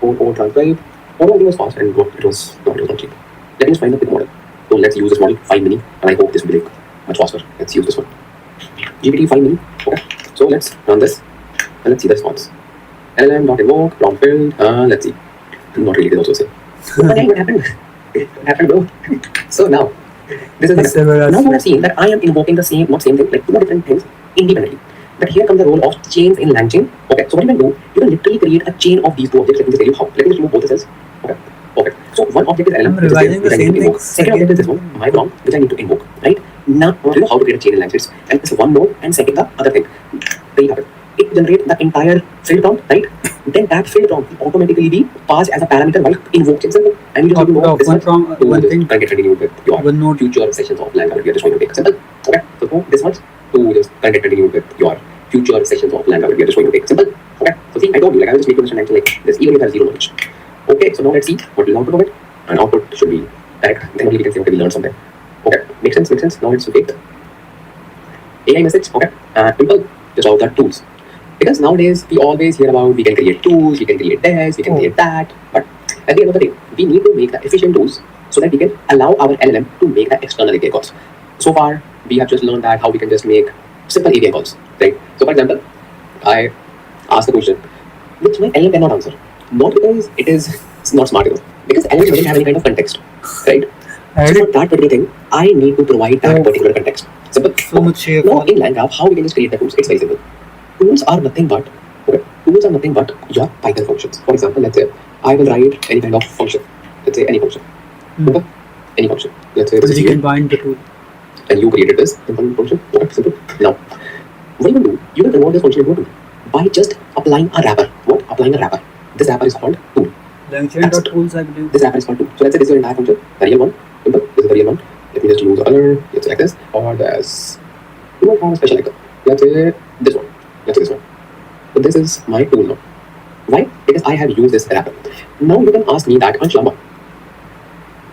4.0 transcribe. 4.0 mini was fast and it was not cheap. Let me just find the big model. So let's use this model 5 mini, and I hope this will be like much faster. Let's use this one. GPT 5 mini. Okay, so let's run this and let's see the response. LLM.invoke, prompt filled. Let's see. Not really, they also say. What happened? What happened, bro? So now, this is now you have seen that I am invoking the same, not same thing, like two different things independently. But here comes the role of chains in LangChain. Okay, so what you can do, you can literally create a chain of these two objects. Let me just tell you how. Let me just remove both the cells. Okay. Okay. So one object is LLM, I'm revising the same thing. Second object is this one, my prompt, which I need to invoke. Right? Now, you know how to create a chain in LangChain. And it's one more, and second the other thing. There you have it. It generates the entire field prompt, right? Then that field prompt will automatically be passed as a parameter while invoked. Simple. And you just need to know this much one thing. Can get continued with your future sessions of Langgraph. We are just going to take simple. Okay. So this much to just can get continued with your future sessions of Langgraph. We are just going to take simple. Okay. So see, I told you, like I will just make this like this, even if I have zero knowledge. Okay. So now let's see what will output of it. And output should be correct. Then only we can say okay, we learned something. Okay. Makes sense. Makes sense. Now it's okay. AI message. Okay. Simple. Just all that tools. Because nowadays we always hear about we can create tools, we can create this, we can create that. But at the end of the day, we need to make the efficient tools so that we can allow our LLM to make the external API calls. So far, we have just learned that how we can just make simple API calls, right? So for example, I ask a question which my LLM cannot answer. Not because it is not smart enough, because LLM doesn't have any kind of context, right? So for that particular thing, I need to provide that particular context. Simple. So much now in Langgraph, how we can just create the tools? It's very simple. Tools are nothing but your Python functions. For example, let's say I will write any kind of function. Let's say any function. Okay? Any function. Let's say this is you can bind the tool. And you created this simple function. Okay, simple. Now, what you can do, you can convert this function into a tool by just applying a wrapper. What? Applying a wrapper. This wrapper is called tool. LangChain.tools, I believe. This wrapper is called tool. So let's say this is your entire function. The real one. Simple. This is the real one. Let me just use a color. Let's select this. Or this. You might have a special icon. Let's say this one. Let's say this one. So this is my tool now. Why? Because I have used this wrapper. Now you can ask me that, Anshlama,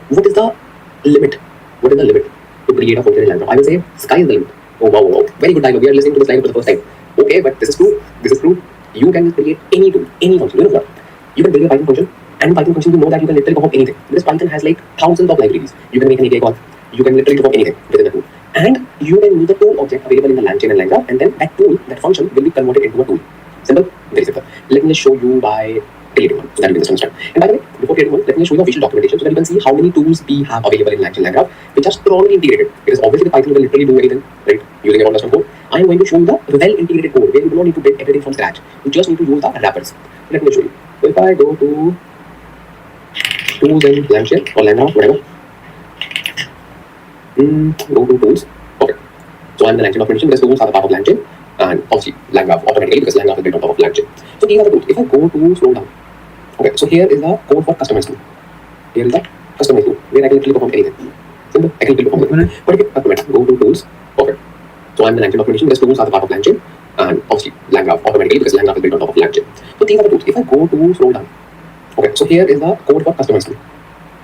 what is the limit? What is the limit to create a function in Langgraph? I will say, sky is the limit. Oh, wow, wow, wow. Very good dialogue. We are listening to this line for the first time. Okay, but this is true. This is true. You can create any tool, any function. You know what? You can build a Python function, and in Python function, you know that you can literally perform anything. Because Python has like thousands of libraries. You can make an API call. You can literally perform anything within the tool. And you can use the tool object available in the LangChain and Langgraph, and then that tool, that function will be converted into a tool. Simple, very simple. Let me just show you by creating one so that you can just understand. And by the way, before creating one, let me just show you the official documentation so that you can see how many tools we have available in LangChain and Langgraph, which are strongly integrated. Because obviously the Python will literally do anything, right? Using a custom code. I am going to show you the well-integrated code where you do not need to build everything from scratch. You just need to use the wrappers. Let me show you. So if I go to tools in LangChain or Langgraph, whatever. Go to tools. Okay. So I'm the LangChain documentation because tools are the part of LangChain. And obviously Langgraph automatically because Langgraph is built on top of LangChain. So these are the tools. If I go to scroll down, okay, so here is the code for customize tool. Here is the customize tool where I can literally perform anything. Simple, I can literally perform anything. But if you automatic, go to tools, okay. So I'm the LangChain documentation because tools are the part of LangChain, and obviously Langgraph automatically because Langgraph is built on top of LangChain. So these are the tools. If I go to scroll down, okay, so here is the code for customize tool.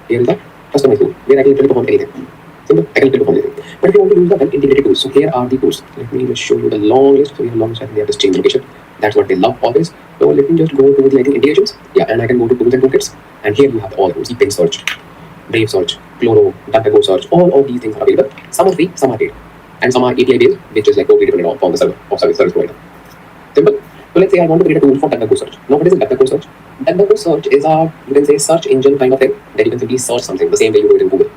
Here is the customize tool where I can literally perform anything. Simple. I can click upon anything. But if you want to use the well-integrated tools, so here are the tools. Let me just show you the long list. So we have long list and we have this change location. That's what they love always. So let me just go to the integrations. Yeah, and I can go to tools and toolkits. And here you have all the tools. See, Ping search, Brave search, Chloro, DuckDuckGo search. All of these things are available. Some are free, some are paid, and some are API based, which is like totally dependent on the server or service provider. Simple. So let's say I want to create a tool for DuckDuckGo search. Now what is DuckDuckGo search? DuckDuckGo search is a, you can say, search engine kind of thing that you can simply search something the same way you do it in Google.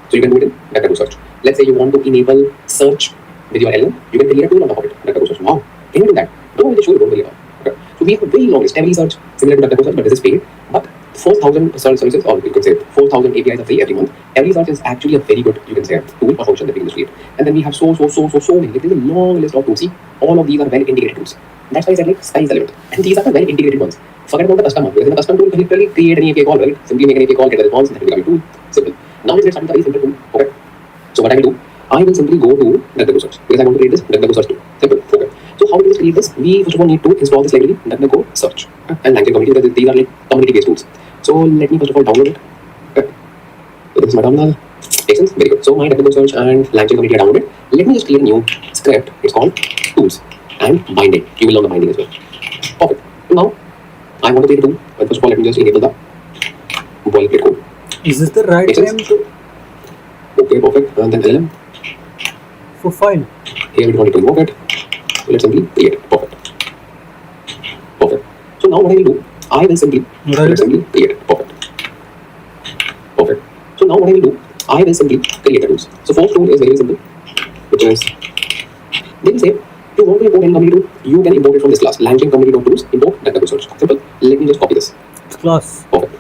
So you can do it in DuckDuckGo search. Let's say you want to enable search with your LLM, you can create a tool on top of it. DuckDuckGo search. Wow, can you do that? Don't really show you, don't worry about it. Okay. So we have a very long list. Every search similar to DuckDuckGo search, but this is paid. But 4,000 services, or you can say 4,000 APIs are free every month. Every search is actually a very good, you can say, tool or function that we can just create. And then we have so many. It is a long list of tools. See, all of these are well integrated tools. That's why I said like sky is the limit. And these are the well integrated ones. Forget about the custom one. Because in the custom tool, you can literally create an API call, right? Simply make an API call, get a response, and that will become a tool. Simple. Now let's get started with a very simple tool. Okay. So what I will do, I will simply go to DuckDuckGo search because I want to create this DuckDuckGo search tool. Simple. Okay. So how do we create this? We first of all need to install this library, DuckDuckGo search, and Langgraph community, because these are like community-based tools. So let me first of all download it. Okay. So this is my terminal. Makes sense? Very good. So my DuckDuckGo search and Langgraph community are downloaded. Let me just create a new script. It's called tools and binding. You will learn the binding as well. Perfect. Now I want to create a tool. But first of all, let me just enable the boilerplate code. Is this the right Makes time sense? to Okay, perfect. And then LLM. for file? Here we don't need to invoke it. So let's simply create it. Perfect. Perfect. So now what I will do, I will simply create it. Perfect. Perfect. So now what I will do, I will simply create the tools. So first tool is very simple, which is, they will say, if you want to import any community tool, you can import it from this class. Langchain community.tools, import DuckDuckGo search. Simple. Let me just copy this. Class. Perfect.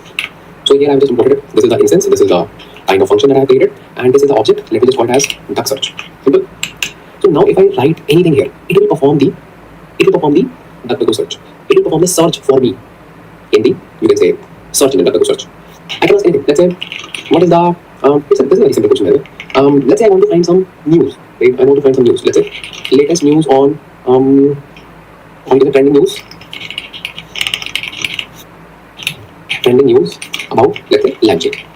So here I have just imported it. This is the instance. This is the kind of function that I have created, and this is the object. Let me just call it as duck search. Simple. So now if I write anything here, it will perform the DuckDuckGo search. It will perform the search for me in the, you can say, search in the DuckDuckGo search. I can ask anything. Let's say, what is the this is a very simple question. Let's say I want to find some news. Right? I want to find some news. Let's say latest news on trending news. Trending news about, let's say, Langchain.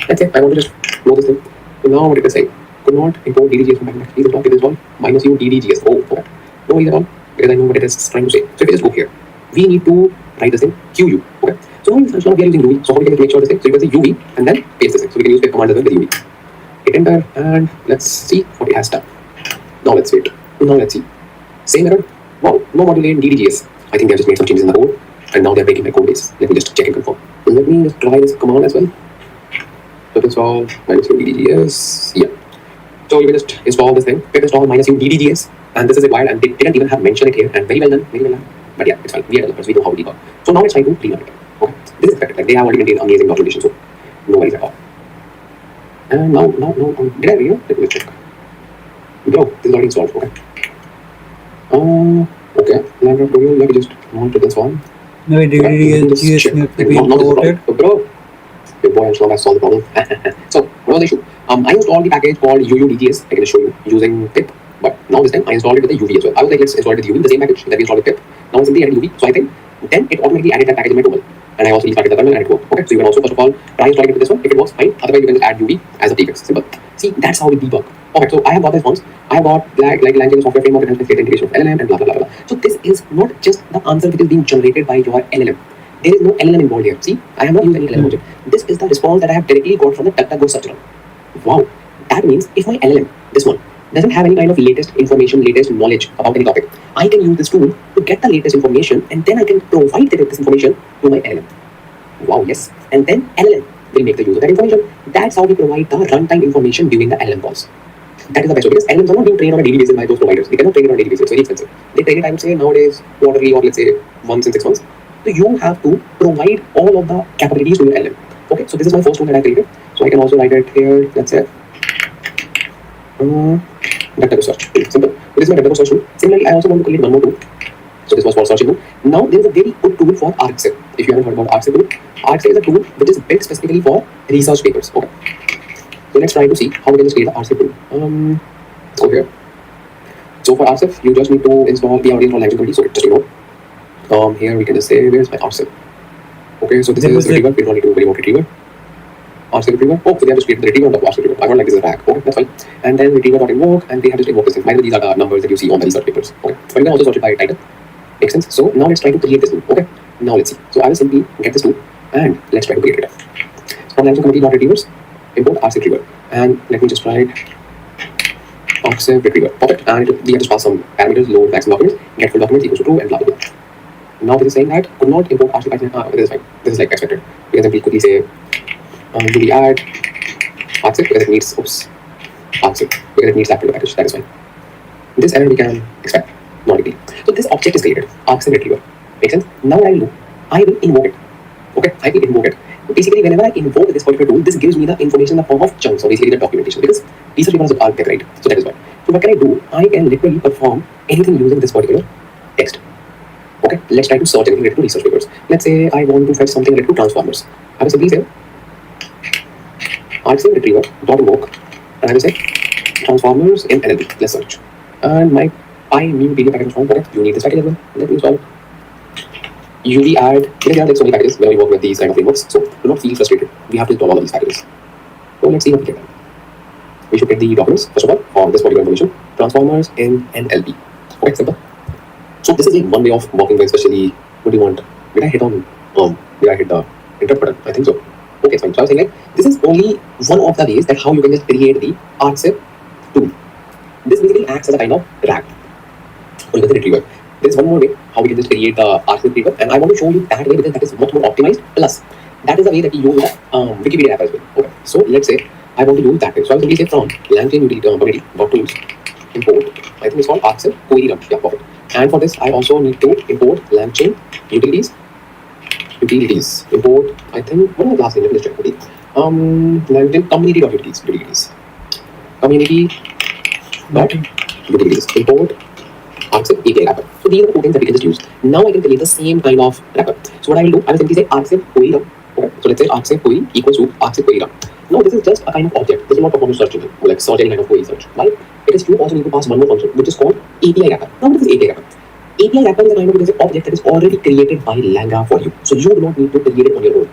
Let's say I want to just know this thing. So now what it is saying, could not import DDGS from backend. Please install minus u DDGS. Oh, okay. No worries at all, because I know what it is trying to say. So if we just go here, we need to write this thing QU. Okay. So now we are using UV. So how we can make sure this thing? So you can say UV and then paste this thing. So we can use pip command as well with UV. Hit enter and let's see what it has done. Now let's wait. Now let's see. Same error. Wow, no module in DDGS. I think they have just made some changes in the code, and now they're breaking my code base. Let me just check and confirm. Let me just try this command as well. So install minus u DDGS. Yeah. So you can just install this thing. Pip install minus u DDGS, and this is required. And they didn't even have mentioned it here. And very well done, very well done. But yeah, it's fine. We are developers. We know how to debug. So now let's try to clean it. Okay. This is expected. Like they have already maintained amazing documentation. So no worries at all. And now, did I read it? Let me check. Bro, this is already installed. Okay. Okay. Langgraph tutorial. Let me just move to this one. No, DDGS needs to be imported. Bro, your boy Anshlog has solved the problem. So, what was the issue? I installed the package called UUDGS. I can just show you using pip. But now this time I installed it with the UV as well. I was like, let's install it with UV, the same package that we installed with pip. Now I simply added UV. So I think then it automatically added that package in my terminal. And I also restarted the kernel and it worked. Okay, so you can also first of all try installing it with this one. If it works, fine. Otherwise, you can just add UV as a prefix. Simple. See, that's how we debug. Okay, so I have got this once. I have got like Langchain software framework and helps me create integration of LLM and blah blah blah blah. So this is not just the answer which is being generated by your LLM. There is no LLM involved here. See, I have not used any LLM object. This is the response that I have directly got from the DuckDuckGo search run. Wow, that means if my LLM, this one, doesn't have any kind of latest information, latest knowledge about any topic, I can use this tool to get the latest information, and then I can provide this information to my LLM. Wow, yes. And then LLM will make the use of that information. That's how we provide the runtime information during the LLM calls. That is the best way, because LLMs are not being trained on a daily basis by those providers. They cannot train it on a daily basis. It's very expensive. They train it, I would say, nowadays quarterly or let's say once in 6 months. So you have to provide all of the capabilities to your LLM. Okay, so this is my first tool that I created. So I can also write it here. Let's say DuckDuckGo search. Simple. This is my DuckDuckGo search tool. Similarly, I also want to create one more tool. So this was for searching tool. Now there is a very good tool for ArcSip. If you haven't heard about ArcSip tool, ArcSip is a tool which is built specifically for research papers. Okay. So let's try to see how we can just create the ArcSip tool. Go here. So for ArcSip, you just need to install the audio language community. So just here we can just say where's my ArcSip. Okay, so this is retriever. We don't need to worry about retriever. Ask retriever. Oh, so they have just created the retriever on the ask retriever. I don't like this is a rag. Okay, that's fine. And then retriever.invoke, and they have just invoked this thing. By the way, these are the numbers that you see on the research papers. Okay, but you can also search it by title. Makes sense. So now let's try to create this tool. Okay, now let's see. So I will simply get this tool and let's try to create it. So from language committee retrievers, import ask retriever, and let me just write Oxen retriever. Perfect. And we have to pass some parameters, load flags and documents, get full documents equals to true, and blah blah blah. Now this is saying that could not import RC Python. This is fine. This is like expected. We can simply quickly say do we add Oxen because it needs Oxen because it needs that package. That is fine. This error we can expect. Not a big deal. So this object is created. Oxen retriever. Makes sense? Now what I will do, I will invoke it. Okay, I will invoke it. Basically, whenever I invoke this particular tool, this gives me the information in the form of chunks, or basically the documentation, because these are the ones that are there, right? So that is why. So what can I do? I can literally perform anything using this particular text. Okay, let's try to search anything related to research papers. Let's say I want to fetch something related to transformers. I will simply say RC retriever dot invoke, and I will say transformers in NLP. Let's search. And my new PDF package form. Okay, you need this package as well. Let me install it. UV add, because there are like so many packages when we work with these kind of frameworks, so do not feel frustrated. We have to install all of these packages. So let's see what we get. We should get the documents, first of all, for this particular information. Transformers in NLP. Okay, simple. So this is like one way of working with, especially what do you want? Did I hit the enter button? I think so. Okay, it's fine. So I was saying like, this is only one of the ways that how you can just create the RCEP tool. This basically acts as a kind of RAG, or you can say retriever. There is one more way how we can just create the RCEP retriever, and I want to show you that way because that is much more optimized. Plus, that is the way that we use the Wikipedia app as well. Okay, so let's say I want to use that way. So I will simply say from Langgraph community.tools import. I think it's called RCEP query run. Yeah, perfect. And for this, I also need to import LangChain utilities. Import. I think what was the last name? Let me just check. LangChain community.utilities. Community.utilities. Import RCEP API wrapper. So these are the two things that we can just use. Now I can create the same kind of wrapper. So what I will do, I will simply say RCEP query run. Okay. So let's say RCEP query equals to RCEP query run. Now this is just a kind of object. This is not perform search, like search any kind of query search. Why? Because you also need to pass one more function, which is called API wrapper. Now what is API wrapper? API wrapper is a kind of object that is already created by Langgraph for you. So you do not need to create it on your own.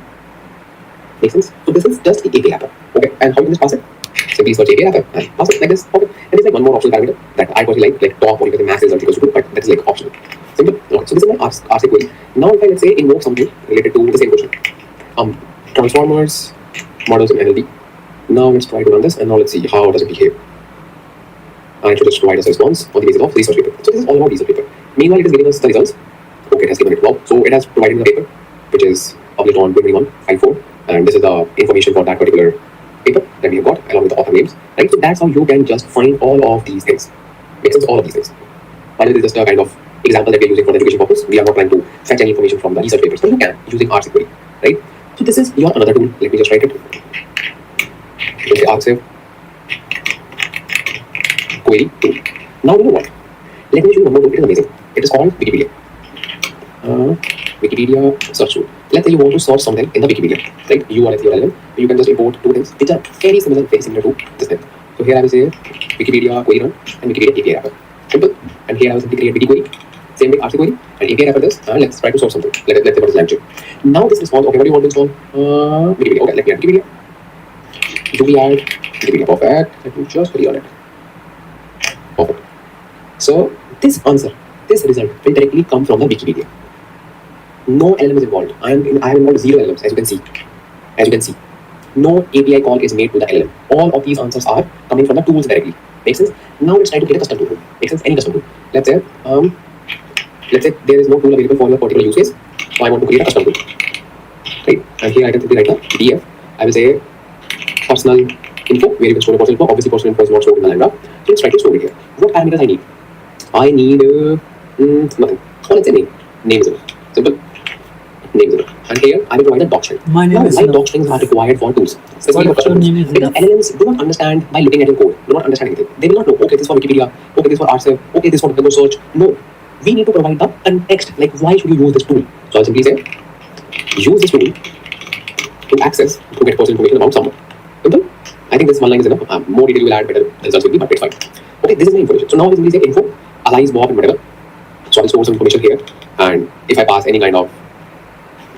Make sense? So this is just the API wrapper. Okay. And how you can just pass it? Simply search API wrapper and pass it like this. Okay. And it's like one more optional parameter that I personally like top, or you can say max result equals to 2, but that is like optional. Simple. Okay. So this is my RCEP query. Now if I let's say invoke something related to the same question. Transformers models in NLP. Now let's try to run this, and now let's see how does it behave. I should just provide us a response on the basis of research paper. So this is all about research paper. Meanwhile, it is giving us the results. Okay, it has given it. Wow. So it has provided the paper, which is published on 2021-54, and this is the information for that particular paper that we have got along with the author names. Right. So that's how you can just find all of these things. Makes sense? All of these things. But it is just a kind of example that we are using for the education purpose. We are not trying to fetch any information from the research papers, but you can using RCEP query. Right. So this is your another tool. Let me just write it. You can say RCEP query tool. Now you know what? Let me show you one more tool. It is amazing. It is called Wikipedia. Wikipedia search tool. Let's say you want to search something in the Wikipedia, right? You are at your LLM. You can just import two things which are very similar to this thing. So here I will say Wikipedia query run and Wikipedia API wrapper. Simple. And here I will simply create Wiki query. Same with RC query and API wrapper this. And let's try to source something. Let's say what is LangChain. Now this response. Okay, what do you want to install? Wikipedia. Okay, let me add Wikipedia. Do we add Wikipedia? Perfect. Let me just rerun it. Perfect. So this answer, this result will directly come from the Wikipedia. No LLM is involved. I have involved 0 LLMs, as you can see. As you can see, no API call is made to the LLM. All of these answers are coming from the tools directly. Makes sense? Now let's try to create a custom tool. Makes sense? Any custom tool. Let's say there is no tool available for your particular use case. So I want to create a custom tool. Right? And here I can simply write the PDF. I will say personal info, where you can store your personal info. Obviously, personal info is not stored in the Langgraph. So let's try to store it here. What parameters I need? I need nothing. Or let's say name. Name is enough. Simple. Name is enough. And here I will provide a doc string. My name is why doc strings are required for tools? Specifically for custom tools. Because LLMs do not understand by looking at your code. Do not understand anything. They will not know. Okay, this is for Wikipedia. Okay, this is for RCEP. Okay, this is for the search. No. We need to provide the context. Like, why should you use this tool? So I'll simply say, use this tool to access, to get personal information about someone. Simple. I think this one line is enough. More detail you will add, better results will be, but it's fine. Okay, this is my information. So now I simply say info, allies, Bob, and whatever. So I will store some information here. And if I pass any kind of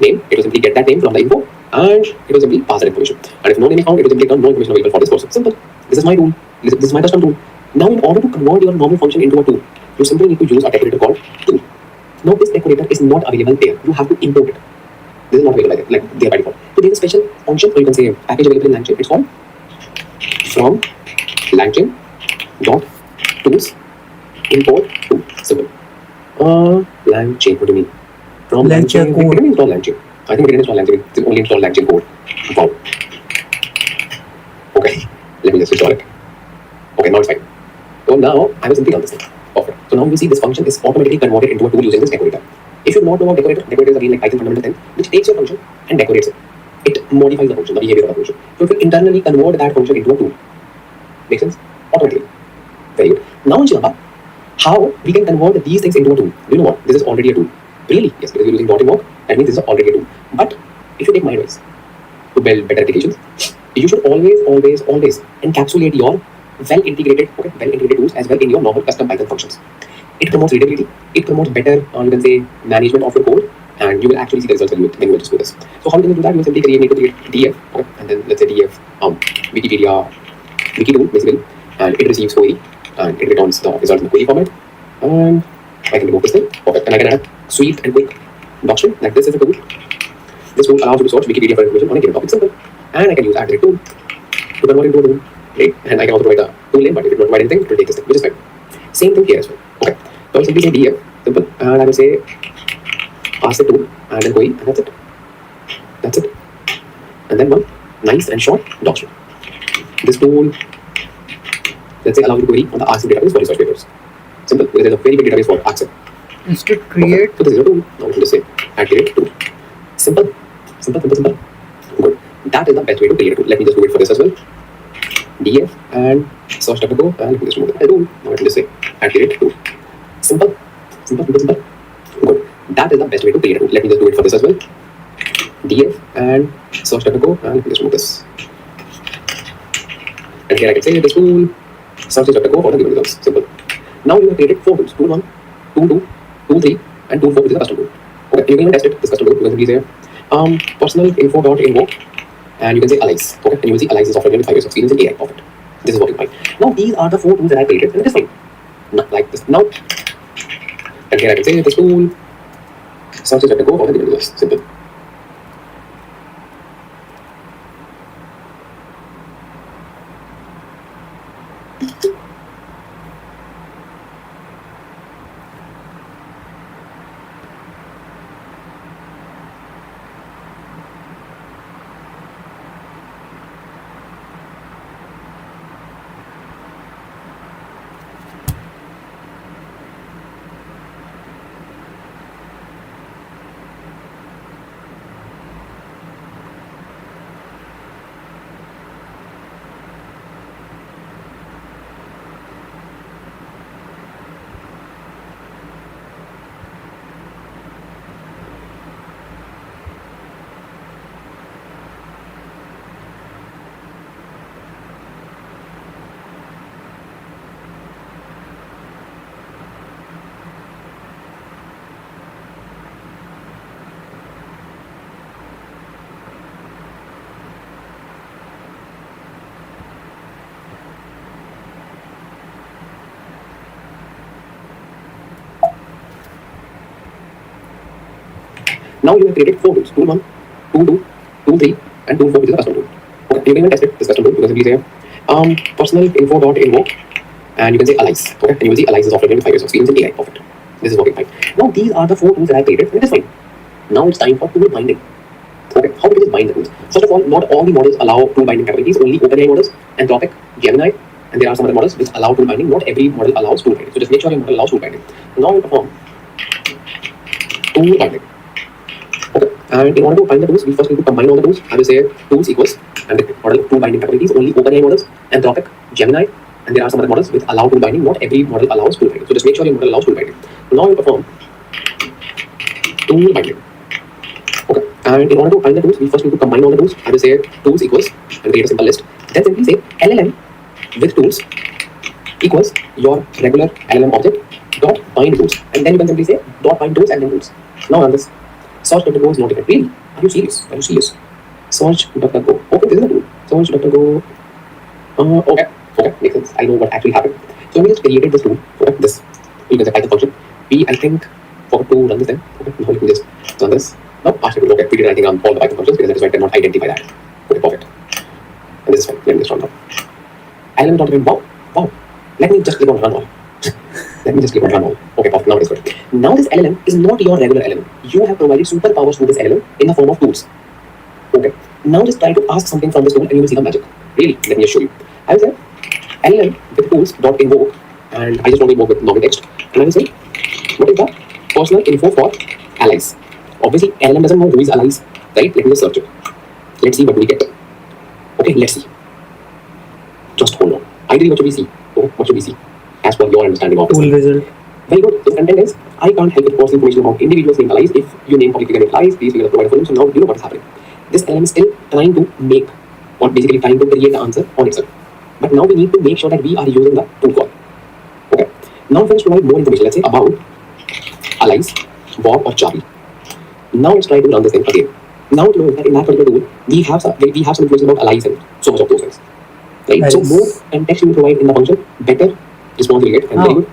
name, it will simply get that name from the info and it will simply pass that information. And if no name is found, it will simply return no information available for this person. Simple. This is my rule. This is my custom rule. Now, in order to convert your normal function into a tool, you simply need to use a decorator called tool. Now, this decorator is not available there. You have to import it. This is not available like there by default. So there is a special function, or you can say package available in Langchain. It's called from Langchain dot tools import tool. Simple. Langchain. What do you mean? From Langchain Langchain. code. We didn't install Langchain. I think we didn't install Langchain. We only installed Langchain code. Wow. Okay. Let me just install it. Okay, now it's fine. So now I will simply run this thing. Perfect. So now you see this function is automatically converted into a tool using this decorator. If you do not know about decorator is again like Python fundamental thing, which takes your function and decorates it. It modifies the function, the behavior of the function. So it will internally convert that function into a tool. Make sense? Automatically. Very good. Now in Java, how we can convert these things into a tool? You know what? This is already a tool. Really? Yes, because you're using dot invoke, that means this is already a tool. But if you take my advice to build better applications, you should always encapsulate your well-integrated tools as well in your normal custom Python functions. It promotes readability, it promotes better, you can say, management of your code, and you will actually see the results when you just do this. So how you can do that? You simply need to create df, okay, and then let's say df Wikipedia wiki tool basically, and it receives query and it returns the result in the query format. And I can remove this thing, perfect, and I can add a sweet and quick document like this is a tool. This tool allows you to search Wikipedia for information on a given topic. Simple, and I can use add tool to convert into a tool. Right? And I can also provide a tool name, but if it will not provide anything, it will take this thing, which is fine. Same thing here as well. Okay. So I will simply say df, simple, and I will say pass the tool and then query, and that's it. That's it. And then one nice and short document. This tool, let's say, allows you to query on the RC database for research papers. Simple, because there's a very big database for RC. Instead create. Okay. So this is a tool. Now we can just say activate tool. Simple. Good. That is the best way to create a tool. Let me just do it for this as well. df and search go, and let me just remove the tool. Now I can just say activate tool. Simple. Good. That is the best way to create a tool. Let me just do it for this as well. df and search go, and let me just remove this. And here I can say this tool search go for the given results. Simple. Now you have created 4 tools: tool 1, tool 2, tool 3, and tool 4, which is a custom tool. Okay, you can even test it. This custom tool, you can simply say personal info.invoke, and you can say allies. Okay, and you will see allies is software with 5 years of experience in AI. Perfect. This is working fine. Now these are the 4 tools that I created, and it is fine. Not like this. Now, and here I can say this tool search go for the given results. Simple. Now you have created 4 tools: tool 1, tool 2, tool 3, and tool 4, which is a custom tool. Okay, you can even test it. This custom tool, you can simply say personal info.invoke, and you can say allies. Okay, and you will see allies is software with 5 years of experience in AI. Perfect. This is working fine. Now these are the 4 tools that I created, and it is fine. Now it's time for tool binding. Okay, how do we just bind the tools? First of all, not all the models allow tool binding capabilities. Only OpenAI models, Anthropic, Gemini, and there are some other models which allow tool binding. Not every model allows tool binding. So just make sure your model allows tool binding. Now we perform tool binding. Okay, and in order to bind the tools, we first need to combine all the tools. I will say tools equals and the model tool binding capabilities. Only OpenAI models, Anthropic, Gemini, and there are some other models which allow tool binding. Not every model allows tool binding. So just make sure your model allows tool binding. Now we perform tool binding. Okay, and in order to bind the tools, we first need to combine all the tools. I will say tools equals and create a simple list. Then simply say LLM with tools equals your regular LLM object dot bind tools, and then you can simply say dot bind tools and then tools. Now run this. Search go is not different. Really? Are you serious? Search DuckDuckGo. Okay, this is a tool. Search DuckDuckGo. Okay, okay, makes sense. I know what actually happened. So we just created this tool. Okay, this you can say Python function. We I think forgot to run this then. Okay, now let me just run this. No, ask it. Okay, we did I think on all the Python functions because that is why I cannot identify that. Okay, perfect. And this is fine. Let me just run now. LM.run. Wow, wow. Let me just click on run all. Let me just click on run all. Okay, perfect. Now it is good. Now this LLM is not your regular LLM. You have provided superpowers to this LLM in the form of tools. Okay. Now just try to ask something from this tool and you will see the magic. Really, let me just show you. I will say LLM with tools dot invoke, and I just want to invoke with normal text. And I will say, what is the personal info for allies? Obviously, LLM doesn't know who is allies, right? Let me just search it. Let's see what we get. Okay, let's see. Just hold on. Ideally, what should we see? Oh, what should we see? As per your understanding of this. Tool result. Very good. So the content is, I can't help with personal information about individuals named allies. If you name public figure named allies, please figure the provider for them. So now you know what is happening. This LLM is still trying to make, or basically trying to create the answer on itself. But now we need to make sure that we are using the tool call. Okay. Now let's provide more information. Let's say about allies, Bob or Charlie. Now let's try to run this thing again. Now it knows that in that particular tool, we have some information about allies and so much of those things. Right? Nice. So more context you provide in the function, better response we get, and very good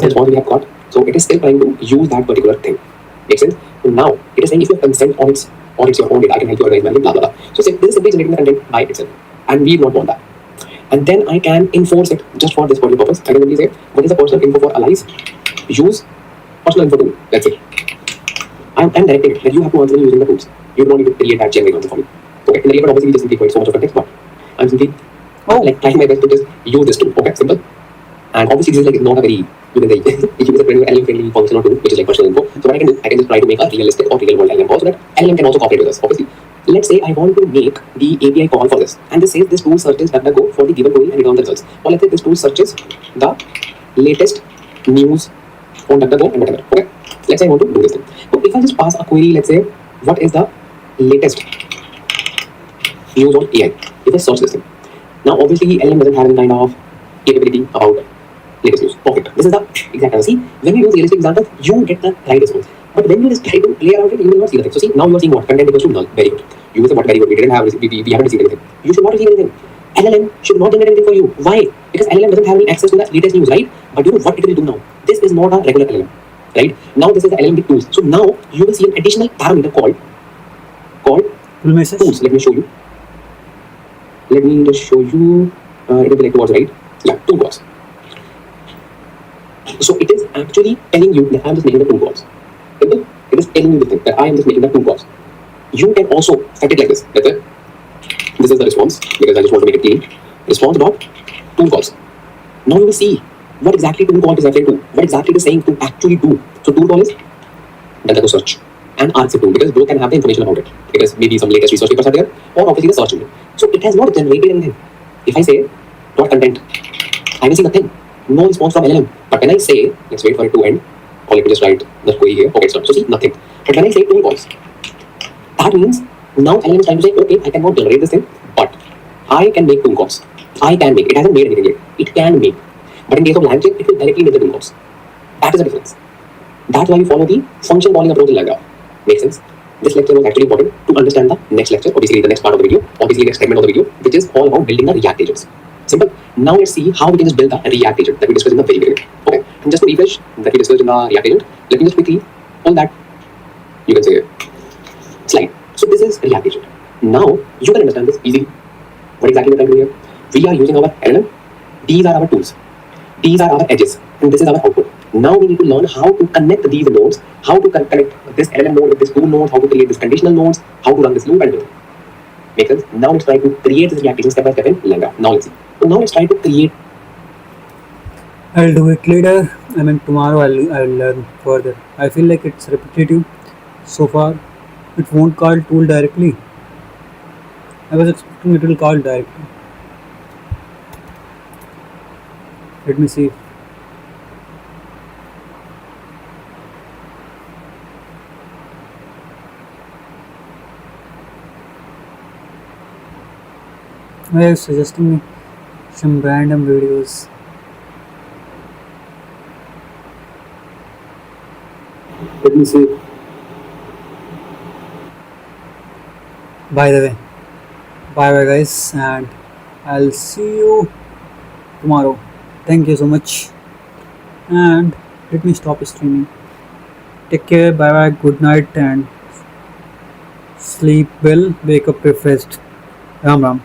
response we have got. So it is still trying to use that particular thing. Makes sense? So now it is saying if you have consent on its your own data, I can help you organize manually, blah blah blah. So this is simply generating the content by itself, and we don't want that. And then I can enforce it just for this particular purpose. I can simply say, what is the personal info for allies? Use personal info tool. That's it. I'm directing it that you have to answer me using the tools. You don't need to create that generic answer for me. Okay, in the real obviously we just simply provide so much of context, but I'm simply like trying my best to just use this tool. Okay, simple. And obviously this is like not a very you can say use a LLM friendly function or tool which is like personal info. So what I can do, I can just try to make a realistic or real world LLM call so that LLM can also cooperate with us. Obviously, let's say I want to make the API call for this, and this says this tool searches DuckDuckGo for the given query and returns the results. Or let's say this tool searches the latest news on DuckDuckGo and whatever. Okay, let's say I want to do this thing. So if I just pass a query, let's say what is the latest news on AI? If I search this thing, now obviously LLM doesn't have any kind of capability about latest news. Perfect. This is the exact answer. See, when you use realistic example, you get the right response. But when you just try to play around it, you will not see the thing. So see, now you are seeing what? Content equals to null. Very good. You will say what? Very good. We didn't have, we haven't received anything. You should not receive anything. LLM should not generate anything for you. Why? Because LLM doesn't have any access to the latest news, right? But you know what it will do now? This is not a regular LLM, right? Now this is the LLM with tools. So now you will see an additional parameter called tools. Let me show you. Let me just show you. It will be like towards right. Yeah, tool calls. So it is actually telling you that I am just making the tool calls. It is telling you the thing that I am just making the tool calls. You can also set it like this. That's it. This is the response because I just want to make it clean. Response dot tool calls. Now you will see what exactly tool call is referring to. What exactly it is saying to actually do. So tool call is DuckDuckGo search and RC tool because both can have the information about it. Because maybe some latest research papers are there or obviously the search engine. So it has not generated anything. If I say dot content, I will see nothing. No response from LLM. But when I say, let's wait for it to end, or let me just write the query here. Okay, it's done. So see, nothing. But when I say tool calls, that means now LLM is trying to say, okay, I cannot generate this thing, but I can make tool calls. I can make. It hasn't made anything yet. It can make. But in case of Langgraph, it will directly make the tool calls. That is the difference. That's why we follow the function calling approach in Langgraph. Makes sense? This lecture was actually important to understand the next lecture, obviously the next part of the video, obviously the next segment of the video, which is all about building the React agents. Simple. Now let's see how we can just build the React agent that we discussed in the very beginning. Okay. And just to refresh that we discussed in the React agent, let me just quickly pull that, you can say, slide. So this is React agent. Now you can understand this easily. What exactly we're trying to do here? We are using our LLM. These are our tools. These are our edges. And this is our output. Now we need to learn how to connect these nodes, how to connect this LLM node with this tool node, how to create this conditional nodes, how to run this loop and everything. Make sense? Now let's try to create this React agent step by step in Langgraph. Now let's see. So now let's try to create. I'll do it later. I mean tomorrow I'll learn further. I feel like it's repetitive so far. It won't call tool directly. I was expecting it will call directly. Let me see. Why are you suggesting me some random videos? Let me see. By the way, Bye bye, guys, and I'll see you tomorrow. Thank you so much, and let me stop streaming. Take care. Bye bye. Good night, and sleep well. Wake up refreshed. Ram Ram.